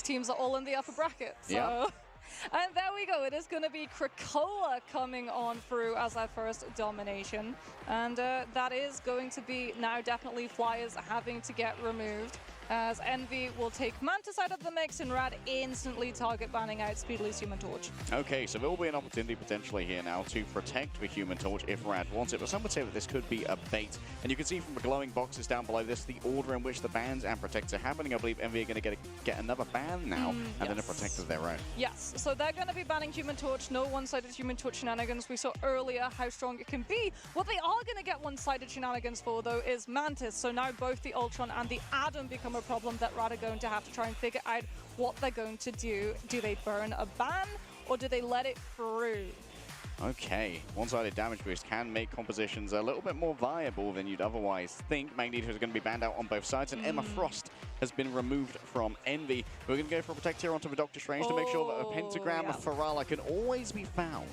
teams are all in the upper bracket. So. Yeah. And there we go. It is going to be Krakoa coming on through as our first domination. And that is going to be now definitely Flyers having to get removed, as Envy will take Mantis out of the mix and Rad instantly target banning out Speedly's Human Torch. Okay, so there will be an opportunity potentially here now to protect the Human Torch if Rad wants it, but some would say that this could be a bait. And you can see from the glowing boxes down below this the order in which the bans and protects are happening. I believe Envy are going to get another ban now, and then a protect of their own. Yes, so they're going to be banning Human Torch, no one-sided Human Torch shenanigans. We saw earlier how strong it can be. What they are going to get one-sided shenanigans for, though, is Mantis. So now both the Ultron and the Atom become a problem that Rad are going to have to try and figure out what they're going to do. Do they burn a ban, or do they let it through? Okay, one-sided damage boost can make compositions a little bit more viable than you'd otherwise think. Magneto is going to be banned out on both sides, and Emma Frost has been removed from Envy. We're going to go for a Protect here onto the Doctor Strange to make sure that a pentagram of Farala can always be found.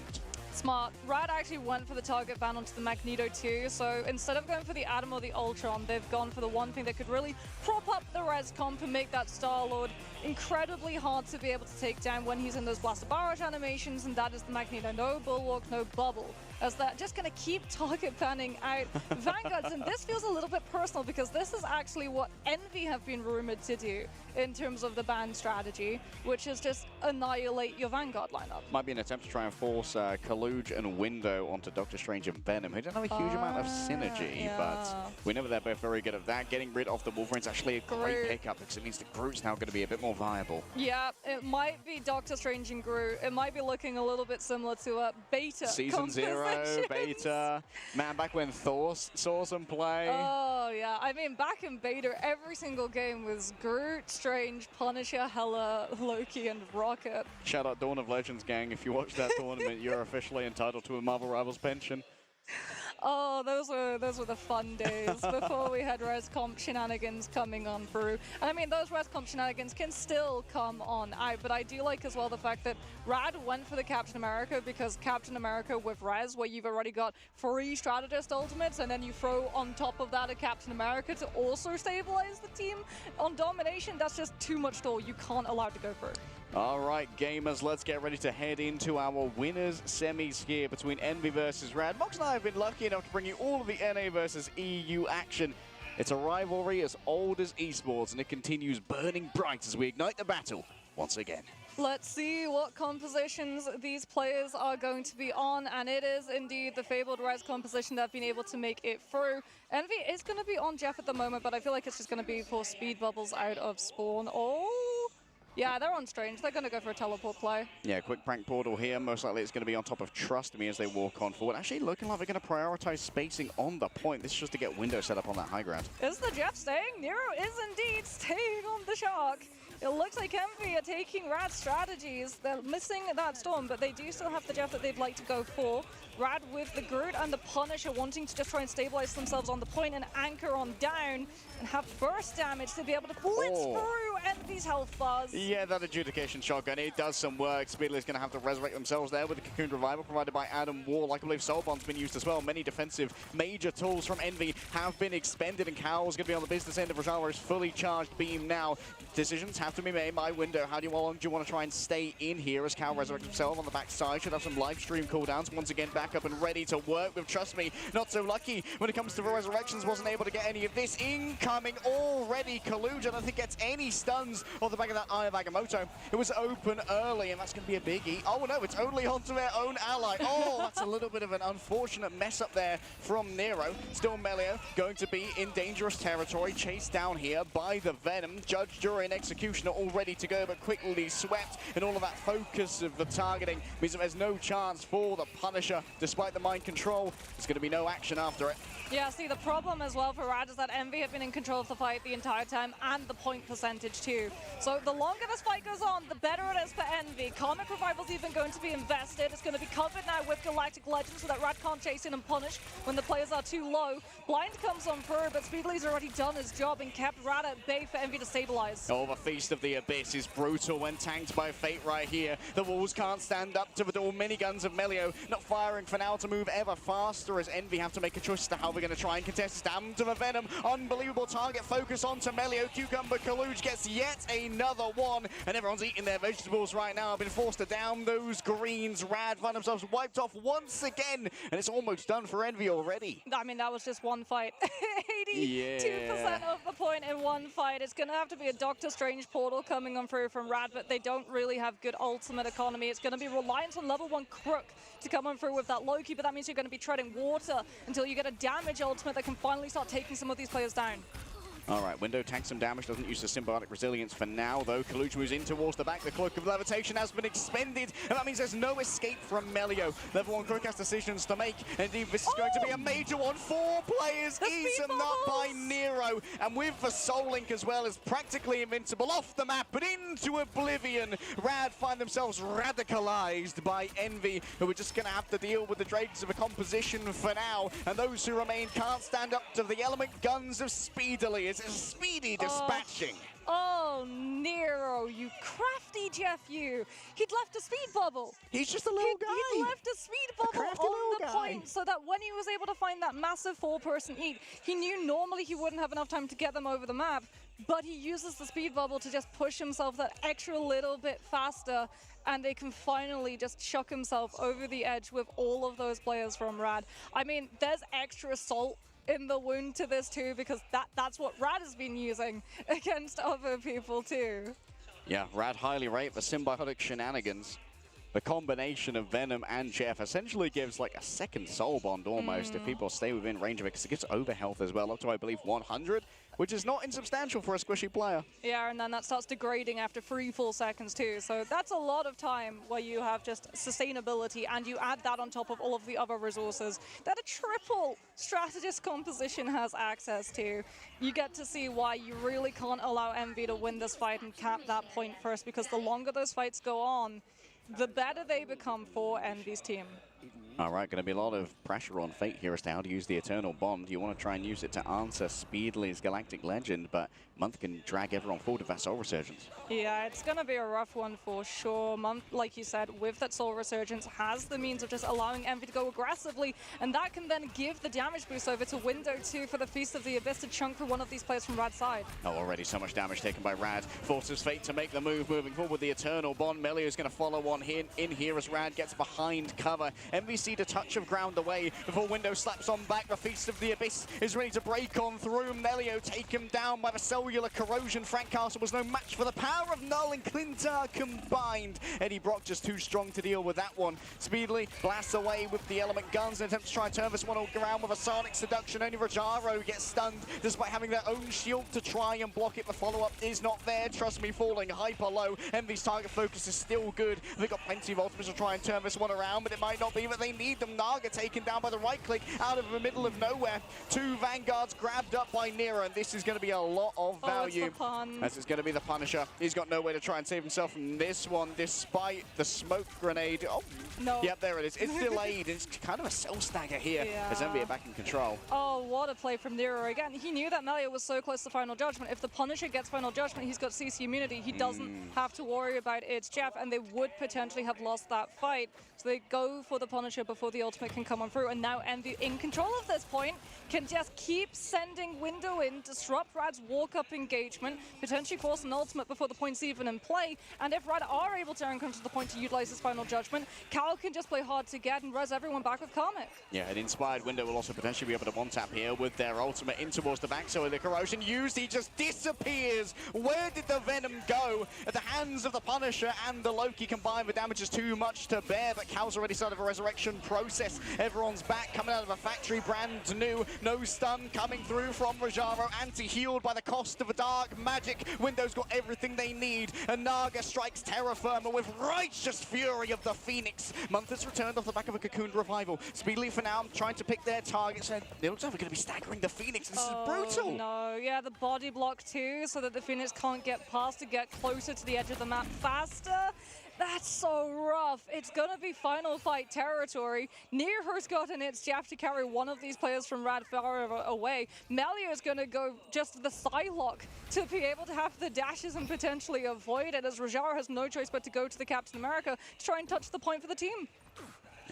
Smart. Rad actually went for the target ban onto the Magneto too, so instead of going for the Atom or the Ultron, they've gone for the one thing that could really prop up the res comp and make that Star-Lord incredibly hard to be able to take down when he's in those Blaster Barrage animations, and that is the Magneto. No Bulwark, no Bubble, as they're just going to keep target banning out Vanguards, and this feels a little bit personal because this is actually what Envy have been rumored to do in terms of the ban strategy, which is just annihilate your Vanguard lineup. Might be an attempt to try and force Kaluge and Window onto Doctor Strange and Venom, who don't have a huge amount of synergy, but we know they're both very good at that. Getting rid of the Wolverine's actually a great pickup because it means that Groot's now going to be a bit more viable. Yeah, it might be Doctor Strange and Groot. It might be looking a little bit similar to a Beta Season 0, Beta. Man, back when Thor saw some play. Oh, yeah. I mean, back in Beta, every single game was Groot, Strange, Punisher, Hela, Loki, and Rocket. Shout out Dawn of Legends, gang. If you watch that tournament, you're officially entitled to a Marvel Rivals pension. Oh, those were the fun days before we had res comp shenanigans coming on through. And I mean, those res comp shenanigans can still come on out, but I do like as well the fact that Rad went for the Captain America, because Captain America with res, where you've already got 3 strategist ultimates, and then you throw on top of that a Captain America to also stabilize the team on domination, that's just too much stall. You can't allow it to go through. All right, gamers, let's get ready to head into our winners semis here between Envy versus Rad. Mox and I have been lucky enough to bring you all of the NA versus EU action. It's a rivalry as old as esports, and it continues burning bright as we ignite the battle once again. Let's see what compositions these players are going to be on, and it is indeed the fabled res composition that have been able to make it through. Envy is going to be on Jeff at the moment, but I feel like it's just going to be for speed bubbles out of spawn. Oh! Yeah, they're on Strange. They're going to go for a teleport play. Yeah, quick prank portal here. Most likely it's going to be on top of Trust Me as they walk on forward. Actually looking like they're going to prioritize spacing on the point. This is just to get window set up on that high ground. Is the Jeff staying? Nero is indeed staying on the Shark. It looks like Envy are taking Rad strategies. They're missing that Storm, but they do still have the Jeff that they'd like to go for. Rad with the Groot and the Punisher wanting to just try and stabilize themselves on the point and anchor on down and have burst damage to be able to blitz through Envy's health bars. Yeah, that adjudication shotgun, it does some work. Speedly's going to have to resurrect themselves there with the Cocoon Revival provided by Adam Warlock. I believe Soulbond's been used as well. Many defensive major tools from Envy have been expended, and Cowl's going to be on the business end of Rajara's fully charged beam now. Decisions have to be made by Window. How long do you want to try and stay in here as Cal resurrects himself on the back side? Should have some live stream cooldowns. Once again, back up and ready to work with Trust Me. Not so lucky when it comes to the resurrections. Wasn't able to get any of this. Incoming already. Kaluge, I don't think gets any stuns off the back of that Eye of Agamotto. It was open early, and that's going to be a biggie. Oh no, it's only onto their own ally. Oh, that's a little bit of an unfortunate mess up there from Nero. Still Melio going to be in dangerous territory. Chased down here by the Venom. Judge, Jury, and Executioner all ready to go, but quickly swept, and all of that focus of the targeting means that there's no chance for the Punisher. Despite the mind control, there's going to be no action after it. Yeah, see, the problem as well for Rad is that Envy have been in control of the fight the entire time, and the point percentage too. So the longer this fight goes on, the better it is for Envy. Comic Revival's even going to be invested. It's going to be covered now with Galactic Legends so that Rad can't chase in and punish when the players are too low. Blind comes on through, but Speedly's already done his job and kept Rad at bay for Envy to stabilize. Oh, the Feast of the Abyss is brutal when tanked by Fate right here. The walls can't stand up to the dual miniguns of Melio. Not firing for now to move ever faster as Envy have to make a choice as to how we're going to try and contest this. Down to the Venom. Unbelievable target focus onto Melio. Cucumber Kaluge gets gets yet another one, and everyone's eating their vegetables right now. I've been forced to down those greens. Rad find themselves wiped off once again, and it's almost done for Envy already. I mean, that was just one fight. 82% of the point in one fight. It's going to have to be a Doctor Strange portal coming on through from Rad, but they don't really have good ultimate economy. It's going to be reliant on level 1 Crook to come on through with that Loki, but that means you're going to be treading water until you get a damage ultimate that can finally start taking some of these players down. All right, Window tanks some damage, doesn't use the Symbiotic Resilience for now, though. Kaluch moves in towards the back. The Cloak of Levitation has been expended, and that means there's no escape from Melio. Level 1 Crook has decisions to make, and indeed this is going to be a major one. 4 players eaten up by Nero, and with the Soul Link as well, is practically invincible off the map, but into oblivion. Rad find themselves radicalized by Envy, who are just going to have to deal with the dregs of a composition for now, and those who remain can't stand up to the element guns of Speedily. It's a speedy dispatching. Oh, Nero, you crafty Jeff, you. He'd left a speed bubble. He's just a little guy. He'd left a speed bubble on the point so that when he was able to find that massive 4-person eat, he knew normally he wouldn't have enough time to get them over the map, but he uses the speed bubble to just push himself that extra little bit faster, and they can finally just chuck himself over the edge with all of those players from Rad. I mean, there's extra salt in the wound to this too, because that's what Rad has been using against other people too. Yeah, Rad highly rate the symbiotic shenanigans. The combination of Venom and Jeff essentially gives like a second soul bond almost if people stay within range of it, because it gives over health as well, up to I believe 100, which is not insubstantial for a squishy player. Yeah, and then that starts degrading after 3 full seconds too, so that's a lot of time where you have just sustainability, and you add that on top of all of the other resources that a triple strategist composition has access to. You get to see why you really can't allow Envy to win this fight and cap that point first, because the longer those fights go on, the better they become for Envy's team. All right, going to be a lot of pressure on Fate here as to how to use the Eternal Bond. You want to try and use it to answer Speedly's Galactic Legend, but Month can drag everyone forward with that Soul Resurgence. Yeah, it's going to be a rough one for sure. Month, like you said, with that Soul Resurgence, has the means of just allowing Envy to go aggressively, and that can then give the damage boost over to Window 2 for the Feast of the Abyss to chunk through one of these players from Rad's side. Oh, already so much damage taken by Rad. Forces Fate to make the move moving forward with the Eternal Bond. Melio is going to follow on in here as Rad gets behind cover. MVC a touch of ground away before Window slaps on back. The Feast of the Abyss is ready to break on through. Melio take him down by the cellular corrosion. Frank Castle was no match for the power of Null and Clintar combined. Eddie Brock just too strong to deal with that one. Speedily blasts away with the element guns and attempts to try and turn this one around with a Sonic Seduction. Only Rajaro gets stunned despite having their own shield to try and block it. The follow-up is not there. Trust me, falling hyper low. Envy's target focus is still good. They've got plenty of ultimates to try and turn this one around, but it might not be that they need them. Naga taken down by the right click out of the middle of nowhere. 2 Vanguards grabbed up by Nero, and this is going to be a lot of value. As it's going to be the Punisher. He's got no way to try and save himself from this one, despite the smoke grenade. Oh, no. Yep, there it is. It's delayed. It's kind of a cell stagger here as Envy are back in control. Oh, what a play from Nero again. He knew that Melio was so close to Final Judgment. If the Punisher gets Final Judgment, he's got CC immunity. He doesn't have to worry about it's Jeff, and they would potentially have lost that fight. So they go for the Punisher before the ultimate can come on through, and now Envy, in control of this point, can just keep sending Window in, disrupt Rad's walk-up engagement, potentially force an ultimate before the point's even in play, and if Rad are able to come to the point to utilize his Final Judgment, Cal can just play hard to get and res everyone back with Karmic. Yeah, an Inspired Window will also potentially be able to one-tap here with their ultimate in towards the back, so the corrosion used, he just disappears. Where did the Venom go? At the hands of the Punisher and the Loki combined, the damage is too much to bear, but Cal's already started a resurrection process. Everyone's back, coming out of a factory, brand new. No stun coming through from Rajaro, anti-healed by the cost of a dark magic. Window's got everything they need, and Naga strikes Terra Firma with righteous fury of the Phoenix. Month has returned off the back of a Cocooned Revival. Speedily for now, trying to pick their targets, and it looks like we're going to be staggering the Phoenix. This is brutal. No, yeah, the body block too, so that the Phoenix can't get past to get closer to the edge of the map faster. That's so rough. It's going to be final fight territory. Nearher's gotten its Jeff to carry one of these players from Rad far away. Melio is going to go just the Psylocke to be able to have the dashes and potentially avoid it, as Rajaro has no choice but to go to the Captain America to try and touch the point for the team.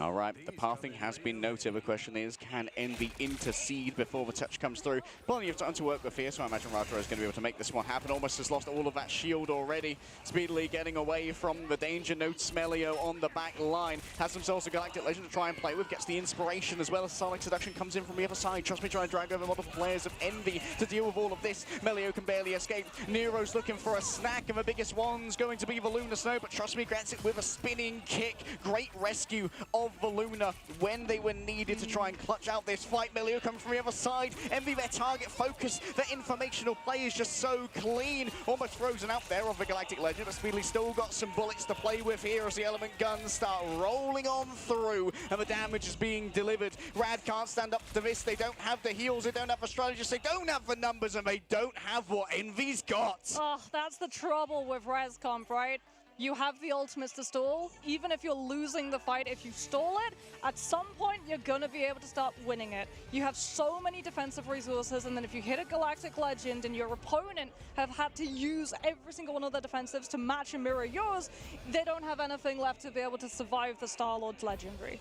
All right, the pathing has been noted. The question is, can Envy intercede before the touch comes through? Plenty of time to work with here, so I imagine Radra is going to be able to make this one happen. Almost has lost all of that shield already. Speedily getting away from the danger. No Smelio on the back line. Has themselves a Galactic Legend to try and play with. Gets the inspiration as well as Sonic Seduction comes in from the other side. Trust me, trying to drag over multiple players of Envy to deal with all of this. Melio can barely escape. Nero's looking for a snack, and the biggest one's going to be the Luna Snow, but trust me, gets it with a spinning kick. Great rescue of the Luna when they were needed to try and clutch out this fight. Melio coming from the other side. Envy, their target focus. Their informational play is just so clean. Almost frozen out there of the Galactic Legend, but Speedily still got some bullets to play with here as the Element guns start rolling on through, and the damage is being delivered. Rad can't stand up to this. They don't have the heals, they don't have the strategists, they don't have the numbers, and they don't have what Envy's got. Oh, that's the trouble with ResComp, right? You have the ultimates to stall. Even if you're losing the fight, if you stall it, at some point you're gonna be able to start winning it. You have so many defensive resources, and then if you hit a Galactic Legend and your opponent have had to use every single one of their defensives to match and mirror yours, they don't have anything left to be able to survive the Star-Lord's Legendary.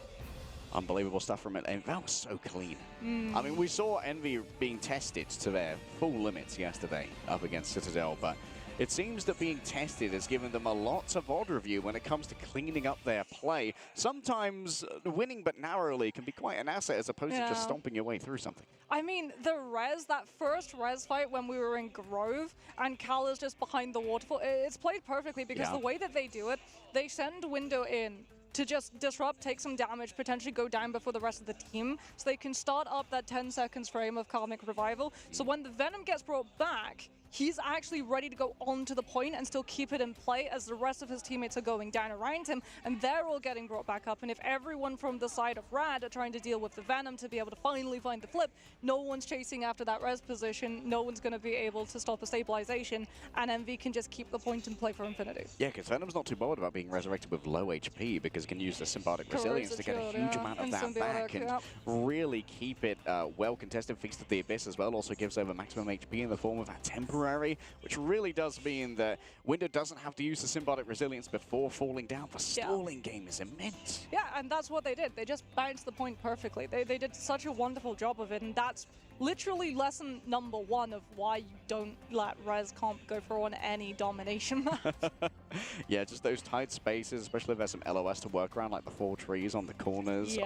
Unbelievable stuff from it, and that was so clean. I mean, we saw Envy being tested to their full limits yesterday up against Citadel, but it seems that being tested has given them a lot of odd review when it comes to cleaning up their play. Sometimes winning but narrowly can be quite an asset as opposed to just stomping your way through something. I mean, that first res fight when we were in Grove and Cal is just behind the waterfall, it's played perfectly because the way that they do it, they send Window in to just disrupt, take some damage, potentially go down before the rest of the team, so they can start up that 10 seconds frame of Karmic Revival. So when the Venom gets brought back, he's actually ready to go on to the point and still keep it in play as the rest of his teammates are going down around him, and they're all getting brought back up. And if everyone from the side of Rad are trying to deal with the Venom to be able to finally find the flip, no one's chasing after that res position, no one's going to be able to stop a stabilization, and Envy can just keep the point and play for infinity. Yeah, because Venom's not too bothered about being resurrected with low HP because it can use the Symbiotic Resilience to get a huge amount of that back and really keep it well contested. Feast of the Abyss as well also gives over maximum HP in the form of that temporary, which really does mean that Window doesn't have to use the Symbiotic Resilience before falling down. The stalling game is immense. Yeah, and that's what they did. They just bounced the point perfectly. They did such a wonderful job of it, and that's literally lesson number one of why you don't let ResComp go for on any domination map. Yeah, just those tight spaces, especially if there's some LOS to work around, like the 4 trees on the corners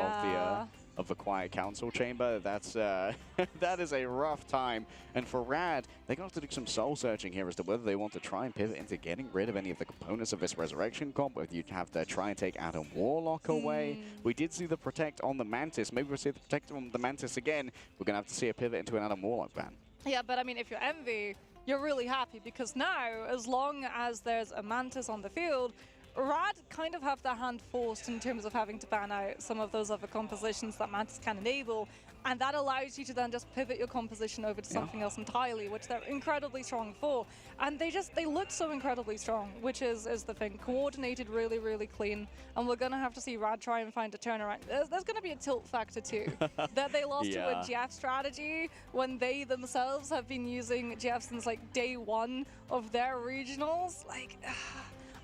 of the Quiet Council Chamber. That's that is a rough time. And for Rad, they're going to have to do some soul searching here as to whether they want to try and pivot into getting rid of any of the components of this Resurrection comp, whether you'd have to try and take Adam Warlock away. We did see the Protect on the Mantis. Maybe we'll see the Protect on the Mantis again. We're going to have to see a pivot into an Adam Warlock ban. Yeah, but I mean, if you're Envy, you're really happy because now, as long as there's a Mantis on the field, Rad kind of have their hand forced in terms of having to ban out some of those other compositions that Mantis can enable, and that allows you to then just pivot your composition over to something else entirely, which they're incredibly strong for. And they look so incredibly strong, which is the thing. Coordinated really, really clean, and we're going to have to see Rad try and find a turnaround. There's going to be a tilt factor too, that they lost to a Jeff strategy when they themselves have been using Jeff since like day one of their regionals. Like,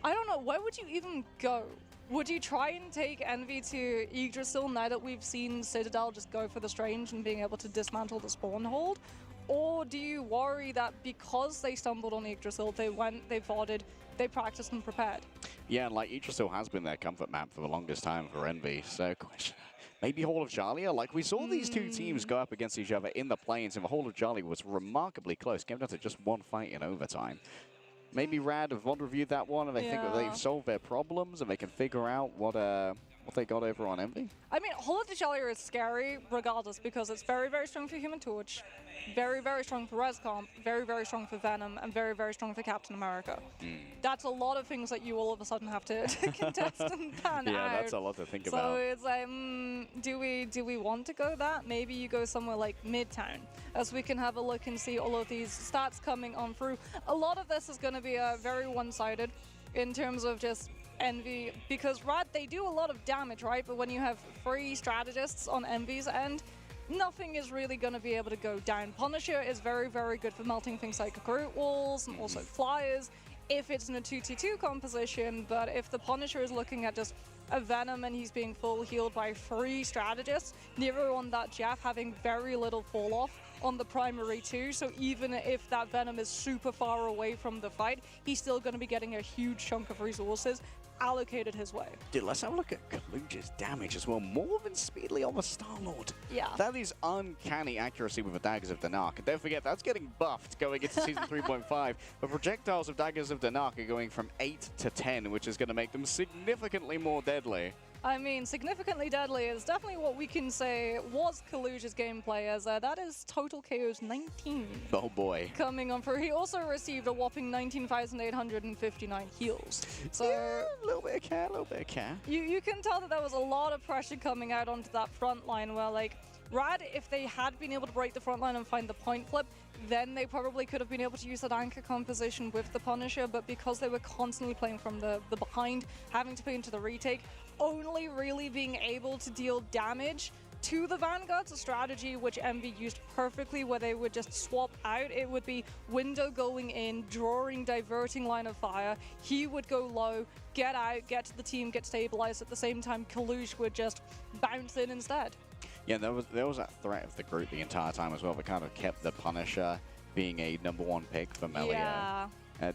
I don't know, where would you even go? Would you try and take Envy to Yggdrasil now that we've seen Citadel just go for the Strange and being able to dismantle the spawn hold? Or do you worry that because they stumbled on Yggdrasil, they went, they vodded, they practiced and prepared? Yeah, and like Yggdrasil has been their comfort map for the longest time for Envy, so maybe Hall of Jalia? Like, we saw these two teams go up against each other in the plains, and the Hall of Jalia was remarkably close, came down to just one fight in overtime. Maybe Rad have reviewed that one and they think that they've solved their problems and they can figure out what they got over on Envy. I mean, Hall of Jalia is scary regardless because it's very, very strong for Human Torch, very, very strong for ResComp, very, very strong for Venom, and very, very strong for Captain America. That's a lot of things that you all of a sudden have to contest and pan out. Yeah, that's a lot to think about. So it's like, do we want to go that? Maybe you go somewhere like Midtown, as we can have a look and see all of these stats coming on through. A lot of this is going to be very one-sided in terms of just Envy, because Rad, they do a lot of damage, right? But when you have 3 strategists on Envy's end, nothing is really going to be able to go down. Punisher is very, very good for melting things like Groot walls and also flyers. if it's in a 2-2 composition, but if the Punisher is looking at just a Venom and he's being full healed by 3 strategists, neither on that Jeff having very little fall off on the primary too, so even if that Venom is super far away from the fight, he's still going to be getting a huge chunk of resources allocated his way. Dude, let's have a look at Kaluja's damage as well. More than Speedly on the Star-Lord. Yeah. That is uncanny accuracy with the Daggers of Danak. And don't forget, that's getting buffed going into Season 3.5. The projectiles of Daggers of Danak are going from 8 to 10, which is going to make them significantly more deadly. I mean, significantly deadly is definitely what we can say was Kaluja's gameplay, as that is total KOs 19. Oh boy. Coming on through. He also received a whopping 19,859 heals. So yeah, a little bit of care, a little bit of care. You can tell that there was a lot of pressure coming out onto that front line where, like, Rad, if they had been able to break the front line and find the point flip, then they probably could have been able to use that anchor composition with the Punisher, but because they were constantly playing from the behind, having to play into the retake, only really being able to deal damage to the Vanguard's a strategy which Envy used perfectly, where they would just swap out. It would be Window going in, drawing, diverting line of fire. He would go low, get out, get to the team, get stabilized. At the same time, Kaluj would just bounce in instead. Yeah, there was that threat of the group the entire time as well that kind of kept the Punisher being a #1 pick for Melia. Yeah.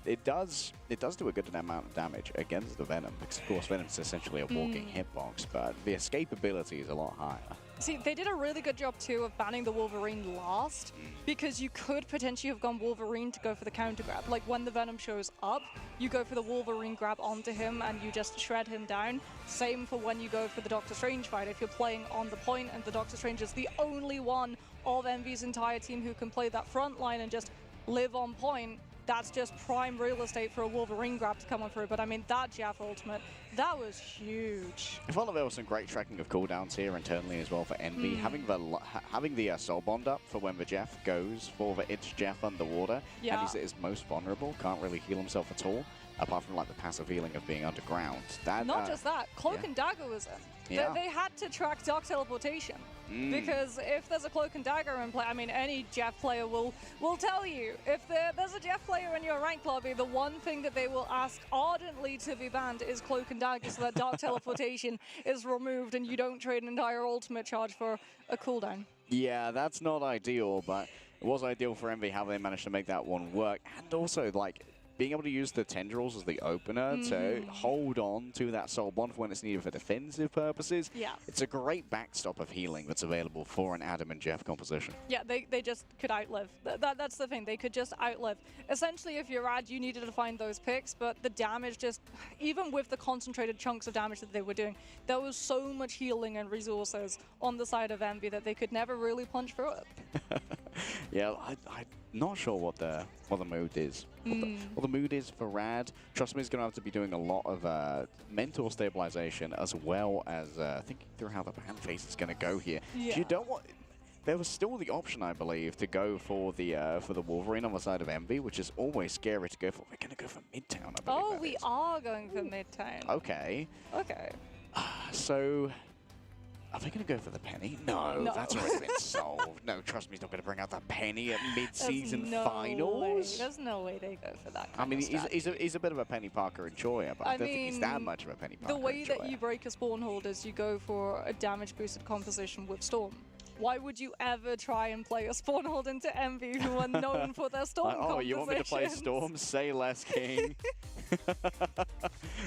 It does do a good amount of damage against the Venom, because of course Venom's essentially a walking hitbox, but the escapability is a lot higher. See, they did a really good job too of banning the Wolverine last, because you could potentially have gone Wolverine to go for the counter grab. Like when the Venom shows up, you go for the Wolverine grab onto him and you just shred him down. Same for when you go for the Doctor Strange fight. If you're playing on the point and the Doctor Strange is the only one of Envy's entire team who can play that front line and just live on point, that's just prime real estate for a Wolverine grab to come on through. But I mean, that Jeff ultimate, that was huge. I felt like there was some great tracking of cooldowns here internally as well for Envy. Having the Soul Bond up for when the Jeff goes for the It's Jeff underwater, and he's at his most vulnerable, can't really heal himself at all, apart from like the passive healing of being underground. That, Not just that, Cloak and Dagger was in. Yeah. They had to track Dark Teleportation. Because if there's a Cloak and Dagger in play, I mean, any Jeff player will tell you, if there's a Jeff player in your ranked lobby, the one thing that they will ask ardently to be banned is Cloak and Dagger, so that Dark Teleportation is removed and you don't trade an entire ultimate charge for a cooldown. Yeah, that's not ideal, but it was ideal for Envy how they managed to make that one work, and also like being able to use the tendrils as the opener to hold on to that Soul Bond for when it's needed for defensive purposes. Yeah. It's a great backstop of healing that's available for an Adam and Jeff composition. Yeah, they just could outlive. That's the thing, they could just outlive. Essentially, if you're Rad, you needed to find those picks, but the damage just, even with the concentrated chunks of damage that they were doing, there was so much healing and resources on the side of Envy that they could never really punch through it. Yeah, I'm not sure what the mood is. What the mood is for Rad. Trust me, he's going to have to be doing a lot of mental stabilization as well as thinking through how the ban phase is going to go here. Yeah. You don't want. There was still the option, I believe, to go for the Wolverine on the side of Envy, which is always scary to go for. We're going to go for Midtown, I believe. Oh, we are going for Midtown. Okay. Okay. So. Are they going to go for the penny? No, that's already been solved. No, trust me, he's not going to bring out the penny at mid-season finals. There's no way they go for that. I mean, he's a bit of a Penny Parker enjoyer, but I don't think he's that much of a Penny Parker The way enjoyer. that you break a spawn hold is you go for a damage-boosted composition with Storm. Why would you ever try and play a spawn hold into Envy, who are known for their Storm Oh, you want me to play Storm? Say less, King.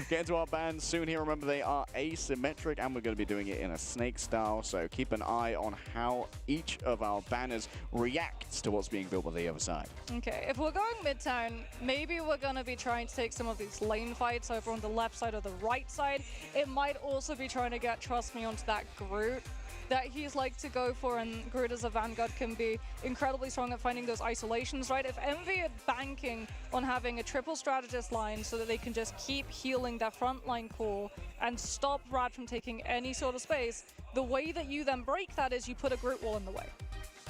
Get into our bans soon here. Remember, they are asymmetric, and we're going to be doing it in a snake style, so keep an eye on how each of our banners reacts to what's being built by the other side. Okay, if we're going Midtown, maybe we're going to be trying to take some of these lane fights over on the left side or the right side. It might also be trying to get Trust Me onto that Groot that he's like to go for, and Groot as a Vanguard can be incredibly strong at finding those isolations, right? If Envy are banking on having a triple strategist line so that they can just keep healing their frontline core and stop Rad from taking any sort of space, the way that you then break that is you put a Groot wall in the way.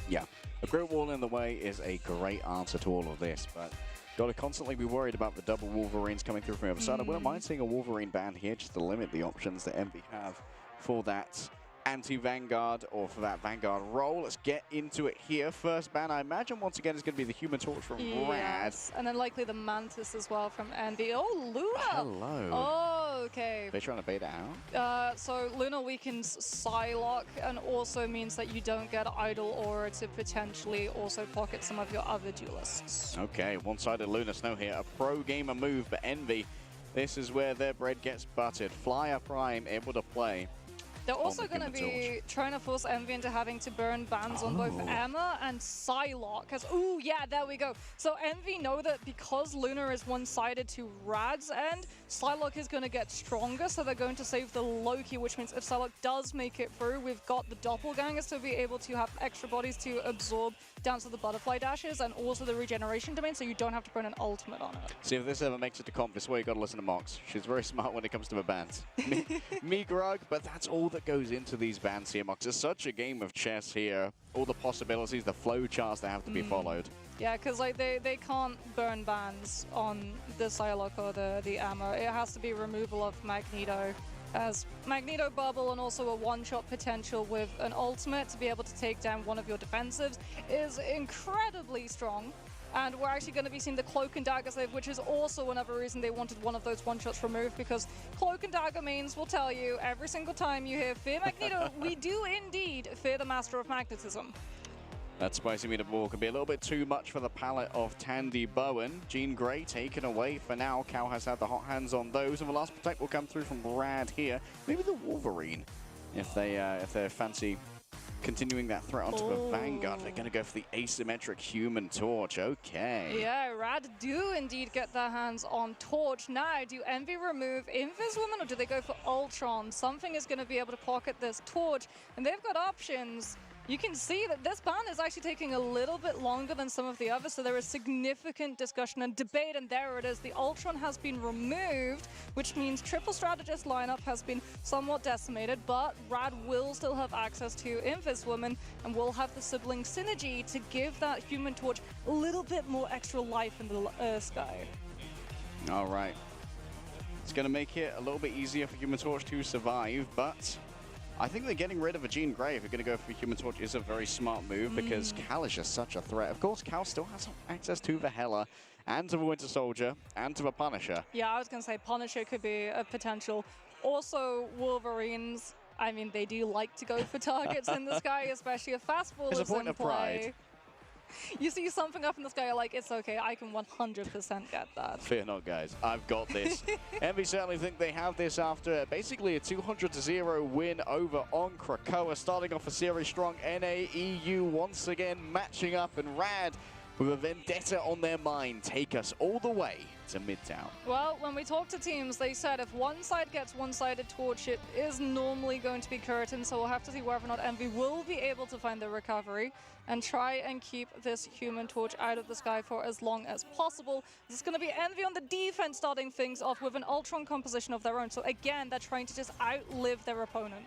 Yeah, a Groot wall in the way is a great answer to all of this, but got to constantly be worried about the double Wolverines coming through from the other side. I wouldn't mind seeing a Wolverine ban here just to limit the options that Envy have for that anti-Vanguard, or for that Vanguard role. Let's get into it here. First ban, I imagine, once again, is going to be the Human Torch from Rad. And then likely the Mantis as well from Envy. Oh, Luna! Hello. Oh, okay. They're trying to bait it out. So Luna weakens Psylocke and also means that you don't get Idle Aura to potentially also pocket some of your other duelists. Okay, one-sided Luna Snow here. A pro-gamer move, but Envy, this is where their bread gets buttered. Flyer Prime able to play. They're also going to be trying to force Envy into having to burn bans on both Emma and Psylocke. Ooh, yeah, there we go. So Envy know that because Luna is one-sided to Rad's end, Psylocke is going to get stronger, so they're going to save the Loki, which means if Psylocke does make it through, we've got the Doppelgangers to be able to have extra bodies to absorb down to the butterfly dashes and also the regeneration domain, so you don't have to burn an ultimate on it. See, if this ever makes it to comp, this is where you got to listen to Mox. She's very smart when it comes to the bans. me Grug, but that's all that goes into these bans here, Mox. It's such a game of chess here. All the possibilities, the flow charts that have to be followed. Yeah, because like they can't burn bans on the Psylocke or the Ammo. It has to be removal of Magneto, as Magneto Bubble and also a one-shot potential with an ultimate to be able to take down one of your defensives is incredibly strong. And we're actually going to be seeing the Cloak and Dagger save, which is also another reason they wanted one of those one-shots removed, because Cloak and Dagger means, we'll tell you, every single time you hear Fear Magneto, we do indeed fear the Master of Magnetism. That spicy meatball can be a little bit too much for the palate of Tandy Bowen. Jean Grey taken away for now. Cal has had the hot hands on those, and the last protect will come through from Rad here. Maybe the Wolverine, if they fancy continuing that threat onto the Vanguard. They're going to go for the asymmetric Human Torch. Okay. Yeah, Rad do indeed get their hands on Torch. Now, do Envy remove Inviswoman or do they go for Ultron? Something is going to be able to pocket this Torch, and they've got options. You can see that this ban is actually taking a little bit longer than some of the others, so there is significant discussion and debate, and there it is. The Ultron has been removed, which means triple strategist lineup has been somewhat decimated, but Rad will still have access to Inviswoman and will have the sibling synergy to give that Human Torch a little bit more extra life in the sky. All right. It's going to make it a little bit easier for Human Torch to survive, but I think they're getting rid of a Jean Grey if you're going to go for Human Torch is a very smart move because Cal is just such a threat. Of course, Cal still has access to the Hela and to the Winter Soldier and to the Punisher. Yeah, I was going to say Punisher could be a potential. Also, Wolverines, I mean, they do like to go for targets in the sky, especially if fastball is in play. It's a point of pride. You see something up in the sky, you're like, it's okay, I can 100% get that. Fear not, guys. I've got this. Envy certainly think they have this after basically a 200-0 win over on Krakoa, starting off a series strong. NAEU once again matching up, and Rad with a vendetta on their mind take us all the way to Midtown. Well, when we talked to teams, they said if one side gets one-sided Torch, it is normally going to be Curtain, so we'll have to see whether or not Envy will be able to find the recovery and try and keep this Human Torch out of the sky for as long as possible. This is going to be Envy on the defense starting things off with an Ultron composition of their own, so again, they're trying to just outlive their opponent.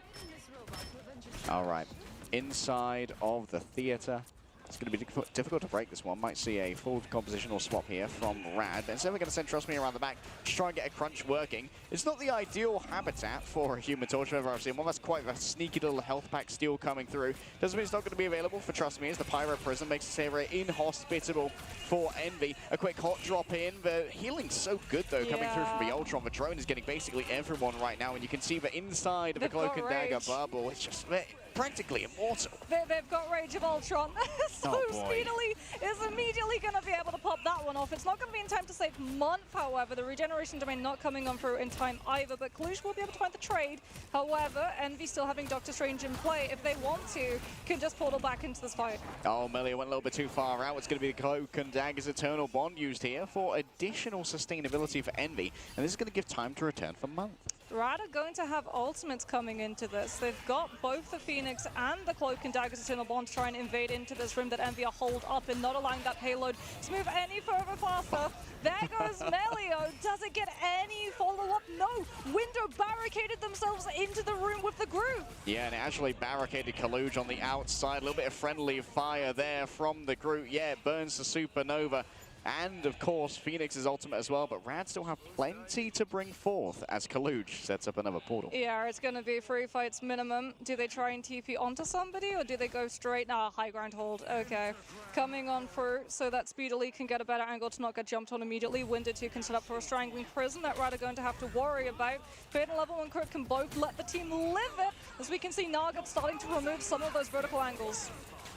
All right, inside of the theater. It's going to be difficult to break this one. Might see a full compositional swap here from Rad. But instead we're going to send Trust Me around the back to try and get a crunch working. It's not the ideal habitat for a Human Torch I've ever seen. Well, that's quite a sneaky little health pack steal coming through. Doesn't mean it's not going to be available for Trust Me as the Pyro Prism makes this area inhospitable for Envy. A quick hot drop in. The healing's so good, though, coming through from the Ultron. The drone is getting basically everyone right now, and you can see the inside of the Cloak and Dagger bubble. It's just practically immortal. They've got Rage of Ultron. So speedily is immediately going to be able to pop that one off. It's not going to be in time to save Month, however. The regeneration domain not coming on through in time either, but Kalush will be able to find the trade. However, Envy still having Doctor Strange in play. If they want to, can just portal back into this fight. Oh, Melia went a little bit too far out. It's going to be the Cloak and Dagger's Eternal Bond used here for additional sustainability for Envy, and this is going to give time to return for Month. Rad are going to have ultimates coming into this. They've got both the Phoenix and the Cloak and Dagger's Eternal Bond to try and invade into this room that Envy are holed up in, not allowing that payload to move any further faster. There goes Melio. Does it get any follow-up? No. Window barricaded themselves into the room with the group. Yeah, and it actually barricaded Kaluj on the outside. A little bit of friendly fire there from the group. Yeah, it burns the Supernova. and of course Phoenix's ultimate as well, but Rad still have plenty to bring forth as Kaluj sets up another portal. Yeah, it's going to be 3 fights minimum. Do they try and TP onto somebody, or do they go straight? Nah, high ground hold. Okay. Coming on through so that Speedily can get a better angle to not get jumped on immediately. Winder 2 can set up for a strangling prison that Rad are going to have to worry about. Fade and Level 1 Crook can both let the team live it, as we can see Naga starting to remove some of those vertical angles.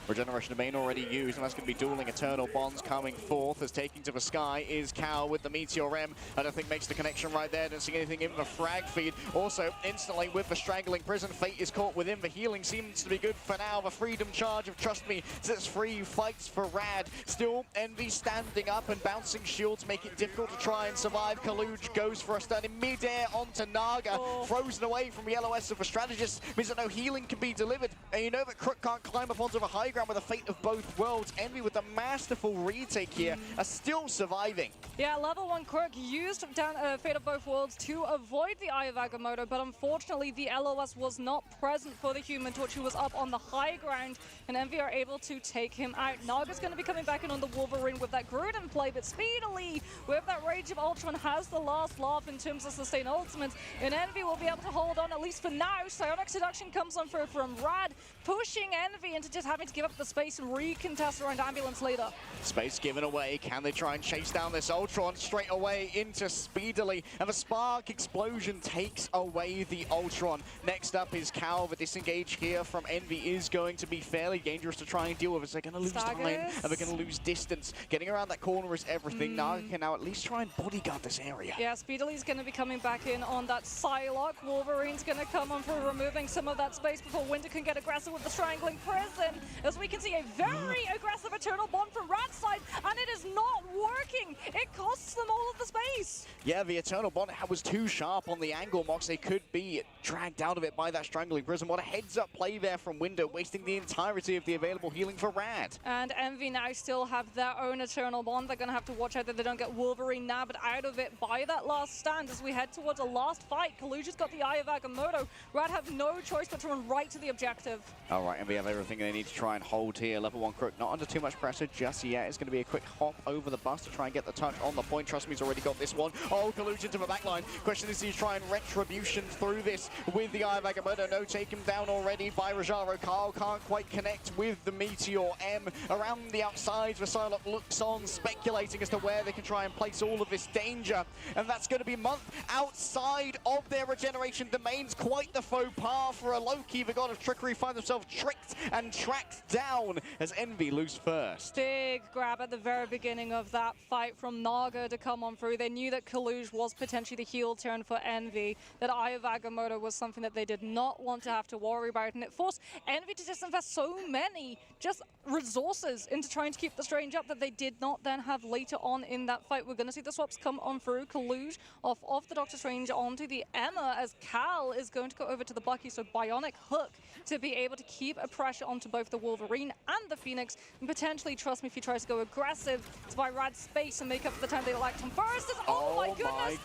Regeneration domain already used, and that's going to be dueling Eternal Bonds coming forth as taking to the sky is Cal with the Meteor M. I don't think makes the connection right there. Don't see anything in the frag feed. Also, instantly with the strangling prison, Fate is caught within. The healing seems to be good for now. The freedom charge of Trust Me sets free fights for Rad. Still, Envy standing up and bouncing shields make it difficult to try and survive. Kaluj goes for a stun in midair onto Naga. Frozen away from the LOS of the strategist means that no healing can be delivered. And you know that Crook can't climb up onto the high ground with the fate of both worlds. Envy with a masterful retake here are still surviving. Yeah, Level 1 Crook used Fate of Both Worlds to avoid the Eye of Agamotto, but unfortunately the LOS was not present for the Human Torch, who was up on the high ground, and Envy are able to take him out. Naga's going to be coming back in on the Wolverine with that Gruden play, but Speedily, with that Rage of Ultron, has the last laugh in terms of sustain ultimates, and Envy will be able to hold on at least for now. Psionic Seduction comes on through from Rad, pushing Envy into just having to give up the space and recontest around Ambulance later. Space given away. Can they try and chase down this Ultron straight away into Speedily? And the Spark Explosion takes away the Ultron. Next up is Cal. The disengage here from Envy is going to be fairly dangerous to try and deal with, as they're going to lose time and they're going to lose distance. Getting around that corner is everything. Naga can now at least try and bodyguard this area. Yeah, Speedily's going to be coming back in on that Psylocke. Wolverine's going to come on for removing some of that space before Winder can get aggressive with the Strangling Prison. As we can see a very aggressive Eternal Bond from Rad's side, and it is not working. It costs them all of the space. Yeah, the Eternal Bond was too sharp on the angle, Mox. They could be dragged out of it by that Strangling Prison. What a heads-up play there from Winder, wasting the entirety of the available healing for Rad. And Envy now still have their own Eternal Bond. They're going to have to watch out that they don't get Wolverine nabbed out of it by that last stand as we head towards a last fight. Kaluj has got the Eye of Agamotto. Rad have no choice but to run right to the objective. All right, Envy have everything they need to try and hold here. Level 1 Crook not under too much pressure just yet. It's going to be a quick hop over the bus to try and get the touch on the point. Trust me, he's already got this one. Oh, Kaluj into the backline. Question is, do you try and retribution through this with the Eye of Agamotto? No, take him down already by Rajaro. Carl can't quite connect with the Meteor M. Around the outside, the Psylocke looks on, speculating as to where they can try and place all of this danger. And that's going to be Month outside of their regeneration domains. Quite the faux pas for a Loki. The god of trickery find themselves tricked and tracked down as Envy lose first. Big grab at the very beginning of that fight from Naga to come on through. They knew that Kaluj was potentially the heel turn for Envy, that Eye of Agamotto was something that they did not want to have to worry about, and it forced Envy to just invest so many just resources into trying to keep the Strange up that they did not then have later on in that fight. We're going to see the swaps come on through. Kaluj off the Doctor Strange onto the Emma, as Cal is going to go over to the Bucky, so Bionic Hook to be able to keep a pressure onto both the Wolverine and the Phoenix, and potentially, Trust Me, if he tries to go aggressive to buy Rad space and make up for the time they lacked on first. Oh my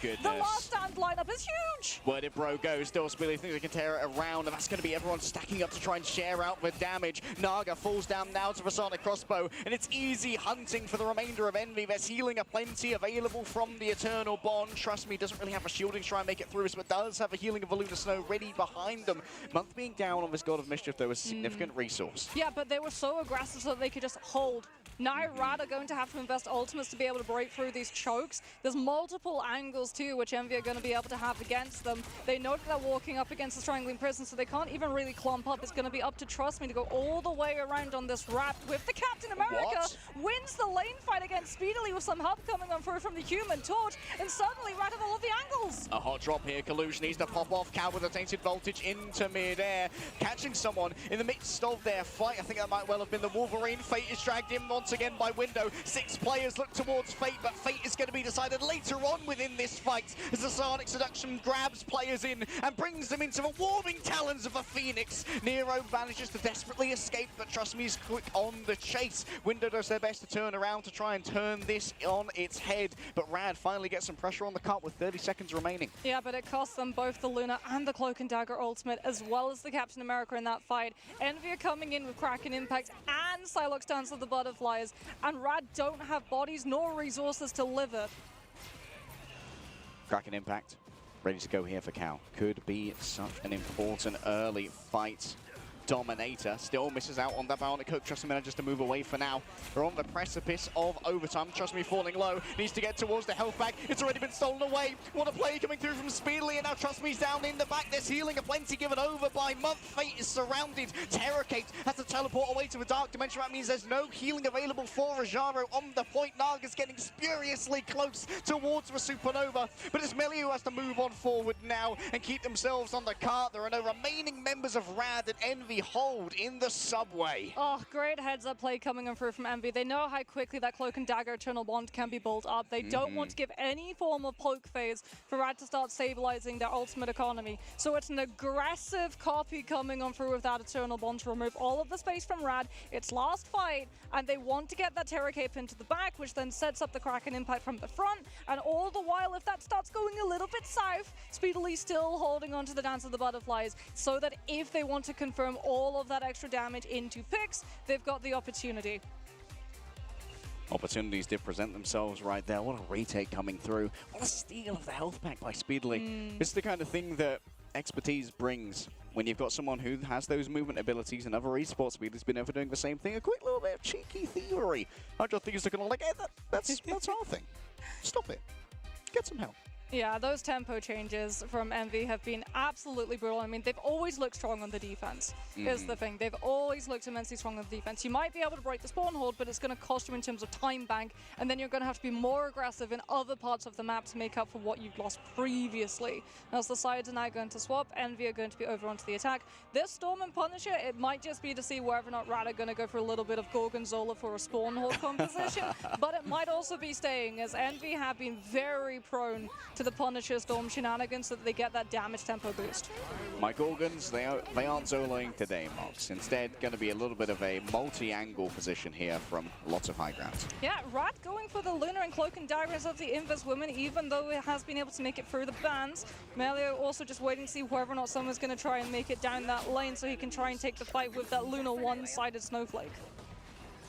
goodness! The last stand lineup is huge! Where did Bro go? Still Speedily thinks they can tear it around, and that's going to be everyone stacking up to try and share out the damage. Naga falls down now to the Sonic Crossbow, and it's easy hunting for the remainder of Envy. There's healing aplenty available from the Eternal Bond. Trust Me, doesn't really have a shielding to try and make it through, but does have a healing of the Lunar Snow ready behind them. Month being down on this God of Mischief, though, was a significant resource. Yeah, but they were so aggressive so that they could just hold. Now Rad are going to have to invest ultimates to be able to break through these chokes. There's multiple angles too which Envy are going to be able to have against them. They know that they're walking up against the Strangling Prison, so they can't even really clump up. It's going to be up to Trust Me to go all the way around on this wrap with the Captain America. Wins the lane fight against Speedily with some help coming on through from the Human Torch, and suddenly Rad have all of the angles. A hot drop here. Kaluj needs to pop off. Cal with a tainted voltage into mid-air, catching someone in the midst of their fight. I think that might well have been the Wolverine. Fate is dragged in once again by Window. 6 players look towards Fate, but Fate is going to be decided later on within this fight as the Sonic Seduction grabs players in and brings them into the warming talons of the Phoenix. Nero manages to desperately escape, but Trust Me is quick on the chase. Window does their best to turn around to try and turn this on its head, but Rad finally gets some pressure on the cut with 30 seconds remaining. Yeah, but it costs them both the Luna and the Cloak and Dagger ultimate, as well as the Captain America in that fight. Envy are coming in with Kraken Impact and Psylocke Dance of the Butterflies, and Rad don't have bodies nor resources to live it. Kraken Impact, ready to go here for Cal. Could be such an important early fight. Dominator still misses out on that Bionic Hook. Trust me, manages to move away for now. We're on the precipice of overtime. Trust me, falling low. Needs to get towards the health pack. It's already been stolen away. What a play coming through from Speedily, and now Trust me's down in the back. There's healing aplenty given over by Month. Fate is surrounded. Terracate has to teleport away to a dark dimension. That means there's no healing available for Rajaro on the point. Naga's getting furiously close towards the Supernova, but it's Melio who has to move on forward now and keep themselves on the cart. There are no remaining members of Rad and Envy hold in the subway. Oh, great heads-up play coming in through from Envy. They know how quickly that Cloak and Dagger Eternal Bond can be built up. They don't want to give any form of poke phase for Rad to start stabilizing their ultimate economy. So it's an aggressive copy coming on through with that Eternal Bond to remove all of the space from Rad. It's last fight, and they want to get that Terra Cape into the back, which then sets up the Kraken Impact from the front. And all the while, if that starts going a little bit south, Speedily still holding on to the Dance of the Butterflies, so that if they want to confirm all of that extra damage into picks, they've got the opportunity. Opportunities did present themselves right there. What a retake coming through. What a steal of the health pack by Speedily. This is the kind of thing that expertise brings when you've got someone who has those movement abilities, and other esports Speedly's been ever doing the same thing. A quick little bit of cheeky thievery. Hydro Thieves are going to like, hey, that's our thing. Stop it. Get some help. Yeah, those tempo changes from Envy have been absolutely brutal. I mean, they've always looked strong on the defense, is the thing. They've always looked immensely strong on the defense. You might be able to break the spawn hold, but it's going to cost you in terms of time bank, and then you're going to have to be more aggressive in other parts of the map to make up for what you've lost previously. As the sides are now going to swap, Envy are going to be over onto the attack. This Storm and Punisher, it might just be to see whether or not Rad are going to go for a little bit of Gorgonzola for a spawn hold composition, but it might also be staying, as Envy have been very prone to the Punisher Storm shenanigans so that they get that damage tempo boost. My Gorgons, they aren't soloing today, Mox. Instead, going to be a little bit of a multi-angle position here from lots of high ground. Yeah, Rad going for the Lunar and Cloak and Daggers of the Invis women, even though it has been able to make it through the bans. Melio also just waiting to see whether or not someone's going to try and make it down that lane so he can try and take the fight with that Lunar one-sided Snowflake.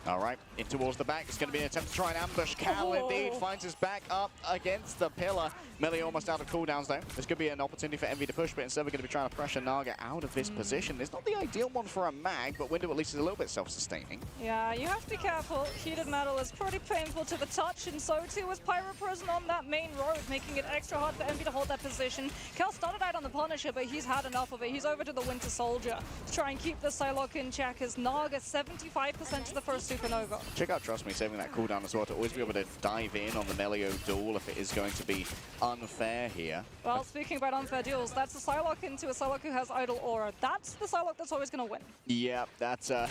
All right, in towards the back. It's going to be an attempt to try and ambush. Cal indeed finds his back up against the pillar. Melee almost out of cooldowns though. This could be an opportunity for Envy to push, but instead we're going to be trying to pressure Naga out of this position. It's not the ideal one for a mag, but Window at least is a little bit self-sustaining. Yeah, you have to be careful. Heated metal is pretty painful to the touch, and so too is Pyroprison on that main road, making it extra hard for Envy to hold that position. Cal started out on the Punisher, but he's had enough of it. He's over to the Winter Soldier to try and keep the Psylocke in check, as Naga 75% to the first Supernova. Check out Trust Me saving that cooldown as well to always be able to dive in on the Melio duel if it is going to be unfair here. Well, speaking about unfair duels, that's a Psylocke into a Psylocke who has Idle Aura. That's the Psylocke that's always going to win. Yeah, that's that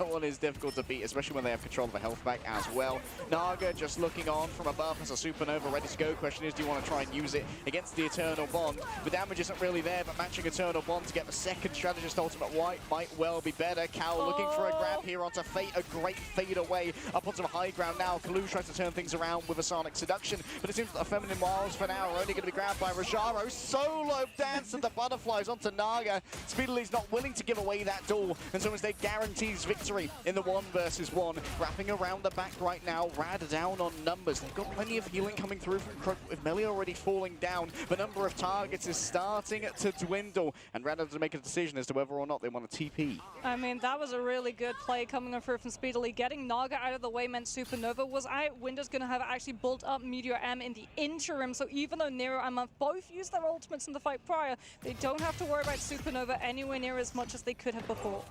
one is difficult to beat, especially when they have control of the health back as well. Naga just looking on from above as a Supernova ready to go. Question is, do you want to try and use it against the Eternal Bond? The damage isn't really there, but matching Eternal Bond to get the second strategist ultimate white might well be better. Cal looking for a grab here onto Fate, a great fade away up onto the high ground now. Kalu tries to turn things around with a Sonic Seduction, but it seems that the Feminine Wiles for now are only going to be grabbed by Rajaro. Solo Dance of the Butterflies onto Naga. Speedily's not willing to give away that duel, and so instead guarantees victory in the 1 versus 1. Wrapping around the back right now, Rad down on numbers. They've got plenty of healing coming through from Crook, with Melee already falling down. The number of targets is starting to dwindle, and Rad has to make a decision as to whether or not they want to TP. I mean, that was a really good play coming on through from Speedily. Getting Naga out of the way meant Supernova was out. Window's going to have actually built up Meteor M in the interim, so even though Nero and Month both used their ultimates in the fight prior, they don't have to worry about Supernova anywhere near as much as they could have before.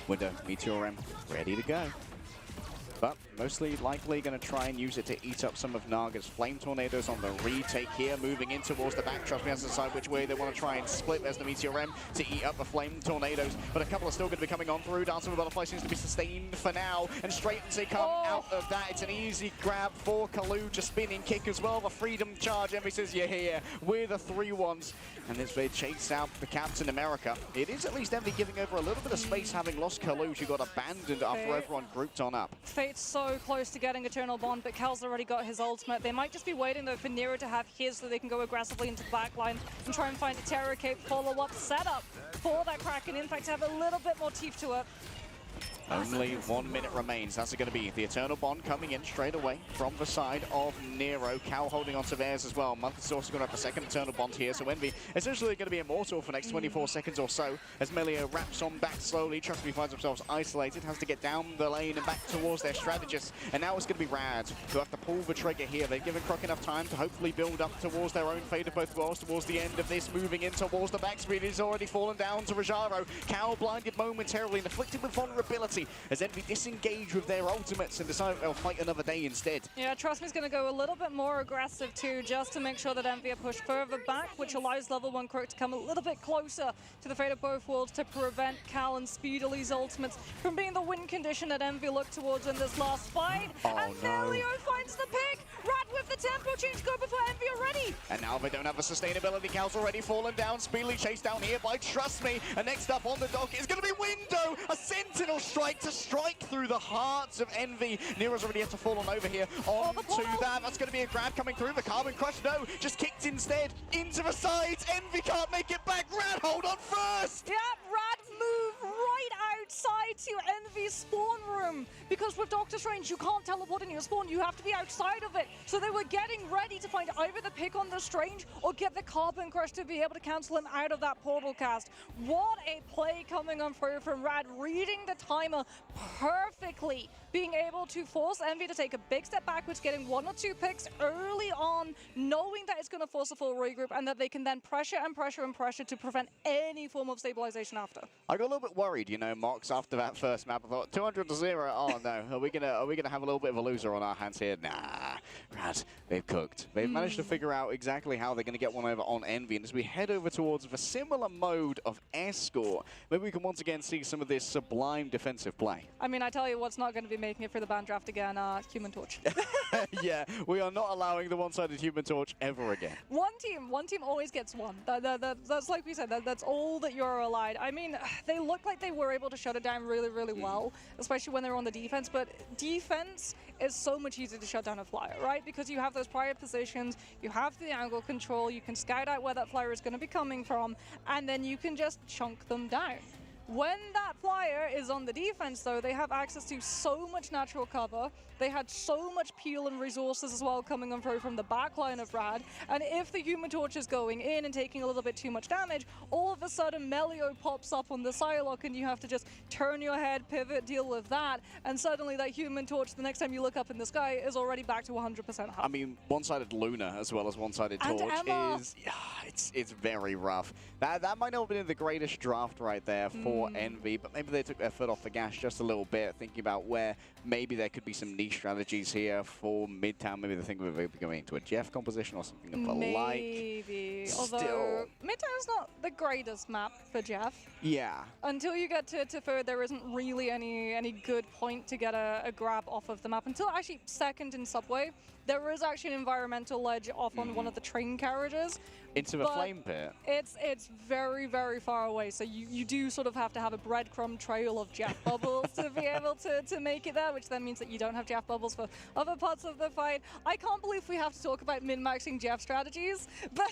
Window, Meteor M, ready to go. But mostly likely going to try and use it to eat up some of Naga's Flame Tornadoes on the retake here, moving in towards the back. Trust me, has to decide which way they want to try and split. There's the Meteor M to eat up the Flame Tornadoes, but a couple are still going to be coming on through. Dance of the Butterfly seems to be sustained for now, and straight as they come out of that, it's an easy grab for Kalu, just spinning kick as well. The Freedom Charge, Envy says, you're here with the 3-1s, and as they chase out the Captain America, it is at least Envy giving over a little bit of space, having lost Kalu, who got abandoned after everyone grouped on up. Fate's so close to getting Eternal Bond, but Cal's already got his ultimate. They might just be waiting though for Nero to have his so they can go aggressively into the backline and try and find a Terra Cape follow-up setup for that Kraken Impact to have a little bit more teeth to it. Only 1 minute remains. That's going to be the Eternal Bond coming in straight away from the side of Nero. Cal holding on to theirs as well. Monk is also going to have the second Eternal Bond here. So Envy essentially going to be immortal for the next 24 seconds or so as Melio wraps on back slowly. Trust me, finds themselves isolated. Has to get down the lane and back towards their strategist. And now it's going to be Rad who have to pull the trigger here. They've given Croc enough time to hopefully build up towards their own fate of both worlds towards the end of this. Moving in towards the backspeed. He's already fallen down to Rajaro. Cal blinded momentarily and afflicted with vulnerability as Envy disengage with their ultimates and decide they'll fight another day instead. Yeah, Trust Me's going to go a little bit more aggressive too, just to make sure that Envy are pushed further back, which allows level 1 Croc to come a little bit closer to the fate of both worlds to prevent Cal and Speedly's ultimates from being the win condition that Envy look towards in this last fight. And Melio finds the pick. Rad with the tempo change go before Envy are ready. And now they don't have the sustainability. Cal's already fallen down. Speedly chased down here by Trust Me. And next up on the dock is going to be Window. A Sentinel strike to strike through the hearts of Envy. Nero's already had to fall on over here onto that. That's going to be a grab coming through. The Carbon Crush, no, just kicked instead into the sides. Envy can't make it back. Rad, hold on first. Yeah, Rad move right outside to Envy's spawn room. Because with Doctor Strange, you can't teleport in your spawn. You have to be outside of it. So they were getting ready to find either the pick on the Strange or get the Carbon Crush to be able to cancel him out of that portal cast. What a play coming on through from Rad, reading the timer perfectly, being able to force Envy to take a big step backwards, getting 1 or 2 picks early on, knowing that it's going to force a full regroup and that they can then pressure and pressure and pressure to prevent any form of stabilization after. I got a little bit worried, you know, Mox, after that first map. I thought 200-0. Oh no, are we gonna have a little bit of a loser on our hands here? Nah, Rad, they've cooked. They've managed to figure out exactly how they're going to get one over on Envy. And as we head over towards a similar mode of Escort, maybe we can once again see some of this sublime defensive play. I mean, I tell you what's not going to be making it for the ban draft again, Human Torch. Yeah, we are not allowing the one-sided Human Torch ever again. One team always gets one. That's like we said, that's all that you're allowed. I mean, they look like they were able to shut it down really, really well, especially when they were on the defense, but defense is so much easier to shut down a flyer, right? Because you have those prior positions, you have the angle control, you can scout out where that flyer is going to be coming from, and then you can just chunk them down. When that flyer is on the defense, though, they have access to so much natural cover. They had so much peel and resources as well coming on through from the back line of Rad. And if the Human Torch is going in and taking a little bit too much damage, all of a sudden Melio pops up on the Psylocke and you have to just turn your head, pivot, deal with that. And suddenly that Human Torch, the next time you look up in the sky, is already back to 100% health. I mean, one-sided Luna as well as one-sided Torch is, yeah, it's very rough. That might not have been the greatest draft right there for Envy, but maybe they took their foot off the gas just a little bit, thinking about where maybe there could be some niche strategies here for Midtown. Maybe they think we're going into a Jeff composition or something of the like. Maybe. Although Midtown's not the greatest map for Jeff. Yeah. Until you get to third, there isn't really any good point to get a grab off of the map. Until actually second in Subway, there is actually an environmental ledge off on one of the train carriages. Into the flame pit? It's very, very far away, so you do sort of have to have a breadcrumb trail of Jeff bubbles to be able to make it there, which then means that you don't have Jeff bubbles for other parts of the fight. I can't believe we have to talk about min-maxing Jeff strategies, but...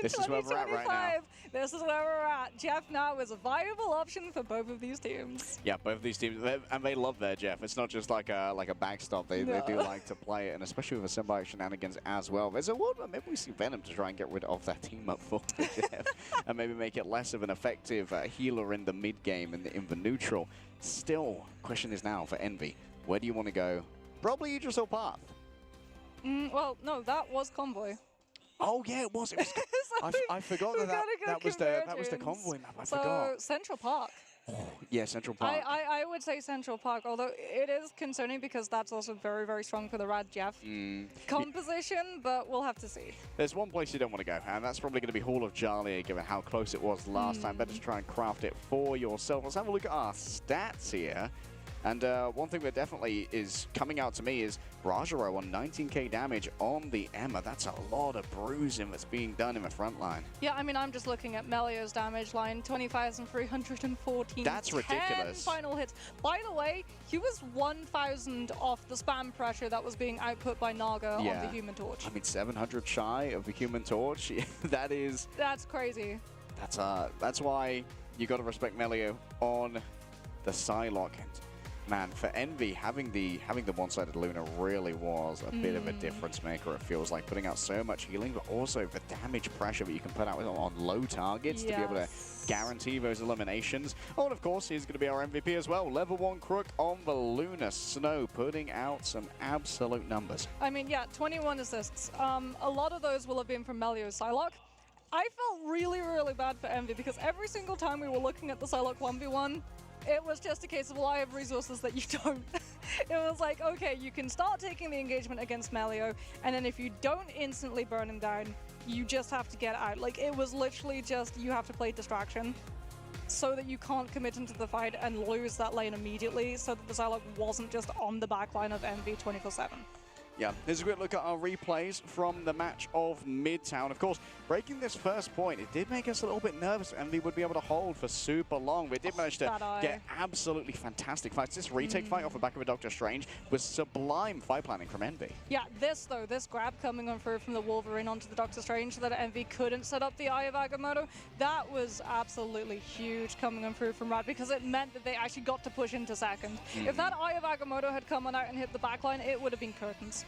This is where we're at right now. This is where we're at. Jeff now is a viable option for both of these teams. Yeah, both of these teams, and they love their Jeff. It's not just like a backstop. They do like to play it, and especially with the Symbiote shenanigans as well. There's a world where maybe we see Venom to try and get rid of that team up for Jeff, and maybe make it less of an effective healer in the mid game and in the neutral. Still, question is now for Envy, where do you want to go? Probably Yggdrasil Path. Well, no, that was Convoy. Oh yeah, it was. I forgot that was the Convoy map. I forgot. Central Park. Oh, yeah, Central Park. I would say Central Park, although it is concerning because that's also very, very strong for the Rad Jeff composition, but we'll have to see. There's one place you don't want to go, and that's probably going to be Hall of Jarlia, given how close it was last time. Better to try and craft it for yourself. Let's have a look at our stats here. And one thing that definitely is coming out to me is Rajaro on 19k damage on the Emma. That's a lot of bruising that's being done in the front line. Yeah, I mean, I'm just looking at Melio's damage line, 20,314. That's ridiculous. 10 final hits. By the way, he was 1,000 off the spam pressure that was being output by Naga on the Human Torch. I mean, 700 shy of the Human Torch. That's crazy. That's why you got to respect Melio on the Psylocke. Man, for Envy, having the one-sided Luna really was a bit of a difference maker. It feels like putting out so much healing, but also the damage pressure that you can put out on low targets to be able to guarantee those eliminations. Oh, and of course, he's going to be our MVP as well. Level 1 Crook on the Luna. Snow putting out some absolute numbers. I mean, yeah, 21 assists. A lot of those will have been from Melio's Psylocke. I felt really, really bad for Envy because every single time we were looking at the Psylocke 1v1, it was just a case of, well, I have resources that you don't. It was like, okay, you can start taking the engagement against Melio, and then if you don't instantly burn him down, you just have to get out. Like, it was literally just, you have to play distraction so that you can't commit into the fight and lose that lane immediately, so that the Psylocke wasn't just on the backline of Envy 24/7. Yeah, here's a quick look at our replays from the match of Midtown. Of course, breaking this first point, it did make us a little bit nervous. Envy would be able to hold for super long. We did manage to get absolutely fantastic fights. This retake fight off the back of a Doctor Strange was sublime fight planning from Envy. Yeah, this grab coming on through from the Wolverine onto the Doctor Strange so that Envy couldn't set up the Eye of Agamotto, that was absolutely huge coming on through from Rad because it meant that they actually got to push into second. If that Eye of Agamotto had come on out and hit the backline, it would have been curtains.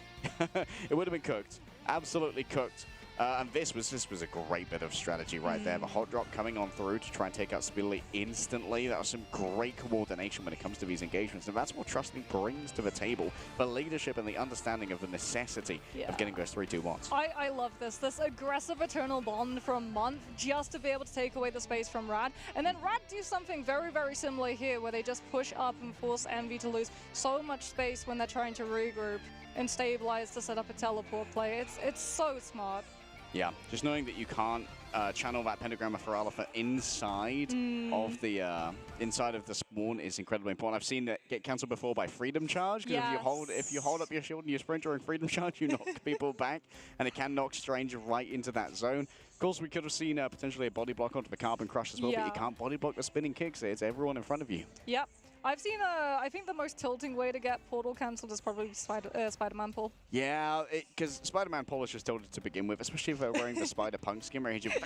It would have been cooked. Absolutely cooked. And this was a great bit of strategy right there. The hot drop coming on through to try and take out Speedily instantly. That was some great coordination when it comes to these engagements. And that's what Trustly brings to the table. The leadership and the understanding of the necessity of getting those 3-2-1s. I love this. This aggressive Eternal Bond from Month just to be able to take away the space from Rad. And then Rad do something very, very similar here where they just push up and force Envy to lose so much space when they're trying to regroup and stabilize to set up a teleport play. It's so smart. Yeah, just knowing that you can't channel that Pentagram of Feralifer inside of the inside of the spawn is incredibly important. I've seen that get cancelled before by Freedom Charge. Because if you hold up your shield and you sprint during Freedom Charge, you knock people back, and it can knock Strange right into that zone. Of course, we could have seen potentially a body block onto the Carbon Crush as well, but you can't body block the spinning kicks. It's everyone in front of you. Yep. I've seen, I think the most tilting way to get Portal cancelled is probably Spider-Man pull. Yeah, because Spider-Man pull is just tilted to begin with, especially if they're wearing the Spider-Punk skin where he just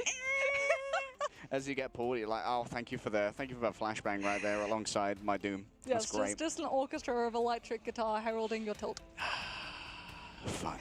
as you get pulled, you're like, oh, thank you for the flashbang right there alongside my Doom. Yes, that's great. Just an orchestra of electric guitar heralding your tilt. Fun.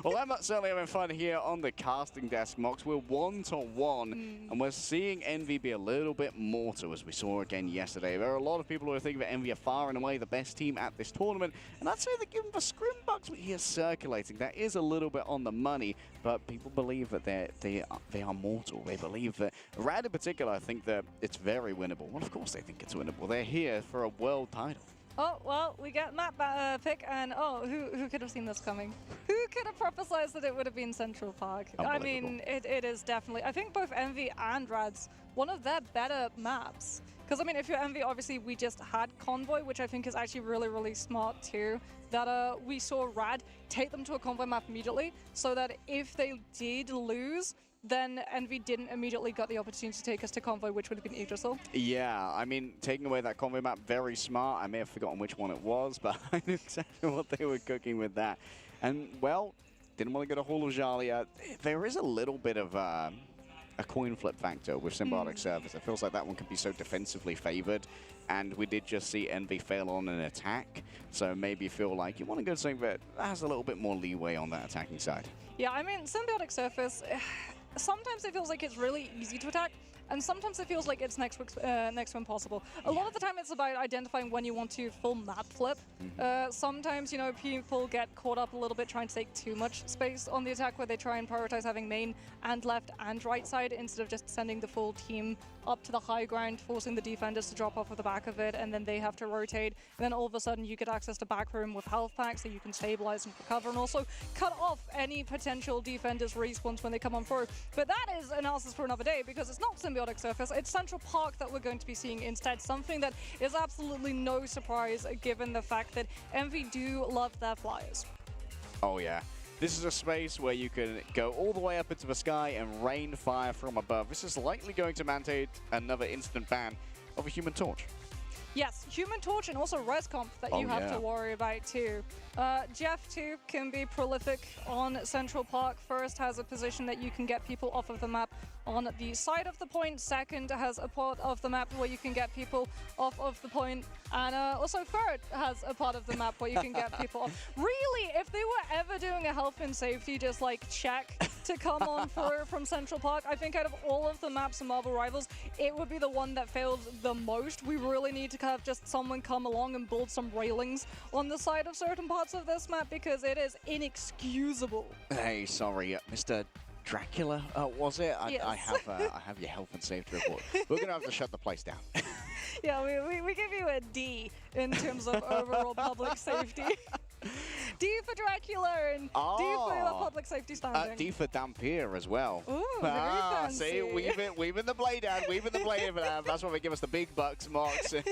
Well, I'm certainly having fun here on the casting desk, Mox. We're 1-1, and we're seeing Envy be a little bit mortal, as we saw again yesterday. There are a lot of people who are thinking that Envy are far and away the best team at this tournament, and I'd say that given the Scrimbucks he is circulating, that is a little bit on the money, but people believe that they are mortal. They believe that, Rad in particular, I think that it's very winnable. Well, of course they think it's winnable. They're here for a world title. Oh, well, we get Matt pick, and who could have seen this coming? Who could have prophesized that it would have been Central Park? I mean, it is definitely, I think both Envy and Rad's one of their better maps. Because, I mean, if you're Envy, obviously we just had Convoy, which I think is actually really, really smart too. That we saw Rad take them to a Convoy map immediately, so that if they did lose, then Envy didn't immediately get the opportunity to take us to Convoy, which would have been Yggdrasil. Yeah, I mean, taking away that Convoy map, very smart. I may have forgotten which one it was, but I knew exactly what they were cooking with that. And, well, didn't want to go to Hall of Jalia. There is a little bit of a coin flip factor with Symbiotic Service. It feels like that one can be so defensively favored, and we did just see Envy fail on an attack, so maybe feel like you want to go to something that has a little bit more leeway on that attacking side. Yeah, I mean, Symbiotic Surface, sometimes it feels like it's really easy to attack, and sometimes it feels like it's next to impossible. A lot of the time it's about identifying when you want to full map flip. Sometimes, you know, people get caught up a little bit trying to take too much space on the attack, where they try and prioritize having main and left and right side instead of just sending the full team up to the high ground, forcing the defenders to drop off of the back of it, and then they have to rotate. And then all of a sudden you get access to back room with health packs so you can stabilize and recover, and also cut off any potential defenders' respawns when they come on through. But that is analysis for another day, because it's not Symbiotic Surface, it's Central Park that we're going to be seeing instead. Something that is absolutely no surprise given the fact that Envy do love their flyers. Oh yeah. This is a space where you can go all the way up into the sky and rain fire from above. This is likely going to mandate another instant ban of a Human Torch. Yes, Human Torch and also Res Comp that you have to worry about too. Jeff too can be prolific on Central Park. First has a position that you can get people off of the map on the side of the point. Second has a part of the map where you can get people off of the point. And also third has a part of the map where you can get people off. Really, if they were ever doing a health and safety just like check to come on through from Central Park, I think out of all of the maps in Marvel Rivals, it would be the one that failed the most. We really need to have just someone come along and build some railings on the side of certain parts of this map because it is inexcusable. Hey, sorry, Mr. Dracula, was it? Yes. I have your health and safety report. We're going to have to shut the place down. Yeah, we give you a D in terms of overall public safety. D for Dracula and D for the public safety standing. D for Dampier as well. Ooh, very fancy. See, weaving the blade out, weaving the blade out. That's why they give us the big bucks, Mox. And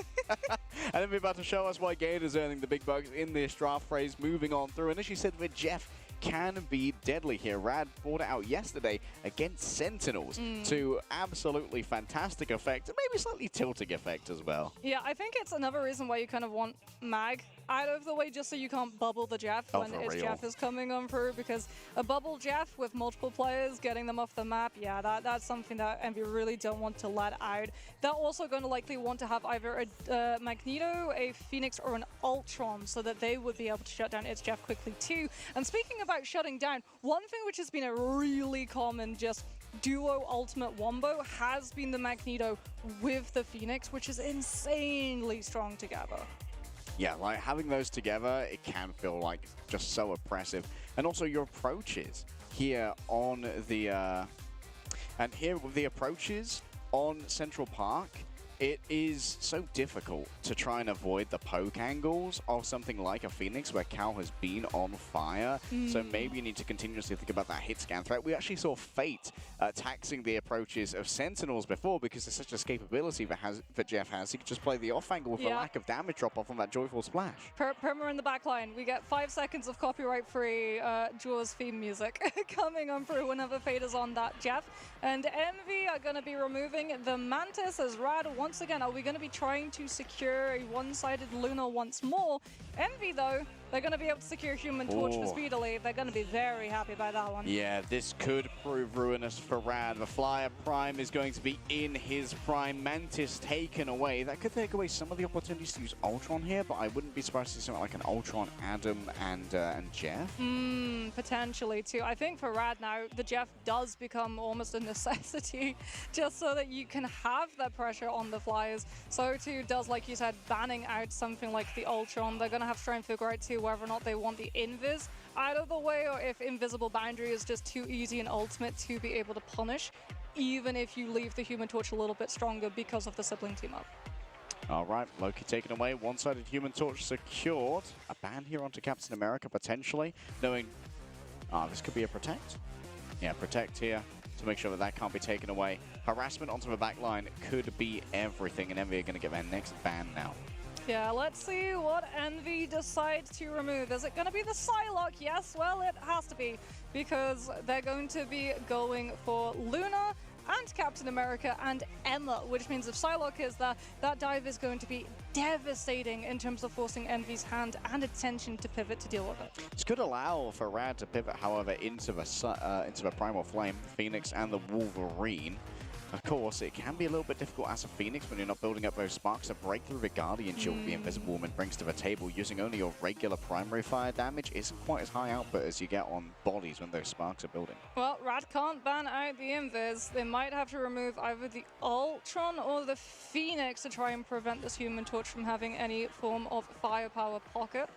then we're about to show us why Gade is earning the big bucks in this draft phrase, moving on through. And as you said with Jeff, can be deadly here. Rad brought it out yesterday against Sentinels to absolutely fantastic effect, and maybe slightly tilting effect as well. Yeah, I think it's another reason why you kind of want Mag out of the way, just so you can't bubble the Jeff when its Jeff is coming on through, because a bubble Jeff with multiple players, getting them off the map, yeah, that's something that Envy really don't want to let out. They're also going to likely want to have either a Magneto, a Phoenix, or an Ultron, so that they would be able to shut down its Jeff quickly too. And speaking about shutting down, one thing which has been a really common just duo ultimate wombo has been the Magneto with the Phoenix, which is insanely strong together. Yeah, like having those together, it can feel like just so oppressive. And also your approaches here on the, and here with the approaches on Central Park, it is so difficult to try and avoid the poke angles of something like a Phoenix where Cal has been on fire. So maybe you need to continuously think about that hit scan threat. We actually saw Fate taxing the approaches of Sentinels before because there's such escapability that Jeff has. He could just play the off angle with a lack of damage drop off on that Joyful Splash. Perma in the back line. We get 5 seconds of copyright-free Jaws theme music coming on through whenever Fate is on that Jeff. And Envy are going to be removing the Mantis as Rad once again. Are we going to be trying to secure a one-sided Luna once more? Envy, though, they're going to be able to secure Human Torch for speedily. They're going to be very happy by that one. Yeah, this could prove ruinous for Rad. The Flyer Prime is going to be in his prime. Mantis taken away. That could take away some of the opportunities to use Ultron here, but I wouldn't be surprised to see something like an Ultron, Adam, and Jeff. Potentially, too. I think for Rad now, the Jeff does become almost a necessity just so that you can have that pressure on the Flyers. So, too, does, like you said, banning out something like the Ultron. They're going to have to try and figure out, too, whether or not they want the Invis out of the way, or if Invisible Boundary is just too easy and ultimate to be able to punish, even if you leave the Human Torch a little bit stronger because of the sibling team-up. All right, Loki taken away, one-sided Human Torch secured. A ban here onto Captain America, potentially, knowing, this could be a Protect. Yeah, Protect here to make sure that that can't be taken away. Harassment onto the back line could be everything, and Envy are going to get their next ban now. Yeah, let's see what Envy decides to remove. Is it going to be the Psylocke? Yes, well, it has to be, because they're going to be going for Luna and Captain America and Emma, which means if Psylocke is there, that dive is going to be devastating in terms of forcing Envy's hand and attention to pivot to deal with it. This could allow for Rad to pivot, however, into the Primal Flame, Phoenix, and the Wolverine. Of course, it can be a little bit difficult as a Phoenix when you're not building up those sparks. A breakthrough the Guardian Shield the Invisible Woman brings to the table using only your regular primary fire damage isn't quite as high output as you get on bodies when those sparks are building. Well, Rad can't ban out the Invis. They might have to remove either the Ultron or the Phoenix to try and prevent this Human Torch from having any form of firepower pocket.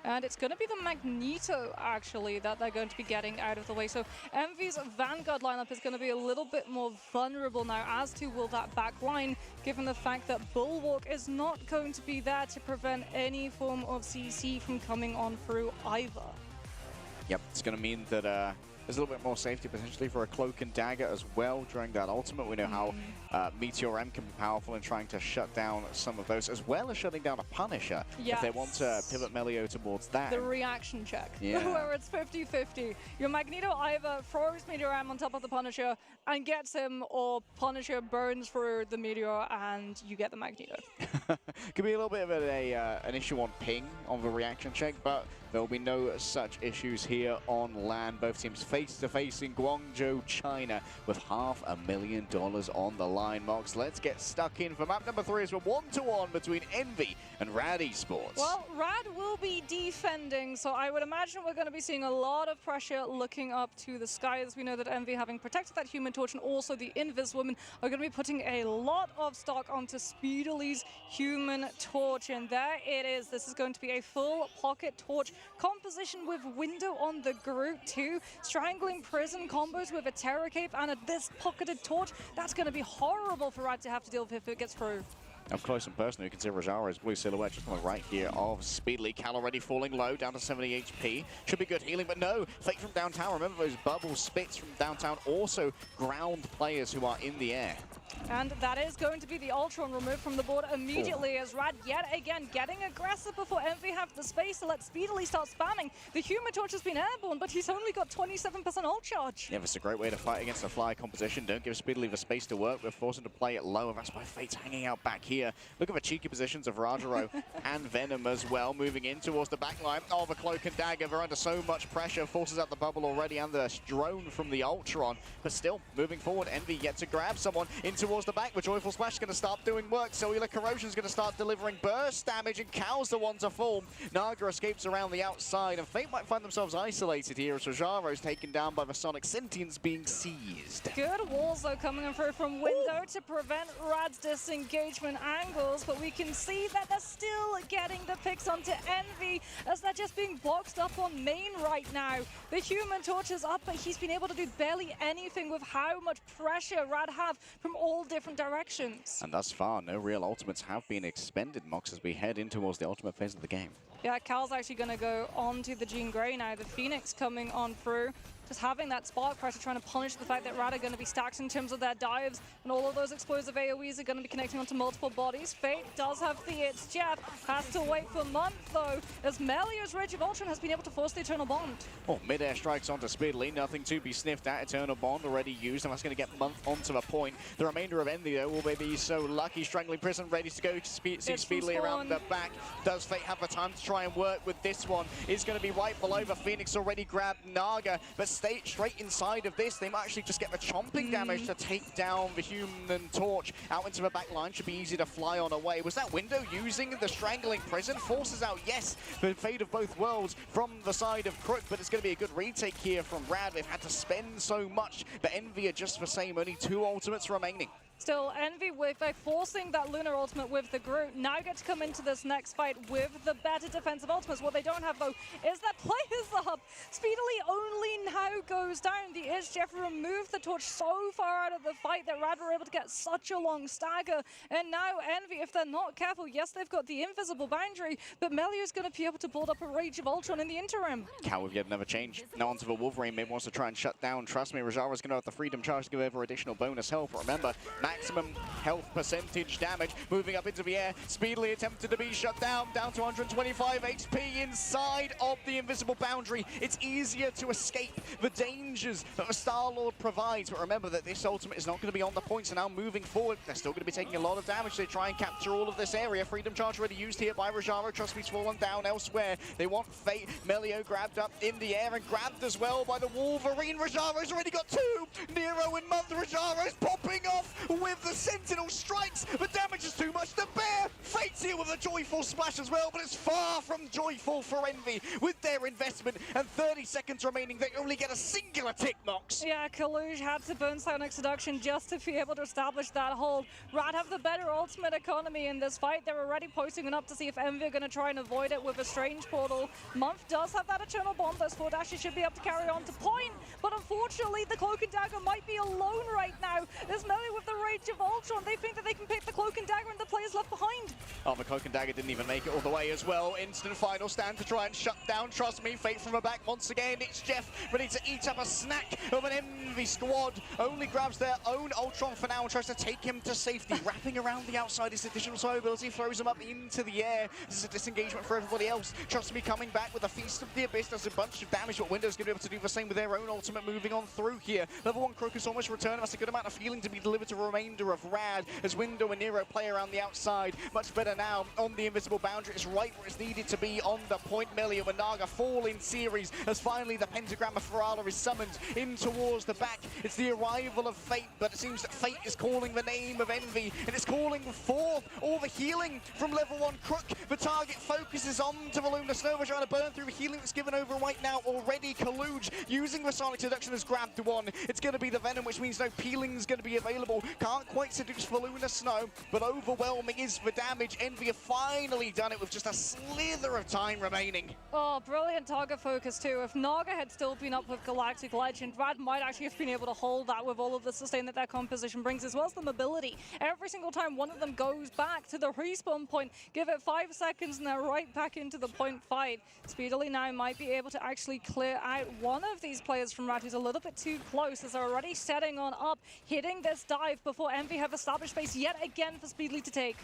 And it's going to be the Magneto, actually, that they're going to be getting out of the way. So Envy's Vanguard lineup is going to be a little bit more vulnerable now, as to will that back line, given the fact that Bulwark is not going to be there to prevent any form of CC from coming on through either. Yep, it's going to mean that there's a little bit more safety potentially for a Cloak and Dagger as well during that ultimate. We know how Meteor M can be powerful in trying to shut down some of those, as well as shutting down a Punisher if they want to pivot Melio towards that. The reaction check, yeah. where it's 50-50. Your Magneto either throws Meteor M on top of the Punisher and gets him, or Punisher burns through the Meteor and you get the Magneto. Could be a little bit of an issue on ping on the reaction check, but there will be no such issues here on land. Both teams face-to-face in Guangzhou, China, with $500,000 on the line. Mox, let's get stuck in for map number 3 as we're 1-1 between Envy and Rad Esports. Well, Rad will be defending, so I would imagine we're going to be seeing a lot of pressure looking up to the skies. We know that Envy, having protected that Human Torch and also the Invis Woman, are going to be putting a lot of stock onto Speedily's Human Torch, and there it is. This is going to be a full pocket torch composition with window on the Groot too, strangling prison combos with a Terror Cape and this pocketed torch. That's going to be horrible for Rad to have to deal with if it gets through. Up close and personal, you can see Rajara's blue silhouette just on the right here of Speedily. Cal already falling low, down to 70 HP. Should be good healing, but no. Fake from downtown. Remember those bubble spits from downtown also ground players who are in the air. And that is going to be the Ultron removed from the board immediately as Rad yet again getting aggressive before Envy have the space to let Speedily start spamming. The Human Torch has been airborne, but he's only got 27% ult charge. Yeah, it's a great way to fight against a fly composition. Don't give Speedily the space to work. We're forcing to play it low, and that's why Fate's hanging out back here. Look at the cheeky positions of Rajaro and Venom as well, moving in towards the back line. Oh, the Cloak and Dagger, they're under so much pressure, forces out the bubble already and the drone from the Ultron. But still, moving forward, Envy yet to grab someone in towards the back. The Joyful Splash is going to start doing work. Cellular Corrosion is going to start delivering burst damage, and Cal's the one to fall. Naga escapes around the outside, and Fate might find themselves isolated here as Rajaro is taken down by the Sonic Sentience being seized. Good walls, though, coming in through from window to prevent Rad's disengagement angles, but we can see that they're still getting the picks onto Envy as they're just being boxed up on main right now. The Human Torch is up, but he's been able to do barely anything with how much pressure Rad have from all different directions. And thus far, no real ultimates have been expended, Mox, as we head in towards the ultimate phase of the game. Yeah, Cal's actually going to go on to the Jean Grey now. The Phoenix coming on through. Just having that spark pressure, trying to punish the fact that Rad are going to be stacked in terms of their dives, and all of those explosive AoEs are going to be connecting onto multiple bodies. Fate does have the It's Jeff, has to wait for month though, as Melio's Rage of Ultron has been able to force the Eternal Bond. Oh, mid-air strikes onto Speedily, nothing to be sniffed at. Eternal Bond already used, and that's going to get month onto the point. The remainder of Envy though will be so lucky. Strangling Prison, ready to go, see Speedily around the back. Does Fate have the time to try and work with this one? It's going to be right below the Phoenix, already grabbed Naga, but stay straight inside of this. They might actually just get the chomping damage to take down the Human Torch out into the back line. Should be easy to fly on away. Was that window using the Strangling Prison? Forces out, yes, the fate of both worlds from the side of Crook, but it's going to be a good retake here from Rad. They've had to spend so much, but Envy are just the same. Only 2 ultimates remaining. Still, Envy, by forcing that Lunar Ultimate with the Groot, now get to come into this next fight with the better defensive ultimates. What they don't have, though, is that Players Up. Speedily only now goes down. The It's Jeff removed the torch so far out of the fight that Rad were able to get such a long stagger. And now Envy, if they're not careful, yes, they've got the invisible boundary, but Melio's going to be able to build up a Rage of Ultron in the interim. Cal with yet another change. Now onto the Wolverine. Maybe wants to try and shut down. Trust me, Rajara's going to have the Freedom Charge to give over additional bonus health. Remember, maximum health percentage damage. Moving up into the air. Speedily attempted to be shut down to 125 HP inside of the invisible boundary. It's easier to escape the dangers that the Star-Lord provides. But remember that this ultimate is not going to be on the points, and now moving forward, they're still going to be taking a lot of damage. They try and capture all of this area. Freedom Charge already used here by Rajaro. Trust me's fallen down elsewhere. They want Fate. Melio grabbed up in the air and grabbed as well by the Wolverine. Rajaro's already got 2. Nero and Month. Rajaro's popping off with the Sentinel strikes. The damage is too much to bear. Fate's here with a Joyful Splash as well, but it's far from joyful for Envy. With their investment and 30 seconds remaining, they only get a singular tick, Mox. Yeah, Kaluj had to burn Sonic Seduction just to be able to establish that hold. Rad have the better ultimate economy in this fight. They're already posting it up to see if Envy are going to try and avoid it with a Strange Portal. Month does have that Eternal Bond. Those 4 dashes should be able to carry on to point, but unfortunately, the Cloak and Dagger might be alone right now. There's Melio with the Rage of Ultron. They think that they can pick the Cloak and Dagger and the players left behind. Oh, the Cloak and Dagger didn't even make it all the way as well. Instant final stand to try and shut down, trust me. Fate from her back once again. It's Jeff ready to eat up a snack of an Envy squad. Only grabs their own Ultron for now and tries to take him to safety. Wrapping around the outside, his additional slow ability throws him up into the air. This is a disengagement for everybody else. Trust me, coming back with a Feast of the Abyss does a bunch of damage, but Window's going to be able to do the same with their own ultimate moving on through here. Level 1 Crocus almost returned. That's a good amount of healing to be delivered to the remainder of Rad as Window and Nero play around the outside. Much better now on the invisible boundary. It's right where it's needed to be on the point. Melia and Naga fall in series as finally the pentagram of Ferala is summoned in towards the back. It's the arrival of Fate, but it seems that Fate is calling the name of Envy, and it's calling for all the healing from level 1 Crook. The target focuses on to the Luminous Nova, trying to burn through the healing that's given over right now already. Kaluj using the Sonic Seduction has grabbed one. It's going to be the Venom, which means no peeling is going to be available. Can't quite seduce the Luminous Snow, but overwhelming is the damage. Envy have finally done it with just a slither of time remaining. Oh, brilliant target focus too. If Naga had still been up with Galactic Legend, Rad might actually have been able to hold that with all of the sustain that their composition brings, as well as the mobility. Every single time one of them goes back to the respawn point, give it 5 seconds and they're right back into the point fight. Speedily now might be able to actually clear out one of these players from Rad who's a little bit too close, as they're already setting on up, hitting this dive before Envy have established space yet again for Speedily to take.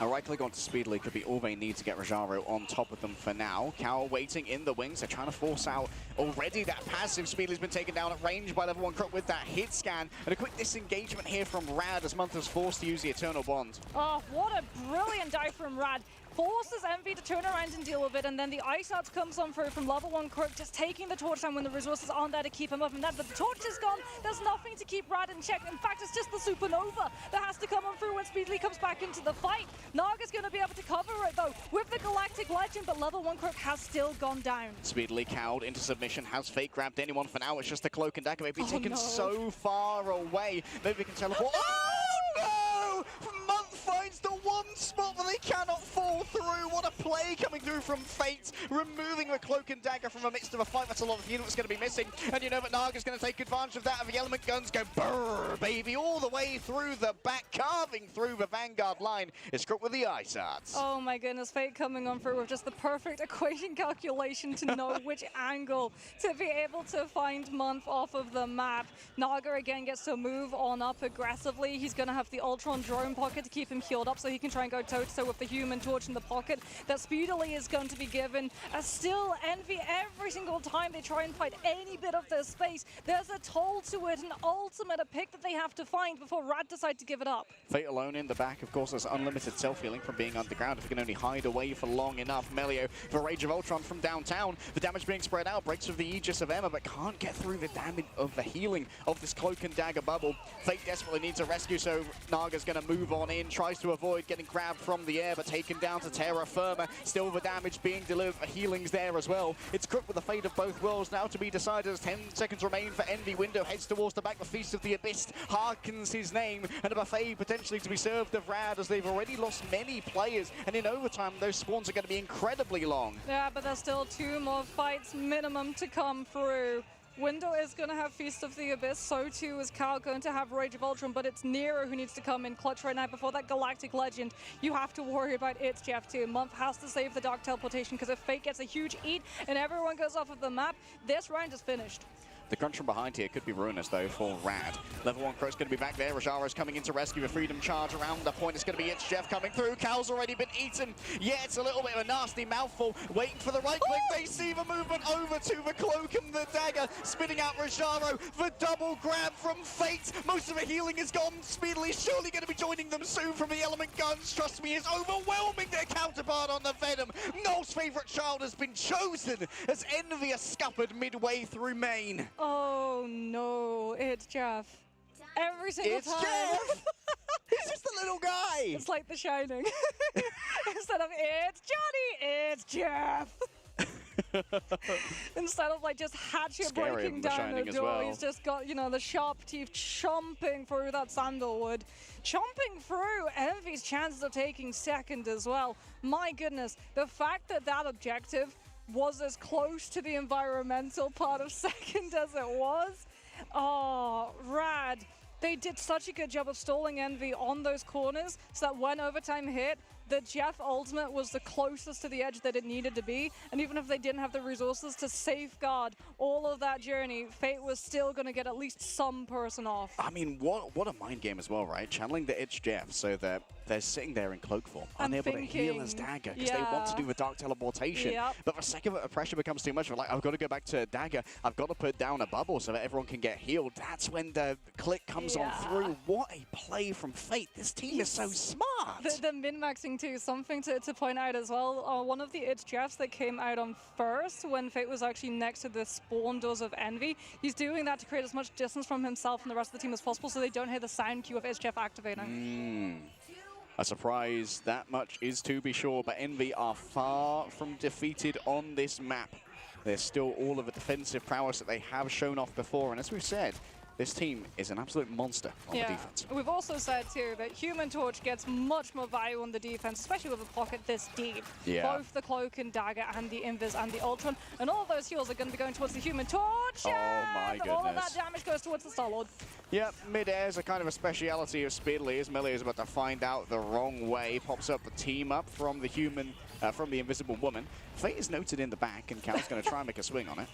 A right click onto Speedily could be all they need to get Rajaro on top of them for now. Cal waiting in the wings. They're trying to force out already that passive. Speedily's been taken down at range by level 1 Crook with that hit scan. And a quick disengagement here from Rad as Mantha's forced to use the Eternal Bond. Oh, what a brilliant dive from Rad. Forces Envy to turn around and deal with it, and then the Ice Arts comes on through from level 1 Crook, just taking the torch down when the resources aren't there to keep him up. And that the torch is gone, there's nothing to keep Rad in check. In fact, it's just the Supernova that has to come on through when Speedily comes back into the fight. Naga's going to be able to cover it though with the Galactic Legend, but level 1 Crook has still gone down. Speedily cowed into submission. Has Fate grabbed anyone for now? It's just the Cloak and Dagger. Maybe taken no. so far away. Maybe we can teleport. Oh no! Month finds the one spot that they cannot fall through. What a play coming through from Fate, removing the Cloak and Dagger from the midst of a fight. That's a lot of healing that's going to be missing. And you know that Naga's going to take advantage of that. And the element guns go brrr, baby, all the way through the back, carving through the Vanguard line. It's Crook with the Ice Arts. Oh my goodness, Fate coming on through with just the perfect equation calculation to know which angle to be able to find Month off of the map. Naga again gets to move on up aggressively. He's going to have the Ultron drone pocket to keep him healed up so he can try and go toe-to-toe with the Human Torch in the pocket that Speedily is going to be given. As still Envy, every single time they try and fight any bit of their space, there's a toll to it, an ultimate, a pick that they have to find before Rad decide to give it up. Fate alone in the back, of course, there's unlimited self-healing from being underground if you can only hide away for long enough. Melio for Rage of Ultron from downtown. The damage being spread out, breaks with the Aegis of Emma, but can't get through the damage of the healing of this Cloak and Dagger bubble. Fate desperately needs a rescue, so Naga's going to move on in, tries to avoid getting grabbed from the air, but taken down to Terra Firma. Still the damage being delivered, healing's there as well. It's Crook with the fate of both worlds now to be decided as 10 seconds remain for Envy. Window heads towards the back, the Feast of the Abyss harkens his name, and a buffet potentially to be served of Rad as they've already lost many players, and in overtime those spawns are going to be incredibly long. Yeah, but there's still 2 more fights minimum to come through. Window is going to have Feast of the Abyss, so too is Cal going to have Rage of Ultron, but it's Nero who needs to come in clutch right now before that Galactic Legend. You have to worry about its Jeff too. Month has to save the Dark Teleportation, because if Fate gets a huge eat and everyone goes off of the map, this round is finished. The crunch from behind here could be ruinous, though, for Rad. Level 1 Crow's going to be back there. Rajaro's coming in to rescue a Freedom Charge around the point. It's going to be It's Jeff coming through. Cal's already been eaten. Yeah, it's a little bit of a nasty mouthful. Waiting for the right click. They see the movement over to the Cloak and the Dagger. Spitting out Rajaro. The double grab from Fate. Most of the healing is gone. Speedily surely going to be joining them soon from the element guns. Trust me, is overwhelming their counterpart on the Venom. Noel's favourite child has been chosen as Envy are scuppered midway through main. Oh no, it's Jeff. Every single time. Jeff! He's just a little guy! It's like The Shining. Instead of it's Johnny, it's Jeff. Instead of like just hatchet breaking down the door, he's just got, you know, the sharp teeth chomping through that sandalwood. Chomping through Envy's chances of taking second as well. My goodness, the fact that that objective was as close to the environmental part of second as it was. Oh, Rad They did such a good job of stalling Envy on those corners so that when overtime hit, the Jeff ultimate was the closest to the edge that it needed to be. And even if they didn't have the resources to safeguard all of that journey, Fate was still going to get at least some person off. I mean, what a mind game as well, right? Channeling the It's Jeff so that they're sitting there in cloak form, unable to heal as Dagger because they want to do the dark teleportation. But for a second, the pressure becomes too much. We're like, I've got to go back to Dagger. I've got to put down a bubble so that everyone can get healed. That's when the click comes on through. What a play from Fate. This team is so smart. The min-maxing too, something to point out as well. One of the It's Jeffs that came out on first when Fate was actually next to the spawn doors of Envy, he's doing that to create as much distance from himself and the rest of the team as possible so they don't hear the sound cue of It's Jeff activating. A surprise, that much is to be sure, but Envy are far from defeated on this map. There's still all of the defensive prowess that they have shown off before, and as we've said, this team is an absolute monster on the defense. We've also said too that Human Torch gets much more value on the defense, especially with a pocket this deep. Both the Cloak and Dagger and the Invis and the Ultron, and all of those heals are going to be going towards the Human Torch. Oh my goodness. All of that damage goes towards the Star-Lord. Yep, mid-air is a kind of a speciality of Speedly, as Melee is about to find out the wrong way. Pops up the team up from the human, from the Invisible Woman. Fate is noted in the back, and Cal's going to try and make a swing on it.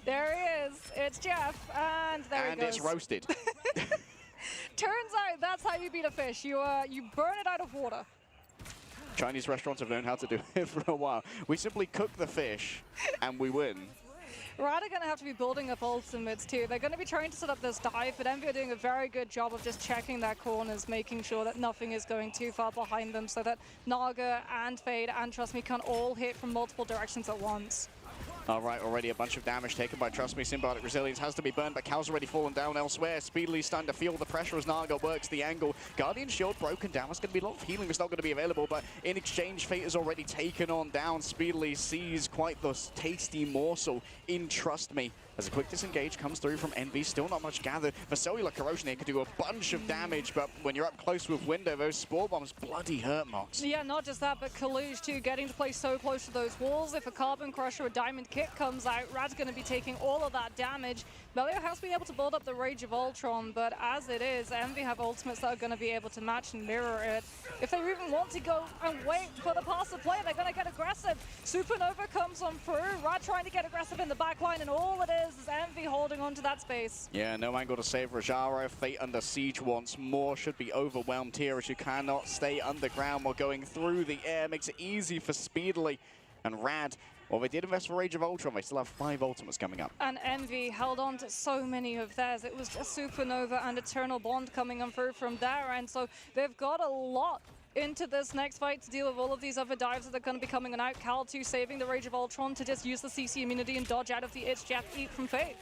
There he is. It's Jeff, and there he goes. And it's roasted. Turns out that's how you beat a fish. You burn it out of water. Chinese restaurants have known how to do it for a while. We simply cook the fish, and we win. Rad are going to have to be building up ultimates too. They're going to be trying to set up this dive, but Envy are doing a very good job of just checking their corners, making sure that nothing is going too far behind them so that Naga and Fade and Trust Me can all hit from multiple directions at once. All right, already a bunch of damage taken by Trust Me. Symbiotic Resilience has to be burned, but Cal's already fallen down elsewhere. Speedily starting to feel the pressure as Naga works the angle. Guardian Shield broken down. There's going to be a lot of healing that's not going to be available, but in exchange, Fate has already taken on down. Speedily sees quite the tasty morsel in Trust Me. As a quick disengage comes through from Envy, still not much gathered. The Cellular Corrosion here can do a bunch of damage, but when you're up close with Window, those Spore Bombs bloody hurt, Mox. Yeah, not just that, but Kaluj too, getting to play so close to those walls. If a Carbon Crusher or Diamond Kick comes out, Rad's going to be taking all of that damage. Melio has been able to build up the Rage of Ultron, but as it is, Envy have ultimates that are going to be able to match and mirror it. If they even want to go and wait for the passive play, they're going to get aggressive. Supernova comes on through, Rad trying to get aggressive in the backline, and all it is Envy holding on to that space. Yeah, no angle to save Rajaro. Fate under siege once more. Should be overwhelmed here as you cannot stay underground while going through the air. Makes it easy for Speedily. And Rad, well, they did invest for Rage of Ultron. They still have 5 ultimates coming up. And Envy held on to so many of theirs. It was just Supernova and Eternal Bond coming on through from there. And so they've got a lot into this next fight to deal with all of these other dives that are going to be coming on out. Cal too saving the Rage of Ultron to just use the CC immunity and dodge out of the It's Jeff Eat from Fate.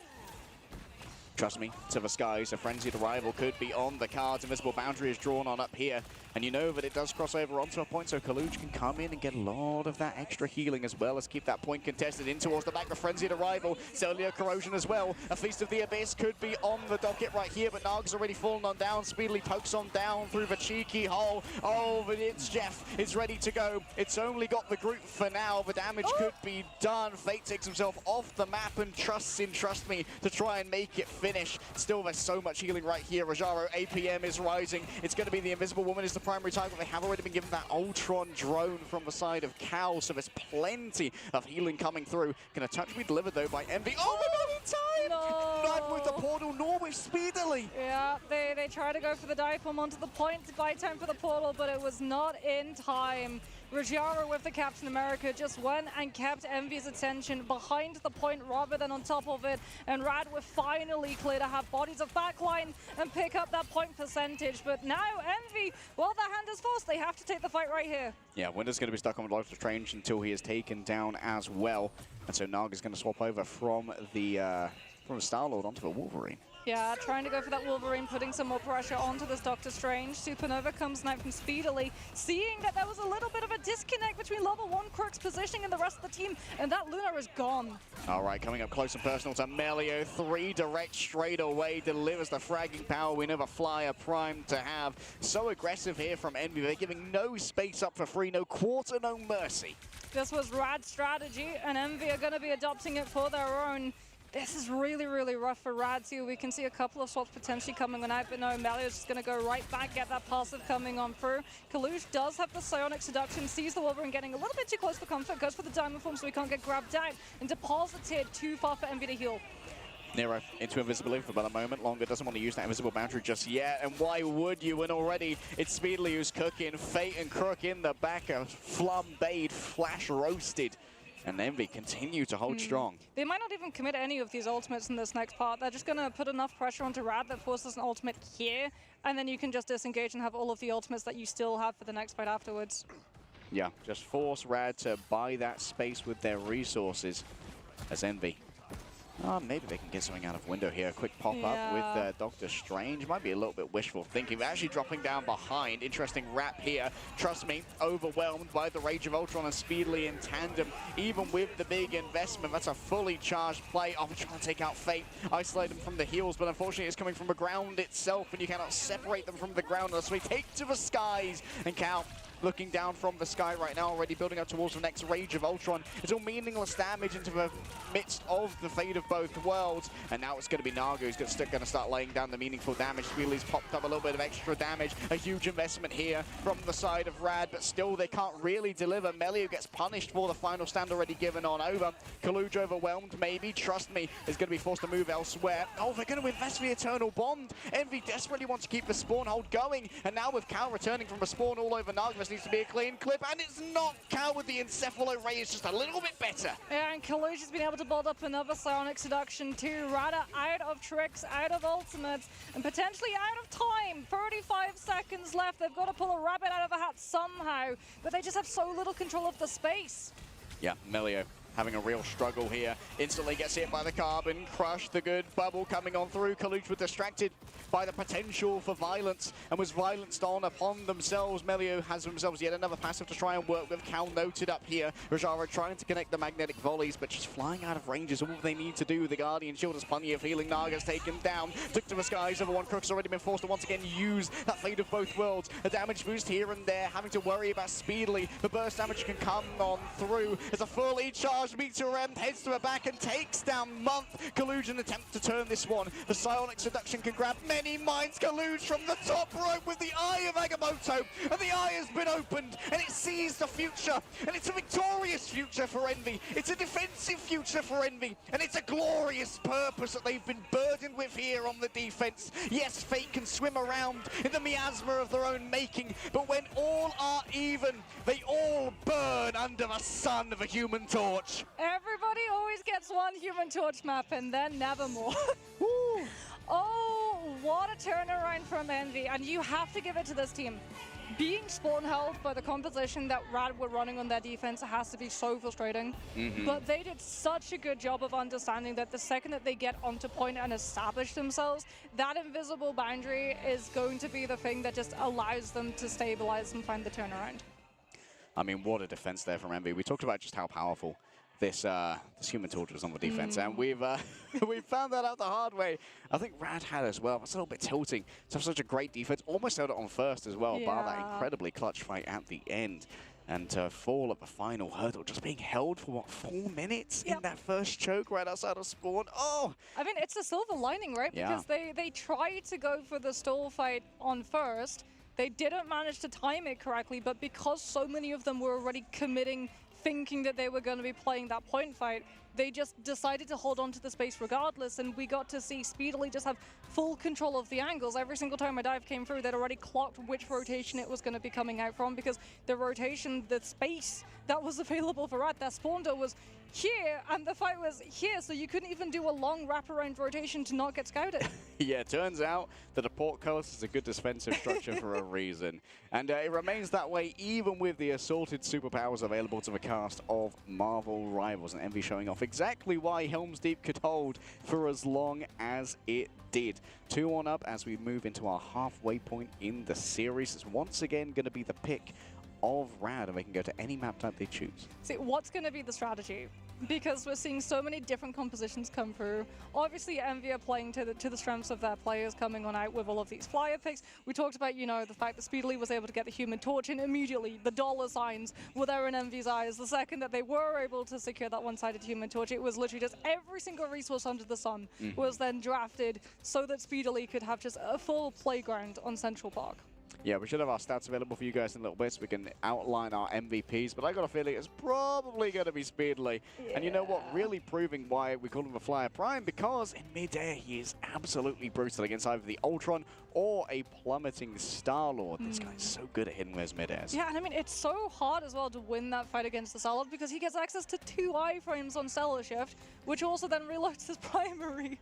Trust me, to the skies, a frenzied arrival could be on the cards. Invisible Boundary is drawn on up here, and you know that it does cross over onto a point, so Kaluj can come in and get a lot of that extra healing as well as keep that point contested in towards the back. The frenzied arrival, Cellular Corrosion as well. A Feast of the Abyss could be on the docket right here, but Nag's already fallen on down. Speedily pokes on down through the cheeky hole. Oh, but it's Jeff. It's ready to go. It's only got the group for now. The damage could be done. Fate takes himself off the map and trusts in Trust Me to try and make it finish. Still, there's so much healing right here. Rajaro, APM is rising. It's going to be the Invisible Woman is the primary target. They have already been given that Ultron drone from the side of Cal, so there's plenty of healing coming through. Can a touch be delivered, though, by Envy? Oh, we're not in time! No. Not with the portal, nor with Speedily. Yeah, they try to go for the dive bomb onto the point to buy time for the portal, but it was not in time. Rajaro with the Captain America just went and kept Envy's attention behind the point rather than on top of it, and Rad were finally clear to have bodies of backline and pick up that point percentage. But now Envy, well, their hand is forced. They have to take the fight right here. Yeah, Winter's going to be stuck on Life of Strange until he is taken down as well. And so Naga's going to swap over from the Star-Lord onto the Wolverine. Yeah, trying to go for that Wolverine, putting some more pressure onto this Doctor Strange. Supernova comes out from Speedily, seeing that there was a little bit of a disconnect between level 1 Crooks positioning and the rest of the team, and that Luna is gone. All right, coming up close and personal to Melio. 3 direct straight away, delivers the fragging power. We know the Flyer primed to have. So aggressive here from Envy. They're giving no space up for free, no quarter, no mercy. This was Rad's strategy, and Envy are going to be adopting it for their own. This is really, really rough for Rad too. We can see a couple of swaps potentially coming on out, but no, Melio's just going to go right back, get that passive coming on through. Kalush does have the Psionic Seduction, sees the Wolverine getting a little bit too close for comfort, goes for the Diamond Form so he can't get grabbed out, and deposited too far for Envy to heal. Nero into invisibility for about a moment longer, doesn't want to use that invisible boundary just yet, and why would you when already it's Speedily who's cooking, Fate and Crook in the back, a flambéed, flash roasted, and Envy continue to hold strong. They might not even commit any of these ultimates in this next part. They're just going to put enough pressure onto Rad that forces an ultimate here, and then you can just disengage and have all of the ultimates that you still have for the next fight afterwards. Yeah, just force Rad to buy that space with their resources as Envy. Maybe they can get something out of window here. A quick pop-up with Doctor Strange. Might be a little bit wishful thinking, but actually dropping down behind. Interesting wrap here. Trust me, overwhelmed by the Rage of Ultron and Speedily in tandem. Even with the big investment, that's a fully charged play. Oh, trying to take out Fate, isolate them from the heals, but unfortunately it's coming from the ground itself, and you cannot separate them from the ground unless we take to the skies. And Cal looking down from the sky right now, already building up towards the next Rage of Ultron. It's all meaningless damage into the midst of the fate of both worlds. And now it's going to be Naga who's going to start laying down the meaningful damage. Speedly's popped up a little bit of extra damage. A huge investment here from the side of Rad, but still they can't really deliver. Melio gets punished for the final stand already given on over. Kaluj overwhelmed, maybe. Trust me, is going to be forced to move elsewhere. Oh, they're going to invest the Eternal Bond. Envy desperately wants to keep the spawn hold going. And now with Cal returning from a spawn all over Naga, this needs to be a clean clip, and it's not. Cal with the Encephalo Ray is just a little bit better. Yeah, and Kalush has been able to build up another Psionic Seduction too. Rada out of tricks, out of ultimates, and potentially out of time. 35 seconds left. They've got to pull a rabbit out of a hat somehow, but they just have so little control of the space. Yeah, Melio having a real struggle here. Instantly gets hit by the Carbon Crush, the good bubble coming on through. Kalush was distracted by the potential for violence and was violenced on upon themselves. Melio has themselves yet another passive to try and work with. Cal noted up here. Rajara trying to connect the magnetic volleys, but just flying out of range is all they need to do. The Guardian Shield has plenty of healing. Naga's taken down. Took to the skies. Over one. Crook's already been forced to once again use that Fate of both worlds. A damage boost here and there, having to worry about Speedily. The burst damage can come on through. As a fully charged Meteor M heads to her back and takes down Month. Kaluj an attempt to turn this one. The Psionic Seduction can grab many minds. Kaluj from the top rope with the Eye of Agamotto. And the eye has been opened and it sees the future. And it's a victorious future for Envy. It's a defensive future for Envy. And it's a glorious purpose that they've been burdened with here on the defense. Yes, Fate can swim around in the miasma of their own making. But when all are even, they all burn under the sun of a Human Torch. Everybody always gets one Human Torch map and then never more. Oh, what a turnaround from Envy, and you have to give it to this team. Being spawn held by the composition that Rad were running on their defense has to be so frustrating. But they did such a good job of understanding that the second that they get onto point and establish themselves, that invisible boundary is going to be the thing that just allows them to stabilize and find the turnaround. I mean, what a defense there from Envy. We talked about just how powerful this Human Torch was on the defense, and we've found that out the hard way. I think Rad had as well. It's a little bit tilting to have such a great defense. Almost held it on first as well, bar that incredibly clutch fight at the end. And to fall at the final hurdle, just being held for, what, 4 minutes in that first choke right outside of spawn? Oh! I mean, it's a silver lining, right? Yeah. Because they tried to go for the stall fight on first. They didn't manage to time it correctly, but because so many of them were already committing, thinking that they were going to be playing that point fight, they just decided to hold on to the space regardless, and we got to see Speedily just have full control of the angles. Every single time a dive came through, they'd already clocked which rotation it was going to be coming out from, because the rotation, the space that was available for Rad, that spawn door was here, and the fight was here, so you couldn't even do a long wraparound rotation to not get scouted. Yeah, it turns out that a portcullis is a good defensive structure for a reason. And it remains that way even with the assorted superpowers available to the cast of Marvel Rivals, and Envy showing off exactly why Helm's Deep could hold for as long as it did. 2-1 up as we move into our halfway point in the series. It's once again going to be the pick of Rad, and they can go to any map type they choose. See, what's going to be the strategy? because we're seeing so many different compositions come through. Obviously, Envy are playing to the strengths of their players, coming on out with all of these flyer picks. We talked about, you know, the fact that Speedily was able to get the Human Torch in immediately. The dollar signs were there in Envy's eyes. The second that they were able to secure that one-sided Human Torch, it was literally just every single resource under the sun was then drafted so that Speedily could have just a full playground on Central Park. Yeah, we should have our stats available for you guys in a little bit so we can outline our MVPs, but I got a feeling it's probably going to be Speedily. Yeah. And you know what? Really proving why we call him a Flyer Prime, because in mid-air he is absolutely brutal against either the Ultron or a plummeting Star-Lord. This guy's so good at hitting those mid-airs. Yeah, and I mean, it's so hard as well to win that fight against the Star-Lord because he gets access to 2 iframes on Stellar Shift, which also then reloads his primary.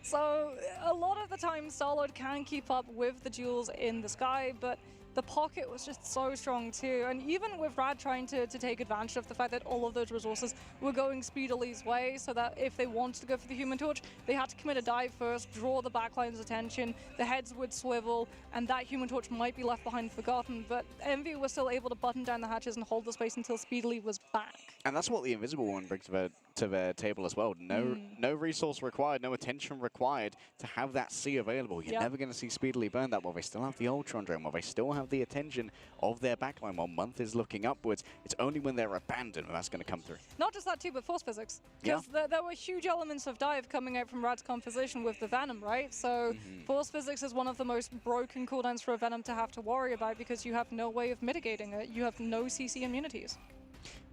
So a lot of the time Star-Lord can keep up with the duels in the sky, but the pocket was just so strong too. And even with Rad trying to take advantage of the fact that all of those resources were going Speedily's way, so that if they wanted to go for the Human Torch, they had to commit a dive first, draw the backline's attention, the heads would swivel, and that Human Torch might be left behind forgotten. But Envy was still able to button down the hatches and hold the space until Speedily was back. And that's what the Invisible Woman brings to their table as well. No resource required, no attention required to have that C available. You're never going to see Speedily burn that while they still have the Ultron drone, while they still have the attention of their backline, while Month is looking upwards. It's only when they're abandoned when that's going to come through. Not just that too, but force physics. Because there were huge elements of dive coming out from Rad's composition with the Venom, right? So force physics is one of the most broken cooldowns for a Venom to have to worry about because you have no way of mitigating it. You have no CC immunities.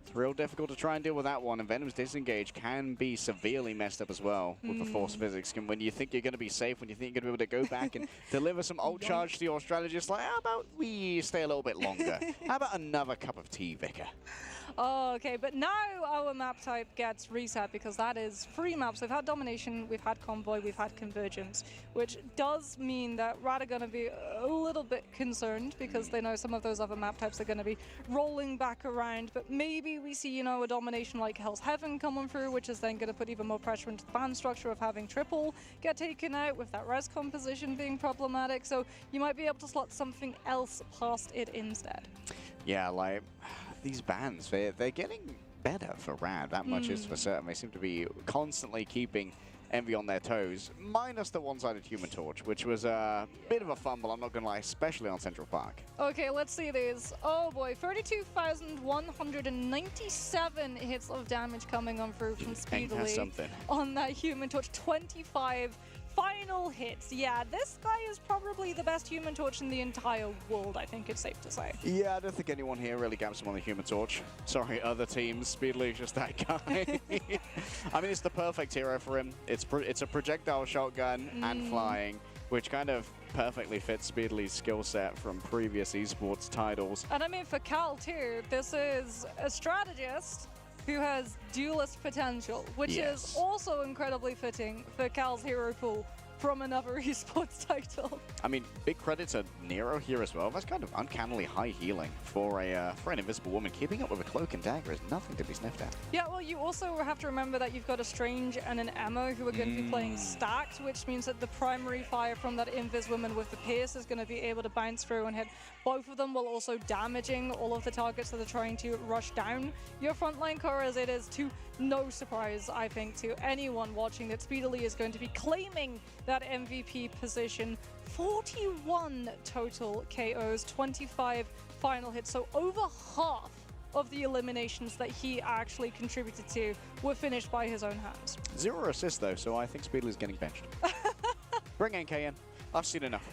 It's real difficult to try and deal with that one, and Venom's disengage can be severely messed up as well with the force physics. And when you think you're going to be safe, when you think you're going to be able to go back and deliver some ult charge to your strategist, like, how about we stay a little bit longer? How about another cup of tea, Vicar? Oh, okay, but now our map type gets reset because that is 3 maps. We've had Domination, we've had Convoy, we've had Convergence, which does mean that Rad are going to be a little bit concerned because they know some of those other map types are going to be rolling back around. But maybe we see, you know, a domination like Hell's Heaven coming through, which is then going to put even more pressure into the ban structure of having triple get taken out with that res composition being problematic. So you might be able to slot something else past it instead. Yeah, like these bans, they're getting better for Rad, that much is for certain. They seem to be constantly keeping Envy on their toes, minus the one-sided Human Torch, which was a bit of a fumble, I'm not going to lie, especially on Central Park. Okay, let's see these. Oh boy, 32,197 hits of damage coming on through from Speedily on that Human Torch. 25 final hits. Yeah, this guy is probably the best Human Torch in the entire world, I think it's safe to say. Yeah, I don't think anyone here really gaps him on the Human Torch. Sorry, other teams. Speedily is just that guy. I mean, it's the perfect hero for him. It's a projectile shotgun and flying, which kind of perfectly fits Speedily's skill set from previous esports titles. And I mean, for Cal too, this is a strategist who has duelist potential, which is also incredibly fitting for Cal's hero pool from another esports title. I mean, big credit to Nero here as well. That's kind of uncannily high healing for an Invisible Woman. Keeping up with a Cloak and Dagger is nothing to be sniffed at. Yeah, well, you also have to remember that you've got a Strange and an Emma who are going to be playing stacked, which means that the primary fire from that Invis Woman with the Pierce is going to be able to bounce through and hit both of them, while also damaging all of the targets that are trying to rush down your frontline core, as it is to no surprise, I think, to anyone watching that Speedily is going to be claiming that MVP position. 41 total KOs, 25 final hits, so over half of the eliminations that he actually contributed to were finished by his own hands. 0 assists though, so I think Speedily's getting benched. Bring NK in. I've seen enough.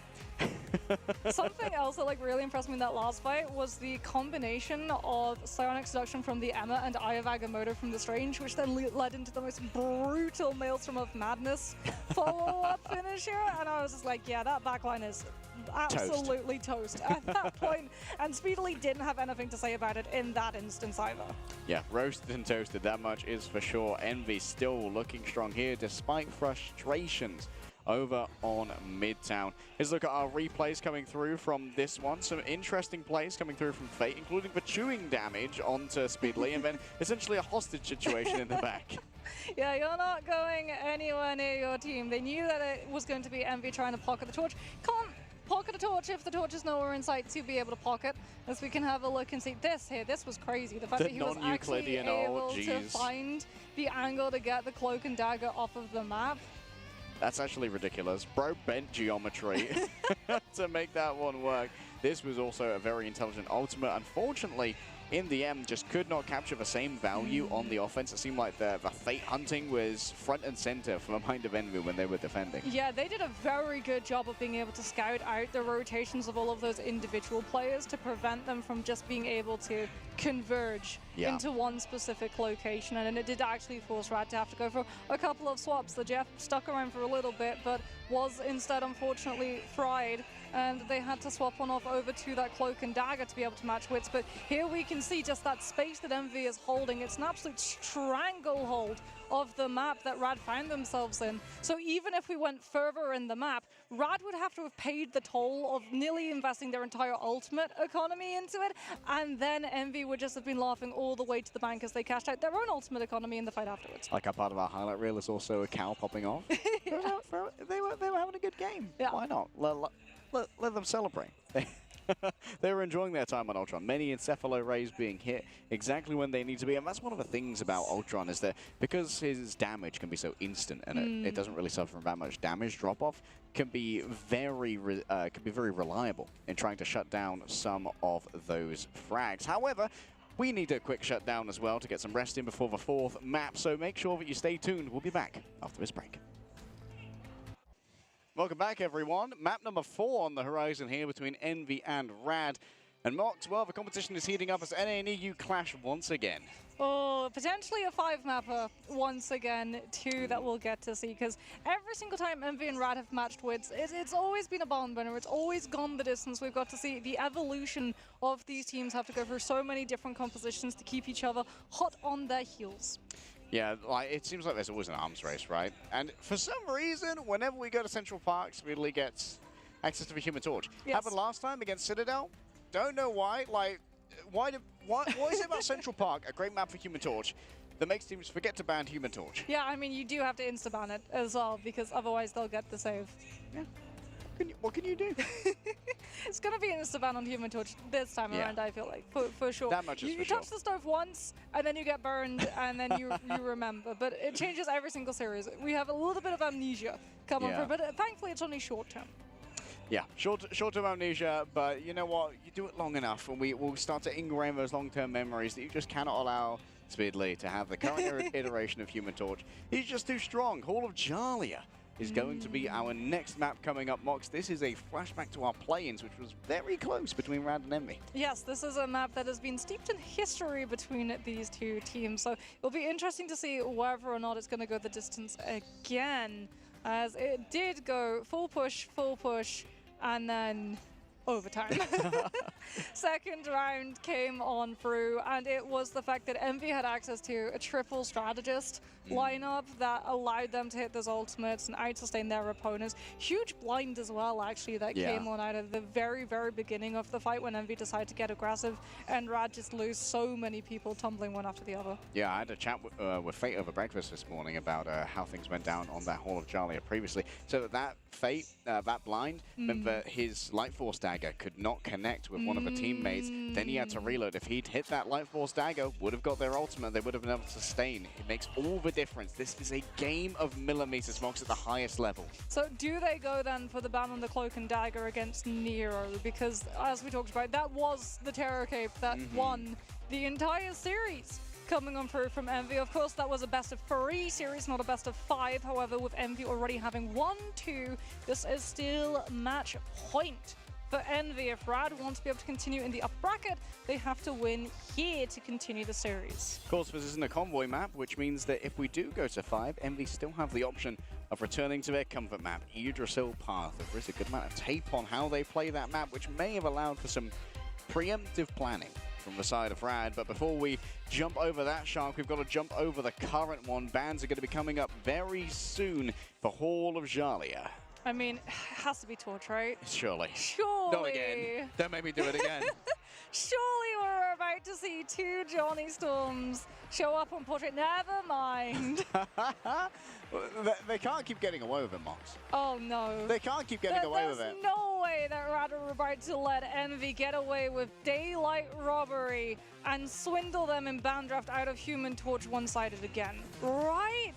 Something else that really impressed me in that last fight was the combination of Psionic Seduction from the Emma and Eye of Agamotto from the Strange, which then led into the most brutal Maelstrom of Madness follow-up finisher. And I was just like, yeah, that backline is absolutely toast at that point. And Speedily didn't have anything to say about it in that instance either. Yeah, roasted and toasted, that much is for sure. Envy still looking strong here despite frustrations over on Midtown. Let's look at our replays coming through from this one. Some interesting plays coming through from Fate, including the chewing damage onto Speedily, and then essentially a hostage situation in the back. Yeah, you're not going anywhere near your team. They knew that it was going to be Envy trying to pocket the torch. Can't pocket a torch if the torch is nowhere in sight to be able to pocket, as we can have a look and see this here. This was crazy. The fact The that he was actually non-Euclidean, oh, able to jeez. find the angle to get the cloak and dagger off of the map. That's actually ridiculous. Bro bent geometry to make that one work. This was also a very intelligent ultimate. Unfortunately, in the end, just could not capture the same value on the offense. It seemed like the fate hunting was front and center for the Mind of Envy when they were defending. Yeah, they did a very good job of being able to scout out the rotations of all of those individual players to prevent them from just being able to converge into one specific location. And it did actually force Rad to have to go for a couple of swaps. The Jeff stuck around for a little bit, but was instead, unfortunately, fried. And they had to swap one off over to that cloak and dagger to be able to match wits. But here we can see just that space that Envy is holding. It's an absolute stranglehold of the map that Rad found themselves in. So even if we went further in the map, Rad would have to have paid the toll of nearly investing their entire ultimate economy into it, and then Envy would just have been laughing all the way to the bank as they cashed out their own ultimate economy in the fight afterwards. Like a part of our highlight reel is also a cow popping off. They were having a good game. Yeah. Why not? Let them celebrate. They were enjoying their time on Ultron. Many Encephalo Rays being hit exactly when they need to be. And that's one of the things about Ultron is that because his damage can be so instant and it doesn't really suffer from that much damage, drop-off can be very reliable in trying to shut down some of those frags. However, we need a quick shutdown as well to get some rest in before the fourth map. So make sure that you stay tuned. We'll be back after this break. Welcome back, everyone. Map number 4 on the horizon here between Envy and Rad. And Mox, well, the competition is heating up as NA and EU clash once again. Oh, potentially a 5-mapper once again, too, that we'll get to see. Because every single time Envy and Rad have matched wits, it's always been a barn burner. It's always gone the distance. We've got to see the evolution of these teams have to go through so many different compositions to keep each other hot on their heels. Yeah, like it seems like there's always an arms race, right? And for some reason, whenever we go to Central Park, Speedily gets access to the Human Torch. Yes. Happened last time against Citadel. Don't know why. Like, what is it about Central Park, a great map for Human Torch, that makes teams forget to ban Human Torch? Yeah, I mean, you do have to insta-ban it as well, because otherwise they'll get the save. Yeah. What can you do? It's going to be an insta-ban on Human Torch this time around, I feel like, for sure. That much is you for sure. touch the stove once, and then you get burned, and then you remember. But it changes every single series. We have a little bit of amnesia coming through, but thankfully it's only short-term. Yeah, short-term amnesia, but you know what? You do it long enough, and we'll start to ingrain those long-term memories that you just cannot allow Speedily to have the current iteration of Human Torch. He's just too strong. Hall of Jalia is going to be our next map coming up, Mox. This is a flashback to our play-ins, which was very close between Rad and Envy. Yes, this is a map that has been steeped in history between these two teams, so it'll be interesting to see whether or not it's going to go the distance again, as it did go full push, and then overtime. Second round came on through, and it was the fact that Envy had access to a triple strategist lineup that allowed them to hit those ultimates and out-sustain their opponents. Huge blind as well, actually, that came on out of the very, very beginning of the fight when Envy decided to get aggressive, and Rad just lose so many people tumbling one after the other. Yeah, I had a chat with Fate over breakfast this morning about how things went down on that Hall of Jalia previously. So that Fate, that blind, meant that his Light Force dagger could not connect with one of the teammates. Then he had to reload. If he'd hit that Light Force dagger, would have got their ultimate, they would have been able to sustain. It makes all the difference. This is a game of millimeters, Mox, at the highest level. So do they go then for the ban on the Cloak and Dagger against Nero? Because as we talked about, that was the Terror Cape that won the entire series coming on through from Envy. Of course, that was a best of 3 series, not a best of 5. However, with Envy already having 1-2, this is still match point for Envy. If Rad wants to be able to continue in the upper bracket, they have to win here to continue the series. Of course, this isn't a convoy map, which means that if we do go to 5, Envy still have the option of returning to their comfort map, Yggdrasil Path. There is a good amount of tape on how they play that map, which may have allowed for some preemptive planning from the side of Rad. But before we jump over that shark, we've got to jump over the current one. Bans are going to be coming up very soon for Hall of Jalia. I mean, it has to be Torch, right? Surely. Surely. Not again. Don't make me do it again. Surely we're about to see 2 Johnny Storms show up on Portrait. Never mind. They can't keep getting away with it, Mox. Oh, no. They can't keep getting away with it. There's no way way that Rad are about to let Envy get away with daylight robbery and swindle them in Bandraft out of Human Torch one-sided again, right?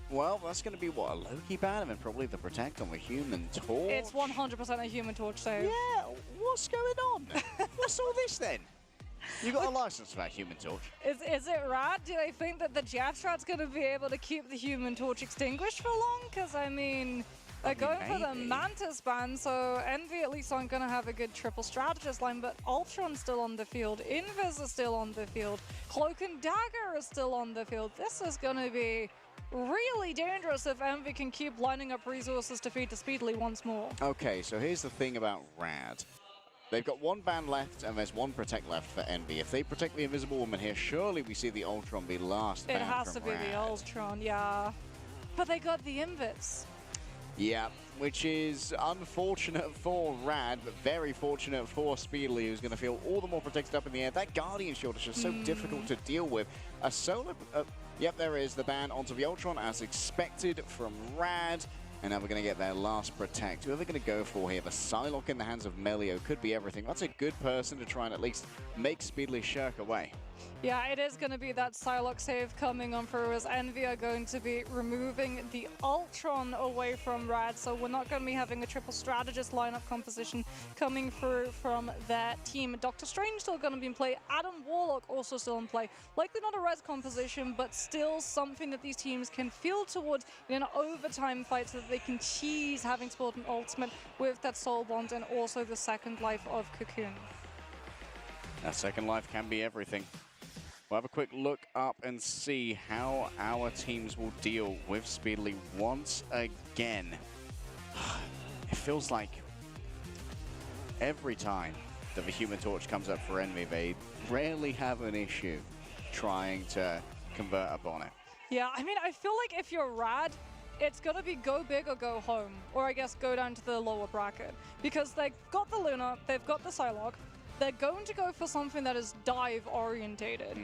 Well, that's going to be what, a Loki ban and probably the Protect on the Human Torch? It's 100% a Human Torch save. Yeah, what's going on? What's all this then? You got a license for that Human Torch? Is it Rad? Do they think that the Jetstrat's going to be able to keep the Human Torch extinguished for long? Because, I mean, they're going for the Mantis ban, so Envy at least aren't going to have a good triple strategist line, but Ultron's still on the field, Invis is still on the field, Cloak and Dagger is still on the field. This is going to be really dangerous if Envy can keep lining up resources to feed to Speedily once more. Okay, so here's the thing about Rad. They've got one ban left, and there's one Protect left for Envy. If they protect the Invisible Woman here, surely we see the Ultron be last ban It has to from be the Rad. Ultron, yeah. But they got the Invis. Yeah, which is unfortunate for Rad, but very fortunate for Speedily, who's going to feel all the more protected up in the air. That Guardian Shield is just so difficult to deal with. A solo... yep, there is the ban onto the Ultron, as expected from Rad. And now we're going to get their last Protect. Who are they going to go for here? The Psylocke in the hands of Melio could be everything. That's a good person to try and at least make Speedily shirk away. Yeah, it is going to be that Psylocke save coming on through, as Envy are going to be removing the Ultron away from Rad, so we're not going to be having a triple strategist lineup composition coming through from their team. Doctor Strange still going to be in play, Adam Warlock also still in play. Likely not a res composition, but still something that these teams can feel towards in an overtime fight so that they can cheese having to build an ultimate with that Soul Bond and also the second life of Cocoon. That second life can be everything. We'll have a quick look up and see how our teams will deal with Speedily once again. It feels like every time that the Human Torch comes up for Envy, they rarely have an issue trying to convert upon it. Yeah, I mean, I feel like if you're Rad, it's gonna be go big or go home, or I guess go down to the lower bracket. Because they've got the Luna, they've got the Psylocke, they're going to go for something that is dive-orientated.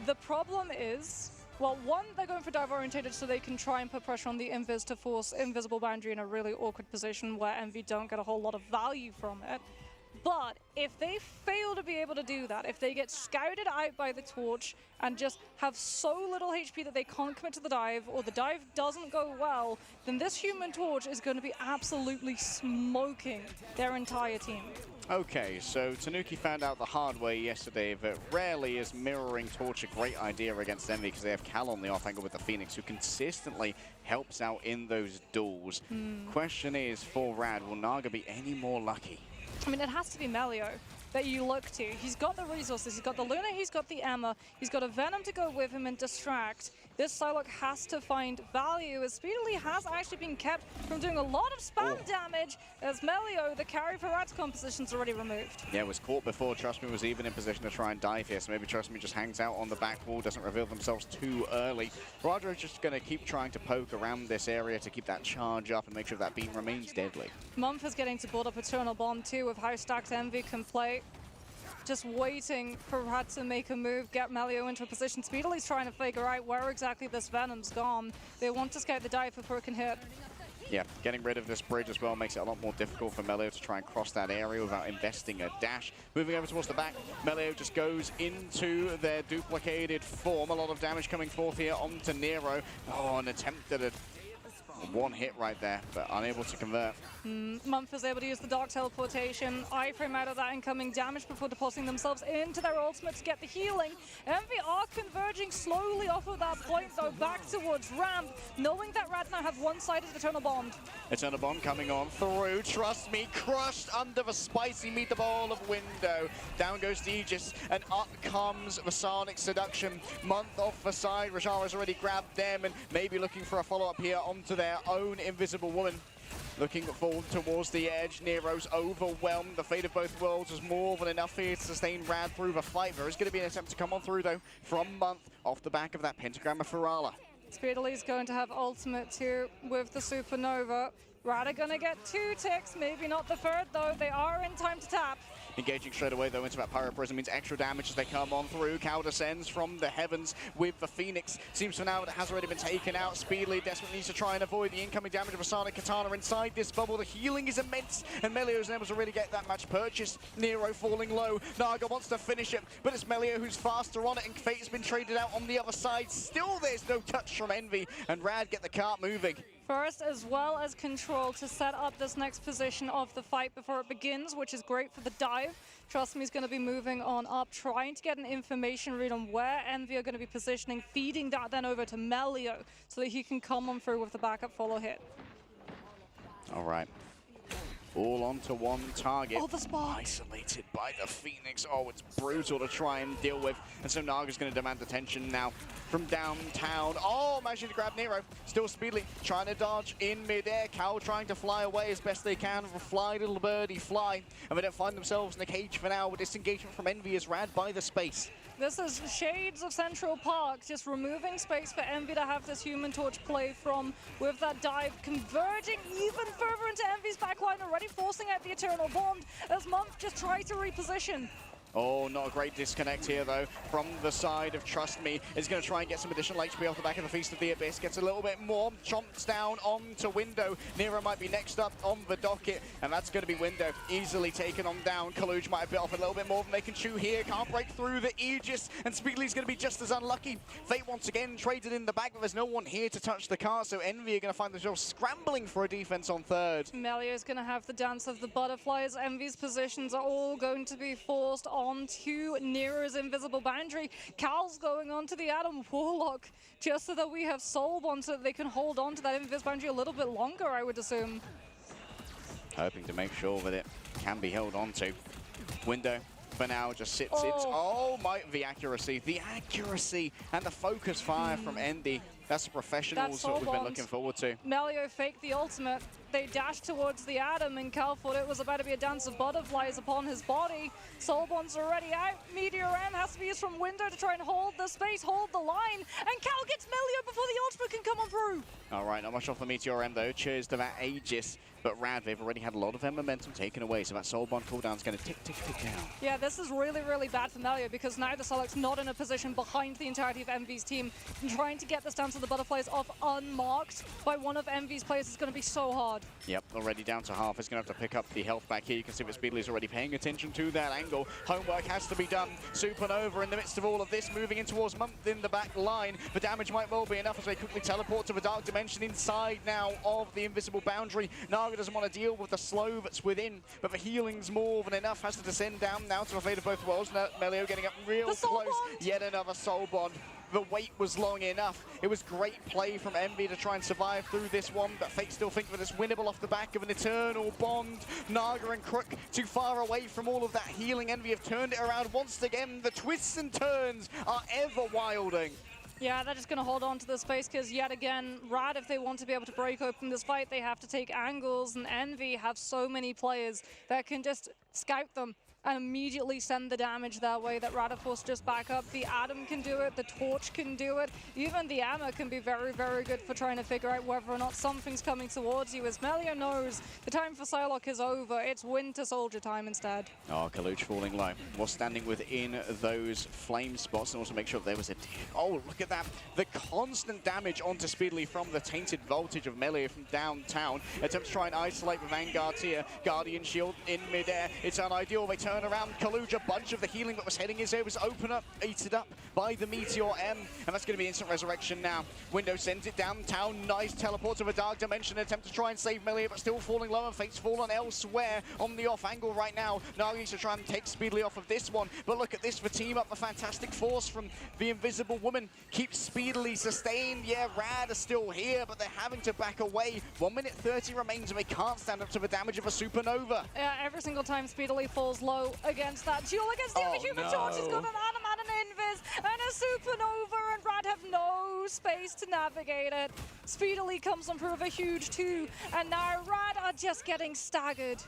The problem is, well, one, they're going for dive-orientated so they can try and put pressure on the Invis to force Invisible Boundary in a really awkward position where Envy don't get a whole lot of value from it. But if they fail to be able to do that, if they get scouted out by the Torch and just have so little HP that they can't commit to the dive, or the dive doesn't go well, then this Human Torch is going to be absolutely smoking their entire team. Okay, so Tanuki found out the hard way yesterday that rarely is mirroring Torch a great idea against Envy, because they have Cal on the off angle with the Phoenix, who consistently helps out in those duels. Question is, for Rad, will Naga be any more lucky? I mean, it has to be Melio that you look to. He's got the resources, he's got the Luna, he's got the Emma, he's got a Venom to go with him and distract. This Psylocke has to find value, as Speedily has actually been kept from doing a lot of spam damage, as Melio, the carry for Rad's composition, is already removed. Yeah, was caught before Trust Me was even in position to try and dive here, so maybe Trust Me just hangs out on the back wall, doesn't reveal themselves too early. Roger is just going to keep trying to poke around this area to keep that charge up and make sure that beam remains deadly. Mumph is getting to build up Eternal Bond too, with how stacked Envy can play. Just waiting for Rad to make a move, get Melio into a position. Speedily's trying to figure out where exactly this Venom's gone. They want to scout the dive before it can hit. Yeah, getting rid of this bridge as well makes it a lot more difficult for Melio to try and cross that area without investing a dash. Moving over towards the back, Melio just goes into their duplicated form. A lot of damage coming forth here onto Nero. Oh, an attempt at a one hit right there, but unable to convert. Mumph is able to use the Dark Teleportation, iframe out of that incoming damage before depositing themselves into their ultimate to get the healing. Envy are converging slowly off of that point, though, back towards Ramp, knowing that Rad now have one-sided Eternal Bond. Eternal Bond coming on through, Trust Me, crushed under the spicy meatball of window. Down goes the Aegis, and up comes the Sonic Seduction. Month off the side, Rajara's already grabbed them, and maybe looking for a follow-up here onto their own Invisible Woman. Looking forward towards the edge, Nero's overwhelmed. The fate of both worlds is more than enough here to sustain Rad through the fight. There is going to be an attempt to come on through, though, from Month off the back of that Pentagram of Ferala. Speedily's going to have ultimate too with the Supernova. Rad are gonna get 2 ticks, maybe not the third though. They are in time to tap. Engaging straight away, though, into that Pyro Prism means extra damage as they come on through. Cal descends from the heavens with the Phoenix. Seems for now that it has already been taken out. Speedily desperately needs to try and avoid the incoming damage of Asana Katana inside this bubble. The healing is immense, and Melio is able to really get that match purchased. Nero falling low. Naga wants to finish it, but it's Melio who's faster on it, and Fate's been traded out on the other side. Still, there's no touch from Envy, and Rad get the cart moving. First, as well as Control to set up this next position of the fight before it begins, which is great for the dive. Trust me, he's going to be moving on up, trying to get an information read on where Envy are going to be positioning, feeding that then over to Melio so that he can come on through with the backup follow hit. All right. All onto one target. Oh, the spot. Isolated by the Phoenix. Oh, it's brutal to try and deal with. And so Naga's going to demand attention now from downtown. Oh, managing to grab Nero. Still speedily trying to dodge in midair. Cal trying to fly away as best they can. Fly, little birdie, fly. And they don't find themselves in the cage for now. With disengagement from Envy is Rad by the space. This is shades of Central Park, just removing space for Envy to have this Human Torch play from, with that dive converging even further into Envy's backline, already forcing out the Eternal Bond as Month just tries to reposition. Oh, not a great disconnect here, though, from the side of Trust Me. Is going to try and get some additional HP off the back of the Feast of the Abyss. Gets a little bit more. Chomps down onto Window. Nero might be next up on the docket, and that's going to be Window. Easily taken on down. Kaluj might have bit off a little bit more than they can chew here. Can't break through the Aegis, and Speedly's going to be just as unlucky. Fate once again traded in the back, but there's no one here to touch the car, so Envy are going to find themselves scrambling for a defense on third. Melio's going to have the Dance of the Butterflies. Envy's positions are all going to be forced onto Nero's invisible boundary. Cal's going on to the Adam Warlock, just so that we have Soulbond so that they can hold on to that invisible boundary a little bit longer, I would assume. Hoping to make sure that it can be held on to. Window for now just sits. Oh my, the accuracy and the focus fire from Endy. That's the professionals that we've been looking forward to. Melio faked the ultimate. They dashed towards the Adam, and Cal thought it was about to be a dance of butterflies upon his body. Soulbond's already out. Meteor M has to be used from Window to try and hold the space, hold the line, and Cal gets Melio before the ultimate can come on through. All right, not much off the Meteor M though. Cheers to that Aegis. But Rad, they've already had a lot of their momentum taken away, so that Soulbond cooldown's going to tick, tick, tick down. Yeah, this is really, really bad for Melio because now the Solok's not in a position behind the entirety of Envy's team. And trying to get this Dance of the Butterflies off unmarked by one of Envy's players is going to be so hard. Yep, already down to half. It's going to have to pick up the health back here. You can see that Speedly's already paying attention to that angle. Homework has to be done. Supernova in the midst of all of this, moving in towards Month in the back line. The damage might well be enough as they quickly teleport to the Dark Dimension inside now of the invisible boundary. Naga doesn't want to deal with the slow that's within, but the healing's more than enough. Has to descend down now to the fate of both worlds. Now, Melio getting up real close. Yet another Soul Bond. The wait was long enough. It was great play from Envy to try and survive through this one, but Fate still think that it's winnable off the back of an Eternal Bond. Naga and Crook too far away from all of that healing. Envy have turned it around once again. The twists and turns are ever wilding. Yeah, they're just going to hold on to the space because, yet again, Rad, if they want to be able to break open this fight, they have to take angles, and Envy have so many players that can just scout them and immediately send the damage that way that Radaforce just back up. The Adam can do it, the Torch can do it, even the Amma can be very, very good for trying to figure out whether or not something's coming towards you. As Melio knows, the time for Psylocke is over. It's Winter Soldier time instead. Oh, Kaluch falling low. Was standing within those flame spots, and also make sure there was a... Oh, look at that. The constant damage onto Speedly from the tainted voltage of Melio from downtown. Attempts to try and isolate the Vanguard here. Guardian Shield in midair. It's unideal. They turn around. Kaluj, a bunch of the healing that was heading his way was eaten up by the Meteor M, and that's going to be instant resurrection now. Window sends it downtown. Nice teleport to the Dark Dimension. Attempt to try and save Melio, but still falling low, and Fate's fallen elsewhere on the off angle right now. Naga needs to try and take Speedly off of this one, but look at this for team up. The fantastic force from the Invisible Woman keeps Speedily sustained. Yeah, Rad are still here, but they're having to back away. 1 minute 30 remains, and they can't stand up to the damage of a Supernova. Yeah, every single time Speedily falls low against that duel against the Human Torch, he's got an Adam and an Invis and a Supernova, and Rad have no space to navigate it. Speedily comes on through with a huge 2, and now Rad are just getting staggered.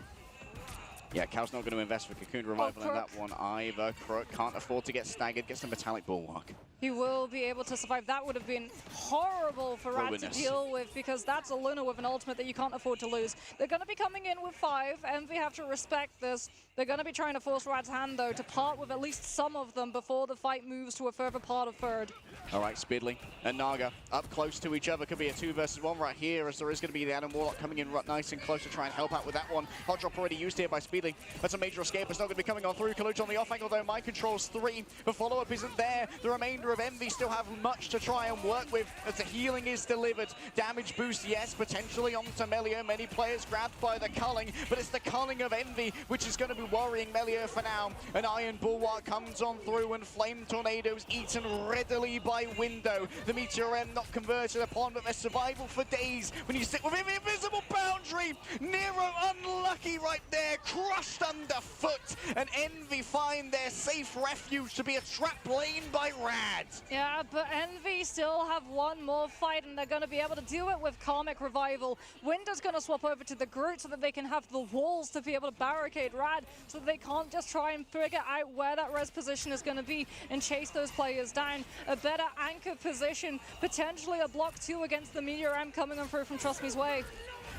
Yeah, Cal's not going to invest for Cocoon Revival in that one either. Crook can't afford to get staggered, gets the Metallic Bulwark. He will be able to survive. That would have been horrible for Rad to deal with, because that's a Luna with an ultimate that you can't afford to lose. They're going to be coming in with 5, and we have to respect this. They're going to be trying to force Rad's hand, though, to part with at least some of them before the fight moves to a further part of third. All right, Speedly and Naga up close to each other. Could be a 2 versus 1 right here, as there is going to be the Adam Warlock coming in nice and close to try and help out with that one. Hot drop already used here by Speedly. That's a major escape. It's not going to be coming on through. Kaluch on the off angle, though. Mind controls 3. The follow-up isn't there. The remainder of Envy still have much to try and work with as the healing is delivered. Damage boost, yes, potentially onto Melio. Many players grabbed by the culling, but it's the culling of Envy which is going to be worrying Melio for now. An Iron Bulwark comes on through, and Flame Tornadoes eaten readily by Window. The Meteor M not converted upon, but their survival for days when you sit within the invisible boundary. Nero unlucky right there, crushed underfoot, and Envy find their safe refuge to be a trap lane by Rad. Yeah, but Envy still have one more fight, and they're going to be able to do it with Karmic Revival. Window's going to swap over to the Groot so that they can have the walls to be able to barricade Rad, so that they can't just try and figure out where that res position is going to be and chase those players down. A better anchor position, potentially a block 2 against the Meteor M coming on through from Trust Me's way.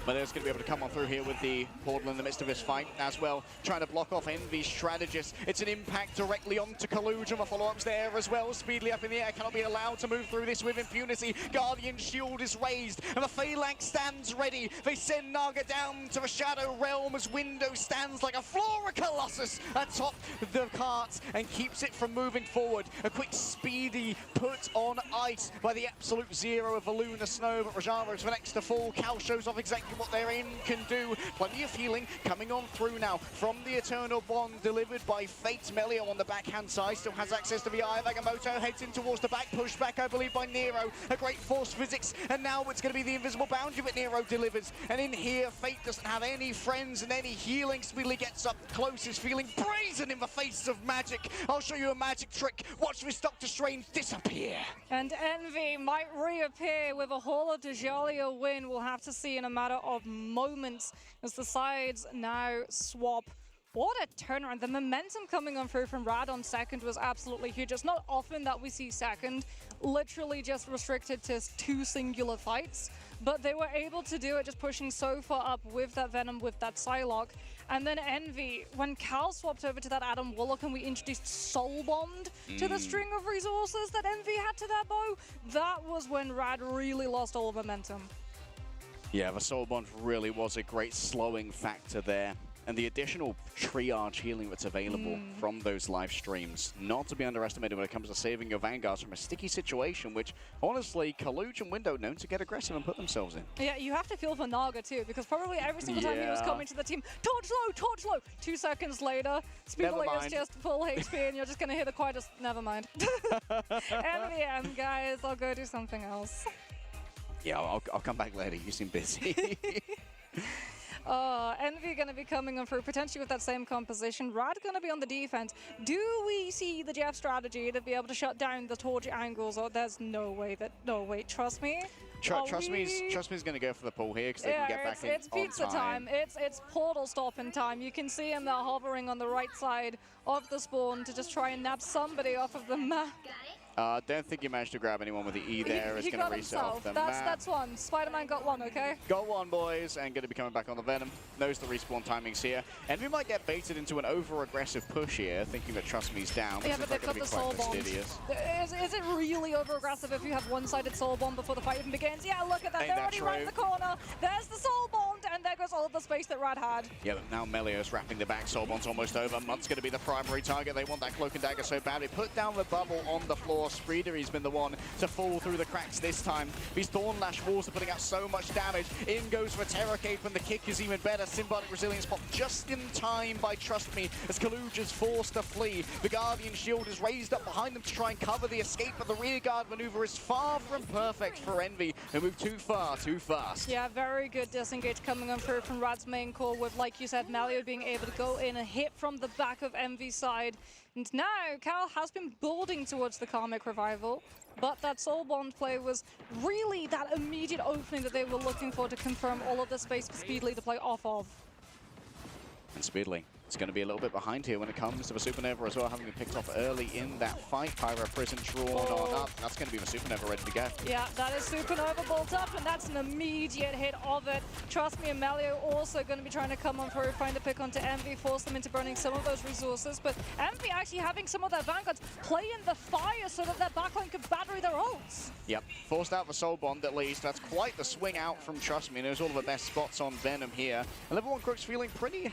Melio's going to be able to come on through here with the portal in the midst of this fight as well, trying to block off Envy's strategist. It's an impact directly onto Kaluj, and the follow-ups there as well. Speedily up in the air, cannot be allowed to move through this with impunity. Guardian shield is raised, and the Phalanx stands ready. They send Naga down to the Shadow Realm as Window stands like a Flora Colossus atop the cart and keeps it from moving forward. A quick speedy put on ice by the absolute zero of the Lunar Snow, but Rajara is the next to fall. Cal shows off exactly what their in can do. Plenty of healing coming on through now from the Eternal Bond delivered by Fate. Melio on the backhand side still has access to the eye. Agamotto heads in towards the back, pushed back I believe by Nero. A great force physics, and now it's going to be the invisible boundary that Nero delivers. And in here Fate doesn't have any friends and any healing. Speedily gets up close, is feeling brazen in the face of magic. I'll show you a magic trick. Watch this Dr. Strange disappear. And Envy might reappear with a Hall of Djalio win. We'll have to see in a matter of moments as the sides now swap. What a turnaround. The momentum coming on through from Rad on second was absolutely huge. It's not often that we see second literally just restricted to 2 singular fights, but they were able to do it, just pushing so far up with that Venom, with that Psylocke. And then Envy, when Cal swapped over to that Adam Warlock and we introduced Soul Bond to the string of resources that Envy had to their bow, that was when Rad really lost all momentum. Yeah, the Soul Bond really was a great slowing factor there. And the additional triage healing that's available from those live streams, not to be underestimated when it comes to saving your Vanguards from a sticky situation, which, honestly, Kaluj and Window known to get aggressive and put themselves in. Yeah, you have to feel for Naga, too, because probably every single time he was coming to the team, torch low, torch low! 2 seconds later, Speedily is just full HP, and you're just going to hear the quietest, never mind. MVM, guys, I'll go do something else. Yeah, I'll come back later. You seem busy. Envy going to be coming on through, potentially with that same composition. Rad going to be on the defense. Do we see the Jeff strategy to be able to shut down the torch angles? Or there's no way that... No, wait, trust me. Trust me's going to go for the pull here because they can get back in it's pizza time. It's portal stopping time. You can see him there hovering on the right side of the spawn to just try and nab somebody off of the map. Don't think you managed to grab anyone with the E there. It's going to reset off the map. map. That's one. Spider-Man got one, okay? Got one, boys, and going to be coming back on the Venom. Knows the respawn timings here. And we might get baited into an over-aggressive push here, thinking that Trust Me's down. Yeah, but they've got the Soul Bomb. Is it really over-aggressive if you have one-sided Soul Bomb before the fight even begins? Yeah, look at that. They're already around the corner. There's the Soul Bond, and there goes all of the space that Rad had. Yeah, but now Melio's wrapping the back. Soul Bond's almost over. Mutt's going to be the primary target. They want that Cloak and Dagger so badly. Put down the bubble on the floor. Spreeder, he's been the one to fall through the cracks this time. These Thorn Lash walls are putting out so much damage. In goes for Terror Cape, and the kick is even better. Symbiotic Resilience pop just in time by Trust Me as Kaluj is forced to flee. The Guardian shield is raised up behind them to try and cover the escape, but the rear guard maneuver is far from perfect for Envy. They move too far, too fast. Yeah, very good disengage coming on through from Rad's main core with, like you said, Melio being able to go in and hit from the back of Envy's side. And now Cal has been building towards the Karmic Revival, but that Soul Bond play was really that immediate opening that they were looking for to confirm all of the space for Speedly to play off of. And Speedly It's going to be a little bit behind here when it comes to the Supernova as well, having been picked off early in that fight. Pyro Prison drawn on up. That's going to be the Supernova ready to go. Yeah, that is Supernova bolt up, and that's an immediate hit of it. Trust me, Amelio also going to be trying to come on through, find a pick onto Envy, force them into burning some of those resources. But Envy actually having some of their Vanguards play in the fire so that their backline could battery their ults. Yep, forced out the Soul Bond at least. That's quite the swing out from Trust Me. Knows all of the best spots on Venom here. And Level 1 Crooks feeling pretty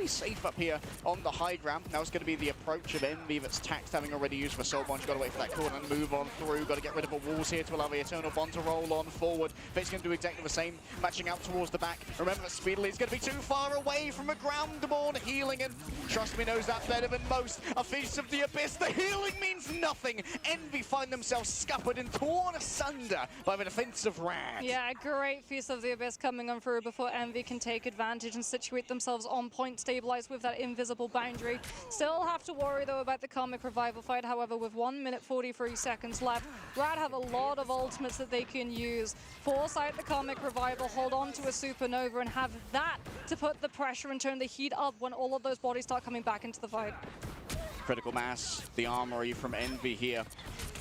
safe up here on the high ground. Now it's going to be the approach of Envy that's taxed, having already used the Soul Bond. You've got to wait for that corner and move on through. Got to get rid of the walls here to allow the Eternal Bond to roll on forward. Fate's going to do exactly the same, matching out towards the back. Remember that Speedily is going to be too far away from a Groundborn healing, and Trust Me knows that better than most. A Feast of the Abyss, the healing means nothing. Envy find themselves scuppered and torn asunder by the defensive Rad. Yeah, great Feast of the Abyss coming on through before Envy can take advantage and situate themselves on point, stabilize with that invisible boundary. Still have to worry though about the Karmic Revival fight. However, with 1 minute 43 seconds left, Rad have a lot of ultimates that they can use. Force out the Karmic Revival, hold on to a Supernova, and have that to put the pressure and turn the heat up when all of those bodies start coming back into the fight. Critical Mass, the armory from Envy here.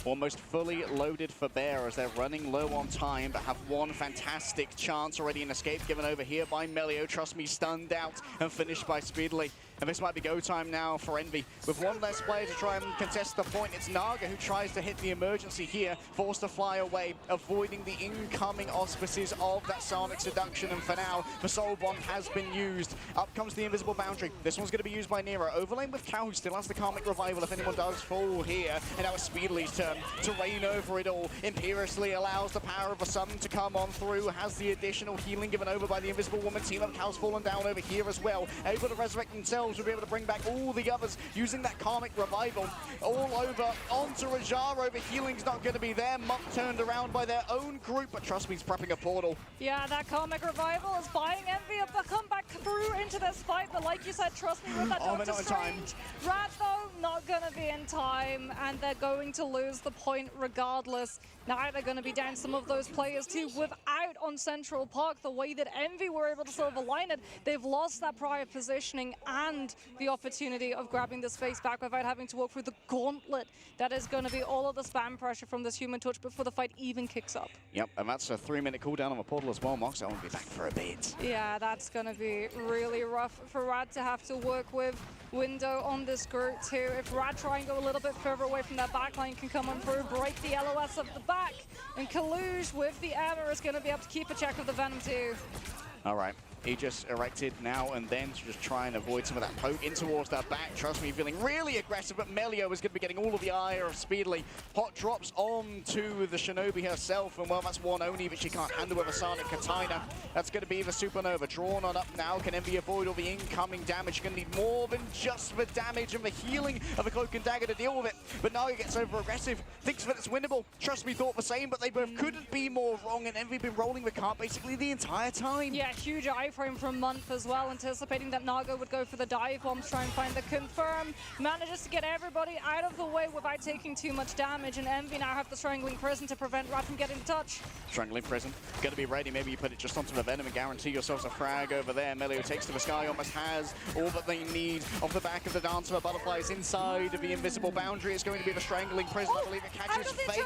Almost fully loaded for Bear as they're running low on time, but have one fantastic chance already in escape given over here by Melio. Trust Me, stunned out and finished by Speedily. And this might be go time now for Envy. With one less player to try and contest the point, it's Naga who tries to hit the emergency here, forced to fly away, avoiding the incoming auspices of that Sonic Seduction. And for now, the Soul Bond has been used. Up comes the invisible boundary. This one's going to be used by Nero. Overlain with Cal, who still has the Karmic Revival if anyone does fall here. And now it's Speedily's turn to reign over it all. Imperiously allows the power of the sun to come on through, has the additional healing given over by the Invisible Woman. Team of Cal's fallen down over here as well. Able to resurrect themselves, will be able to bring back all the others using that Karmic Revival. All over onto Rajaro, the healing's not going to be there. Monk turned around by their own group, but Trust Me, he's prepping a portal. Yeah, that Karmic Revival is buying Envy up to come back through into this fight, but like you said, Trust Me, with that Doctor Strange. Rad, though, not going to be in time, and they're going to lose the point regardless. Now they're going to be down some of those players too without on Central Park. The way that Envy were able to silver line it, they've lost that prior positioning and the opportunity of grabbing the space back without having to walk through the gauntlet. That is going to be all of the spam pressure from this Human Torch before the fight even kicks up. Yep, and that's a 3-minute cooldown on the portal as well. Mox, I won't be back for a bit. Yeah, that's going to be really rough for Rad to have to work with. Window on this group too. If Rad try and go a little bit further away from that backline, can come on through, break the LOS of the back, and Kaluge with the Emma is going to be able to keep a check of the Venom too. All right. Aegis erected now and then to just try and avoid some of that poke in towards that back. Trust Me, feeling really aggressive, but Melio is going to be getting all of the ire of Speedily. Hot drops onto the Shinobi herself, and well, that's one only that she can't handle with a Sonic Katana. That's going to be the Supernova. Drawn on up now. Can Envy avoid all the incoming damage? Going to need more than just the damage and the healing of a Cloak and Dagger to deal with it. But Naga gets over aggressive, thinks that it's winnable. Trust Me thought the same, but they both couldn't be more wrong, and Envy been rolling the cart basically the entire time. Yeah, huge iframe from Month as well, anticipating that Naga would go for the dive bombs, try and find the confirm. Manages to get everybody out of the way without taking too much damage, and Envy now have the Strangling Prison to prevent Rad from getting touch. Strangling Prison, going to be ready. Maybe you put it just onto the Venom and guarantee yourselves a frag over there. Melio takes to the sky, almost has all that they need. Off the back of the Dancer of Butterflies inside of the invisible boundary. It's going to be the Strangling Prison. I believe it catches Fate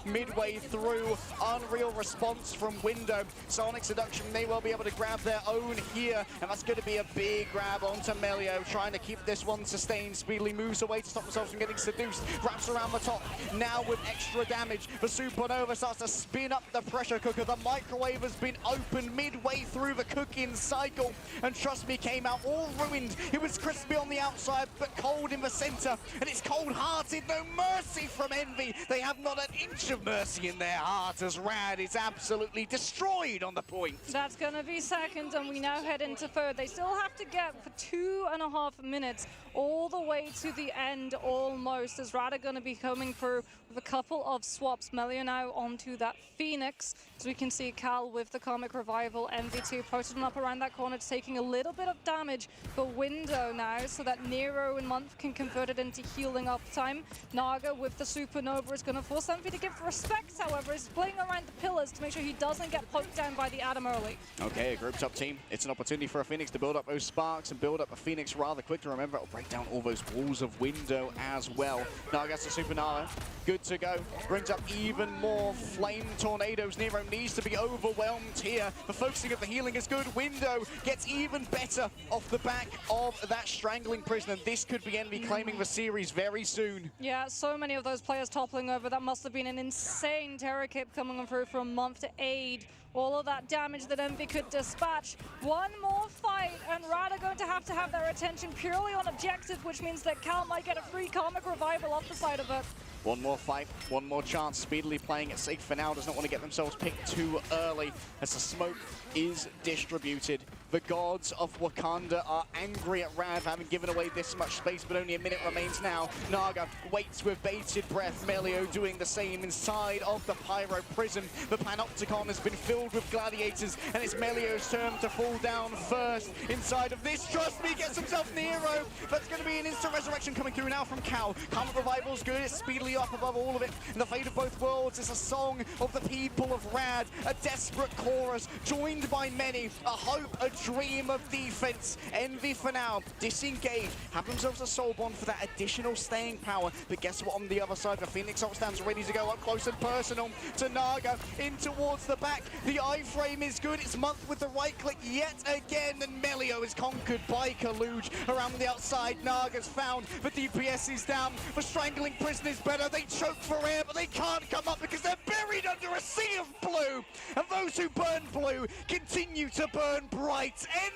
midway through. Unreal response from Window. Sonic Seduction may well be able to grab their own here, and that's going to be a big grab onto Melio, trying to keep this one sustained. Speedily moves away to stop themselves from getting seduced. Wraps around the top, now with extra damage. The Supernova starts to spin up the pressure cooker. The microwave has been opened midway through the cooking cycle, and Trust Me came out all ruined. It was crispy on the outside, but cold in the center, and it's cold-hearted. No mercy from Envy. They have not an inch of mercy in their heart as Rad is absolutely destroyed on the point. That's going to be second, and we now head into third. They still have to get for 2.5 minutes all the way to the end almost, as Rad are going to be coming through with a couple of swaps. Melio now onto that Phoenix, as we can see Cal with the Karmic Revival. MV2 posted up around that corner, taking a little bit of damage for Window now, so that Nero and Month can convert it into healing up time. Naga with the Supernova is going to force Envy to give respect, however. He's playing around the pillars to make sure he doesn't get poked down by the Adam early. Okay, a grouped up team team. It's an opportunity for a Phoenix to build up those sparks and build up a Phoenix rather quickly. Remember, it'll break down all those walls of window as well. Nagas to Super Nara, good to go. Brings up even more flame tornadoes. Nero needs to be overwhelmed here. The focusing of the healing is good. Window gets even better off the back of that strangling prisoner. This could be Envy claiming the series very soon. Yeah, so many of those players toppling over. That must have been an insane Terra Cape coming through from Month to aid all of that damage that Envy could dispatch. One more fight, and Rad are going to have their attention purely on objective, which means that Cal might get a free Karmic Revival off the side of it. One more fight, one more chance. Speedily playing it safe for now. Does not want to get themselves picked too early as the smoke is distributed. The gods of Wakanda are angry at Rad for having given away this much space, but only a minute remains now. Naga waits with bated breath. Melio doing the same inside of the Pyro prison. The Panopticon has been filled with gladiators, and it's Melio's turn to fall down first inside of this. Trust me, gets himself Nero. That's going to be an instant resurrection coming through now from Cal. Karmic Revival's good. It's speedily up above all of it. And the fate of both worlds is a song of the people of Rad, a desperate chorus joined by many, a hope, a dream of defense. Envy for now disengage, have themselves a soul bond for that additional staying power. But guess what, on the other side, the Phoenix Ult stands ready to go up close and personal to Naga in towards the back. The iframe is good. It's Month with the right click yet again, and Melio is conquered by Kaluj around the outside. Naga's found, the DPS is down, the strangling prison is better. They choke for air, but they can't come up because they're buried under a sea of blue. And those who burn blue continue to burn bright.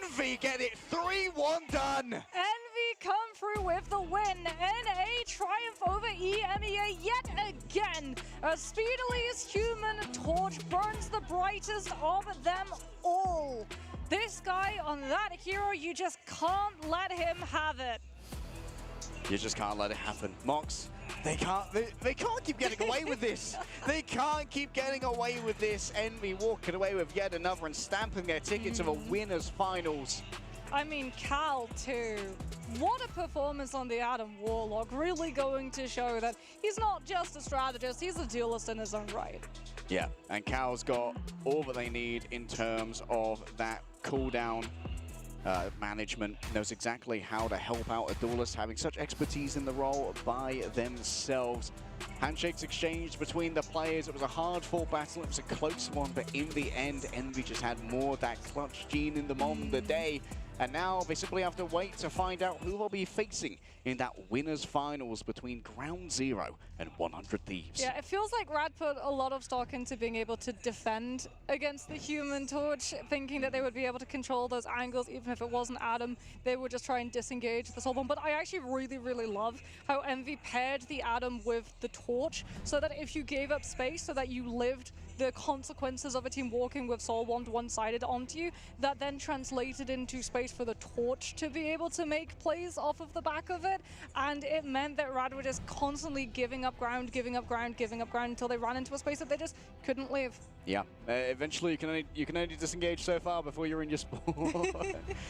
Envy get it 3-1 done. Envy come through with the win and a triumph over EMEA yet again. As speedily as Human Torch burns the brightest of them all. This guy on that hero, you just can't let him have it. You just can't let it happen. Mox, they can't keep getting away with this. They can't keep getting away with this. Envy walking away with yet another and stamping their ticket to the winners finals. I mean, Cal too. What a performance on the Adam Warlock. Really going to show that he's not just a strategist, he's a duelist in his own right. Yeah, and Cal's got all that they need in terms of that cooldown management, knows exactly how to help out a duelist, having such expertise in the role by themselves. Handshakes exchanged between the players. It was a hard-fought battle. It was a close one, but in the end, Envy just had more of that clutch gene in them on the day. And now they simply have to wait to find out who they'll be facing in that winners finals between Ground Zero and 100 Thieves. Yeah, it feels like Rad put a lot of stock into being able to defend against the Human Torch, thinking that they would be able to control those angles, even if it wasn't Adam. They would just try and disengage the Soul Bomb. But I actually really, really love how Envy paired the Adam with the Torch, so that if you gave up space, so that you lived the consequences of a team walking with Soul Wand one-sided onto you, that then translated into space for the Torch to be able to make plays off of the back of it. And it meant that Rad were just constantly giving up ground, giving up ground, giving up ground until they ran into a space that they just couldn't leave. Yeah, eventually you can only disengage so far before you're in your spawn.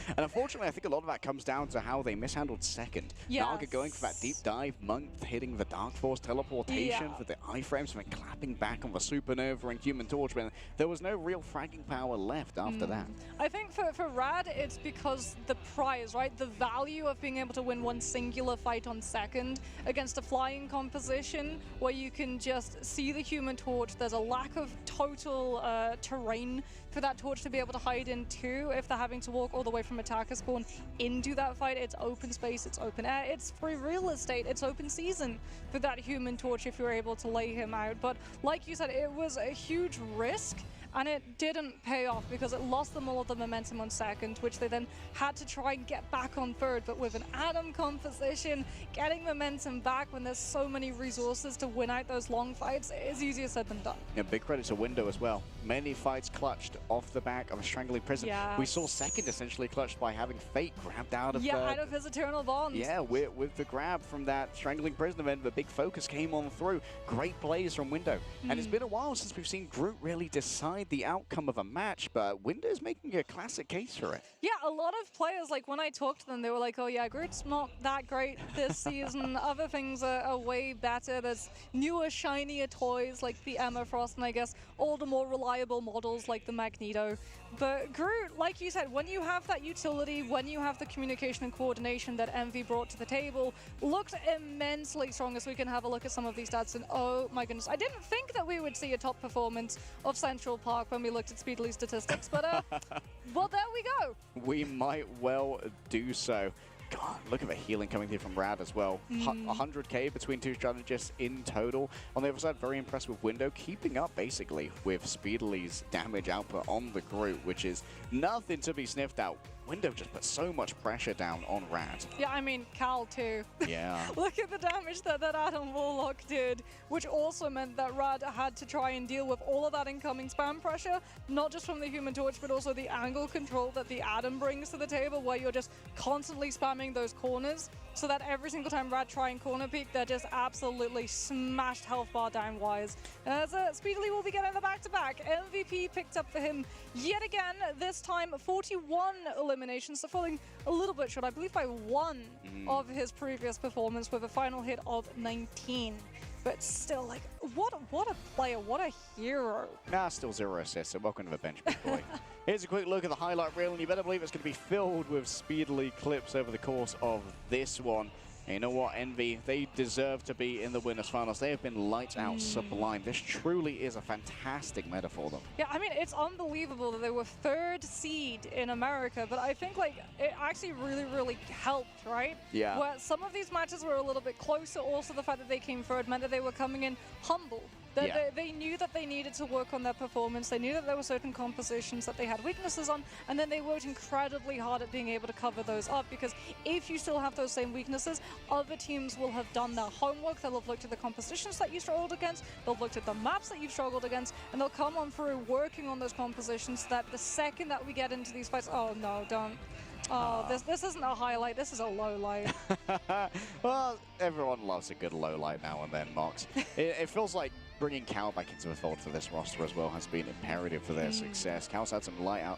And unfortunately, I think a lot of that comes down to how they mishandled second. Yes. Naga going for that deep dive, Month hitting the Dark Force teleportation for the iframes, and then clapping back on the Supernova and Human Torch, but there was no real fragging power left after that. I think for Rad, it's because the prize, right? The value of being able to win one singular fight on second against a flying composition where you can just see the Human Torch. There's a lack of total terrain for that Torch to be able to hide into if they're having to walk all the way from attacker spawn into that fight. It's open space, it's open air, it's free real estate, it's open season for that Human Torch if you're able to lay him out. But like you said, it was a huge risk, and it didn't pay off because it lost them all of the momentum on second, which they then had to try and get back on third. But with an Adam composition, getting momentum back when there's so many resources to win out those long fights is easier said than done. Yeah, big credit to Window as well. Many fights clutched off the back of a strangling prison. Yes. We saw second essentially clutched by having Fate grabbed out of out of his Eternal Bond. Yeah, with the grab from that strangling prison event, the big focus came on through. Great plays from Window. And it's been a while since we've seen Groot really decide the outcome of a match, but Window's making a classic case for it. Yeah, a lot of players, like when I talked to them, they were like, oh yeah, Groot's not that great this season. Other things are way better. There's newer, shinier toys like the Emma Frost, and I guess older, more reliable viable models like the Magneto. But Groot, like you said, when you have that utility, when you have the communication and coordination that Envy brought to the table, looked immensely strong. As we can have a look at some of these stats, and oh my goodness, I didn't think that we would see a top performance of Central Park when we looked at Speedily statistics, but well, there we go. We might well do so. God, look at the healing coming through from Rad as well. 100k between two strategists in total. On the other side, very impressed with Window, keeping up basically with Speedily's damage output on the Groot, which is nothing to be sniffed at. Window just put so much pressure down on Rad. Yeah, I mean, Cal too. Yeah. Look at the damage that Adam Warlock did, which also meant that Rad had to try and deal with all of that incoming spam pressure, not just from the Human Torch, but also the angle control that the Adam brings to the table, where you're just constantly spamming those corners, so that every single time Rad try and corner peek, they're just absolutely smashed health bar down-wise. As Speedily will be getting the back-to-back. MVP picked up for him yet again, this time 41 eliminations, so falling a little bit short, I believe by one of his previous performance, with a final hit of 19. But still, like, what a player, what a hero. Nah, still 0 assists, so welcome to the bench, big boy. Here's a quick look at the highlight reel, and you better believe it's going to be filled with Speedily clips over the course of this one. And you know what, Envy, they deserve to be in the winners finals. They have been lights out sublime. This truly is a fantastic meta for them. Yeah, I mean, it's unbelievable that they were 3rd seed in America, but I think, like, it actually really helped, right? Yeah. Where some of these matches were a little bit closer. Also, the fact that they came 3rd meant that they were coming in humble. They knew that they needed to work on their performance. They knew that there were certain compositions that they had weaknesses on, and then they worked incredibly hard at being able to cover those up, because if you still have those same weaknesses, other teams will have done their homework. They'll have looked at the compositions that you struggled against, they'll have looked at the maps that you've struggled against, and they'll come on through working on those compositions, that the second that we get into these fights, oh no, don't. Oh, this isn't a highlight, this is a low light. Well, everyone loves a good low light now and then, Mox. It feels like bringing Cal back into the fold for this roster as well has been imperative for their success. Cal's had some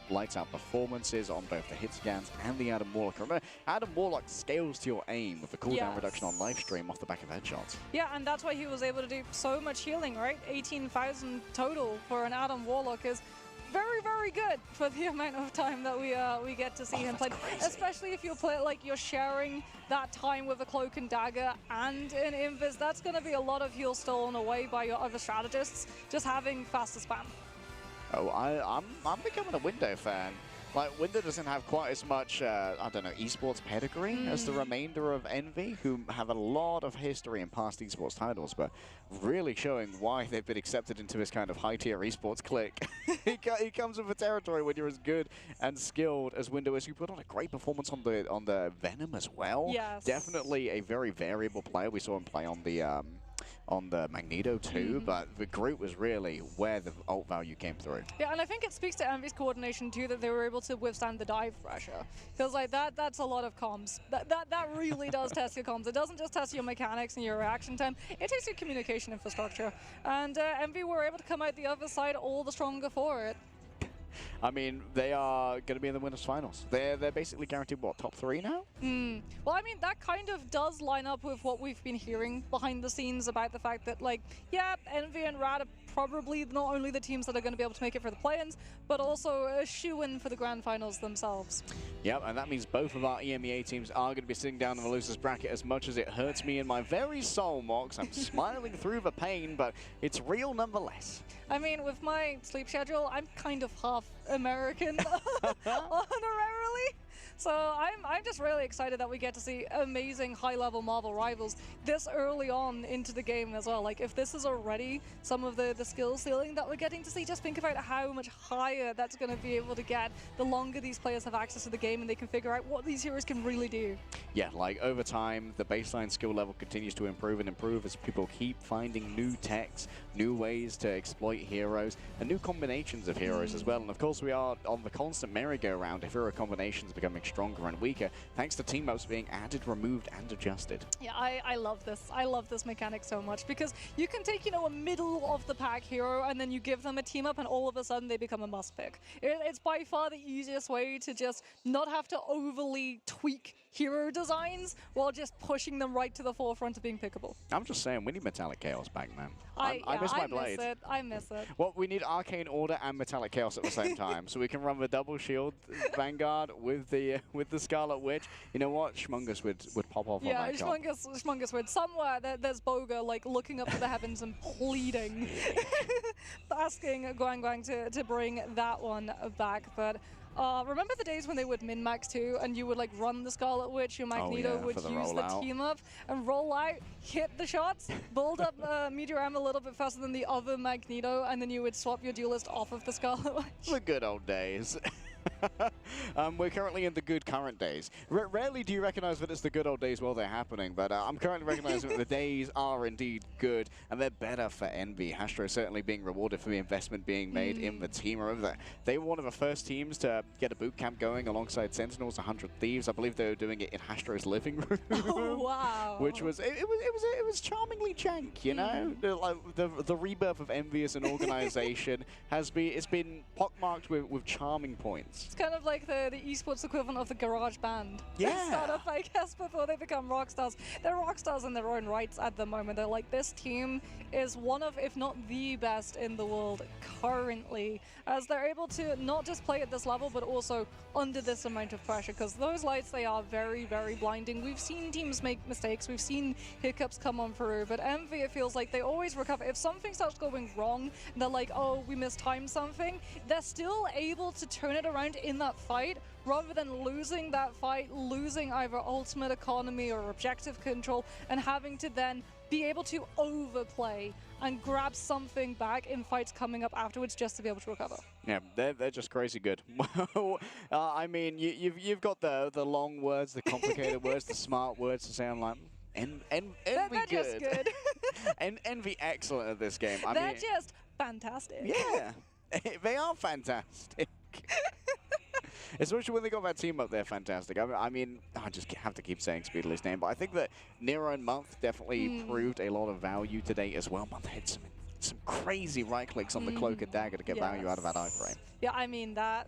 lights out performances on both the hit scans and the Adam Warlock. Remember, Adam Warlock scales to your aim with the cooldown reduction on live stream off the back of headshots. Yeah, and that's why he was able to do so much healing, right? 18,000 total for an Adam Warlock is very good for the amount of time that we get to see him play. Crazy. Especially if you play like you're sharing that time with a Cloak and Dagger and an Invis. That's going to be a lot of heal stolen away by your other strategists, just having faster spam. Oh, I'm becoming a Window fan. Like, Window doesn't have quite as much, I don't know, esports pedigree as the remainder of Envy, who have a lot of history in past esports titles, but really showing why they've been accepted into this kind of high-tier esports clique. He comes with a territory when you're as good and skilled as Window is. You put on a great performance on the Venom as well. Yes. Definitely a very variable player. We saw him play on the Magneto too, but the Groot was really where the ult value came through. Yeah, and I think it speaks to Envy's coordination too, that they were able to withstand the dive pressure. Because like that's a lot of comms. That really does test your comms. It doesn't just test your mechanics and your reaction time, it tests your communication infrastructure. And Envy were able to come out the other side all the stronger for it. I mean, they are going to be in the winners finals. They're basically guaranteed, what, top 3 now? Well, I mean, that kind of does line up with what we've been hearing behind the scenes about the fact that, like, yeah, Envy and Rad are probably not only the teams that are going to be able to make it for the play-ins, but also a shoo-in for the grand finals themselves. Yep, and that means both of our EMEA teams are going to be sitting down in the losers bracket. As much as it hurts me in my very soul, Mox, I'm smiling through the pain, but it's real nonetheless. I mean, with my sleep schedule, I'm kind of half American honorarily. So I'm just really excited that we get to see amazing high-level Marvel rivals this early on into the game as well. Like, if this is already some of the skill ceiling that we're getting to see, just think about how much higher that's going to be able to get the longer these players have access to the game and they can figure out what these heroes can really do. Yeah, like over time, the baseline skill level continues to improve and improve as people keep finding new techs, new ways to exploit heroes, and new combinations of heroes as well. And of course, we are on the constant merry-go-round of hero combinations becoming much stronger and weaker, thanks to team-ups being added, removed, and adjusted. Yeah, I love this. I love this mechanic so much because you can take, you know, a middle-of-the-pack hero and then you give them a team-up and all of a sudden they become a must-pick. It's by far the easiest way to just not have to overly tweak hero designs while just pushing them right to the forefront of being pickable. I'm just saying, we need Metallic Chaos back, man. I miss my blade. I miss it. Well, we need Arcane Order and Metallic Chaos at the same time, so we can run the double shield Vanguard with the Scarlet Witch. You know what? Schmungus would pop off on that comp. Schmungus would. Somewhere there's Boga like looking up to the heavens and pleading, asking Guang to bring that one back, but. Remember the days when they would min-max too, and you would like run the Scarlet Witch, your Magneto would use the team up and roll out, hit the shots, build up Meteor a little bit faster than the other Magneto, and then you would swap your duelist off of the Scarlet Witch. The good old days. We're currently in the good current days. Rarely do you recognize that it's the good old days while they're happening, but I'm currently recognizing that the days are indeed good, and they're better for Envy. Hastro certainly being rewarded for the investment being made in the team. Remember that they were one of the first teams to get a boot camp going alongside Sentinels, 100 Thieves. I believe they were doing it in Hastro's living room. Oh, wow. Which was it was charmingly jank, you know. The rebirth of Envy as an organization it's been pockmarked with charming points. It's kind of like the esports equivalent of the garage band. Yeah. They start off, I guess, before they become rock stars. They're rock stars in their own rights at the moment. They're like, this team is one of, if not the best in the world currently, as they're able to not just play at this level, but also under this amount of pressure, because those lights, they are very, very blinding. We've seen teams make mistakes. We've seen hiccups come on through, but Envy, it feels like they always recover. If something starts going wrong, and they're like, oh, we mistimed something, they're still able to turn it around in that fight, rather than losing that fight, losing either ultimate economy or objective control, and having to then be able to overplay and grab something back in fights coming up afterwards just to be able to recover. Yeah, they're just crazy good. I mean, you've got the long words, the complicated words, the smart words to say. I'm like, Envy they're good. Just good. Envy excellent at this game. They're just fantastic. Yeah, they are fantastic. Especially when they got that team up there, fantastic. I mean, I just have to keep saying Speedley's name, but I think that Nero and Month definitely proved a lot of value today as well. Month had some crazy right clicks on the Cloak and Dagger to get value out of that iframe. Yeah, I mean, that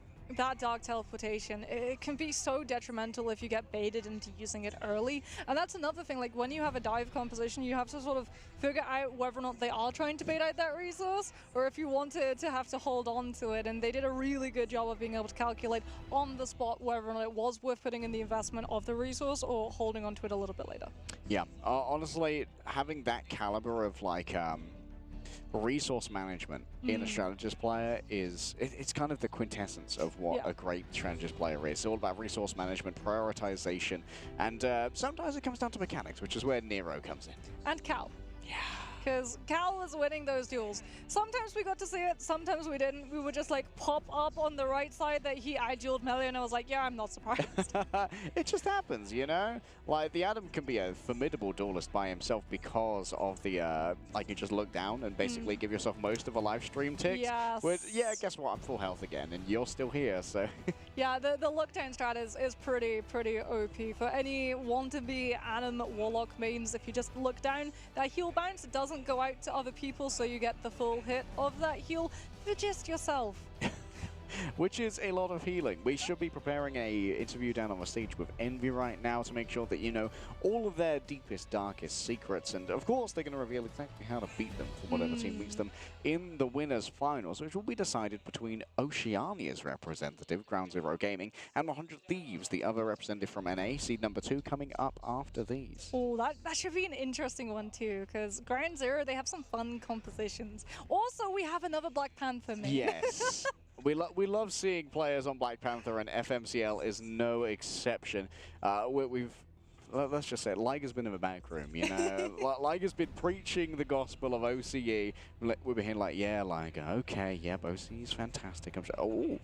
dark teleportation, it can be so detrimental if you get baited into using it early. And that's another thing, like when you have a dive composition, you have to sort of figure out whether or not they are trying to bait out that resource, or if you want to have to hold on to it. And they did a really good job of being able to calculate on the spot whether or not it was worth putting in the investment of the resource or holding on to it a little bit later. Yeah, honestly, having that caliber of like resource management in a strategist player it's kind of the quintessence of what a great strategist player is. It's all about resource management, prioritization, and sometimes it comes down to mechanics, which is where Nero comes in. And Cal. Yeah. Because Cal was winning those duels. Sometimes we got to see it, sometimes we didn't. We would just like pop up on the right side that he I-dueled Melee, and I was like, yeah, I'm not surprised. It just happens, you know? Like, the Adam can be a formidable duelist by himself because of the, like, you just look down and basically give yourself most of a live stream ticks. Yes. Yeah, guess what? I'm full health again, and you're still here, so... Yeah, the look down strat is pretty OP. For any want-to-be Adam Warlock mains, if you just look down, that heal bounce doesn't go out to other people, so you get the full hit of that heal for just yourself. Which is a lot of healing. We should be preparing a interview down on the stage with Envy right now to make sure that you know all of their deepest, darkest secrets. And of course, they're going to reveal exactly how to beat them for whatever team beats them in the winners' finals, which will be decided between Oceania's representative, Ground Zero Gaming, and 100 Thieves, the other representative from NA, seed number 2, coming up after these. Oh, that should be an interesting one too, because Ground Zero, they have some fun compositions. Also, we have another Black Panther main. Yes. We love seeing players on Black Panther, and FMCL is no exception. Let's just say it, Liger's been in the back room, you know. Liger's been preaching the gospel of OCE. We've been here like, yeah, Liger, okay, yep, OCE's fantastic. I'm sure, oh,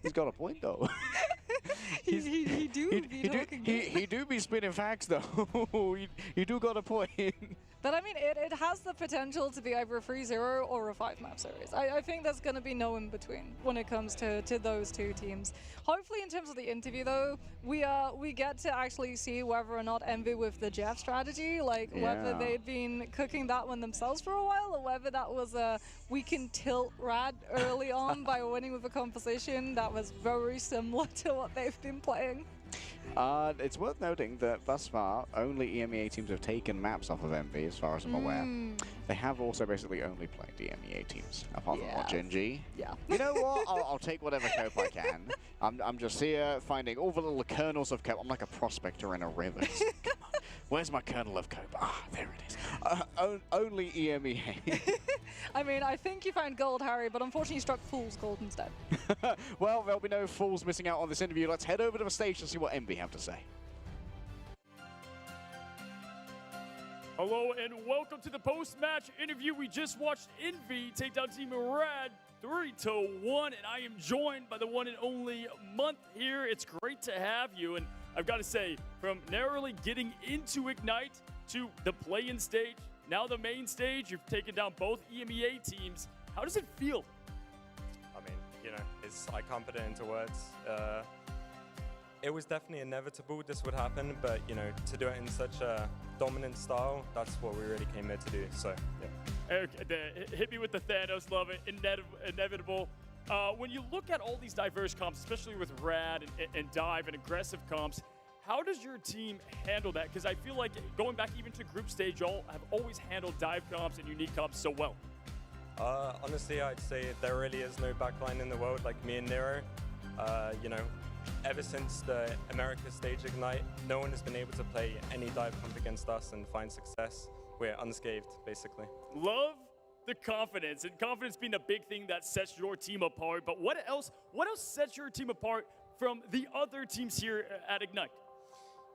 he's got a point though. he do be spinning facts though. he do got a point. But I mean, it has the potential to be either a 3-0 or a 5-map series. I think there's going to be no in between when it comes to those two teams. Hopefully, in terms of the interview, though, we get to actually see whether or not Envy with the Jeff strategy, like whether they'd been cooking that one themselves for a while, or whether that was a we can tilt Rad early on by winning with a composition that was very similar to what they've been playing. It's worth noting that thus far, only EMEA teams have taken maps off of Envy, as far as I'm aware. They have also basically only played the EMEA teams, apart from Genji. Yeah. You know what? I'll take whatever cope I can. I'm just here finding all the little kernels of cope. I'm like a prospector in a river. Come on. Where's my kernel of cope? Ah, there it is. Only EMEA. I mean, I think you found gold, Harry, but unfortunately you struck fool's gold instead. Well, there'll be no fools missing out on this interview. Let's head over to the stage to see what Envy have to say. Hello and welcome to the post-match interview. We just watched Envy take down Team Rad 3-1, and I am joined by the one and only Month here. It's great to have you, and I've got to say, from narrowly getting into Ignite to the play-in stage, now the main stage, you've taken down both EMEA teams. How does it feel? I mean, you know, I can't put it into words. It was definitely inevitable this would happen, but, you know, to do it in such a dominant style, that's what we really came here to do, so, yeah. Okay, hit me with the Thanos, love it, inevitable. When you look at all these diverse comps, especially with Rad and Dive and aggressive comps, how does your team handle that? Because I feel like going back even to group stage, y'all have always handled dive comps and unique comps so well. Honestly, I'd say there really is no backline in the world like me and Nero. You know, ever since the America stage Ignite, no one has been able to play any dive comp against us and find success. We're unscathed, basically. Love the confidence, and confidence being a big thing that sets your team apart. But what else sets your team apart from the other teams here at Ignite?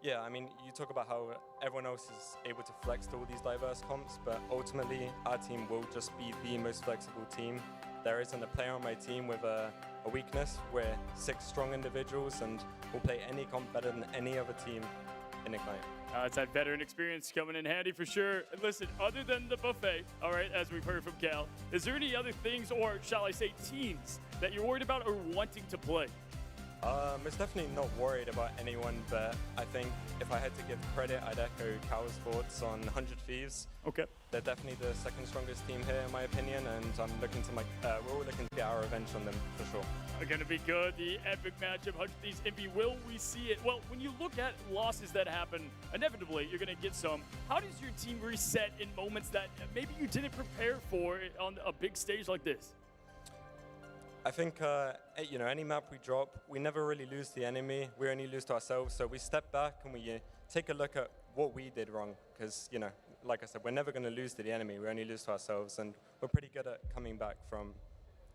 Yeah, I mean, you talk about how everyone else is able to flex to all these diverse comps, but ultimately, our team will just be the most flexible team. There isn't a player on my team with a weakness. We're 6 strong individuals, and we'll play any comp better than any other team in Ignite. It's that veteran experience coming in handy for sure. And listen, other than the buffet, all right, as we've heard from Cal, is there any other things, or shall I say teams, that you're worried about or wanting to play? It's definitely not worried about anyone, but I think if I had to give credit, I'd echo Cal's thoughts on 100 Thieves. Okay. They're definitely the second strongest team here, in my opinion, and I'm looking to we're all looking to get our revenge on them for sure. Going to be good. The epic matchup, 100 Thieves, Envy. Will we see it? Well, when you look at losses that happen, inevitably you're going to get some. How does your team reset in moments that maybe you didn't prepare for on a big stage like this? I think, you know, any map we drop, we never really lose the enemy. We only lose to ourselves. So we step back and we take a look at what we did wrong. Because, you know, like I said, we're never going to lose to the enemy. We only lose to ourselves. And we're pretty good at coming back from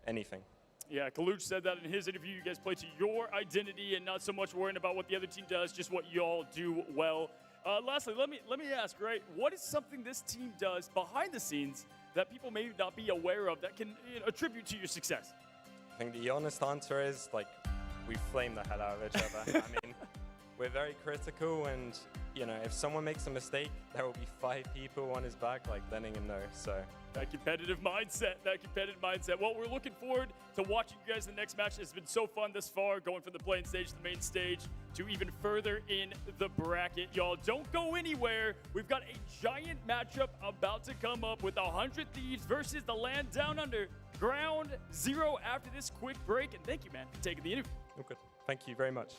anything. Yeah, Kaluch said that in his interview. You guys play to your identity and not so much worrying about what the other team does, just what y'all do well. Lastly, let me ask, right, what is something this team does behind the scenes that people may not be aware of that can attribute to your success? I think the honest answer is, like, we flame the hell out of each other. I mean, we're very critical, and, you know, if someone makes a mistake, there will be 5 people on his back, like, letting him know, so. That competitive mindset. Well, we're looking forward to watching you guys in the next match. It's been so fun thus far, going from the playing stage to the main stage to even further in the bracket. Y'all, don't go anywhere. We've got a giant matchup about to come up with 100 Thieves versus the Land Down Under. Ground 0 after this quick break. And thank you, man, for taking the interview. Okay. Thank you very much.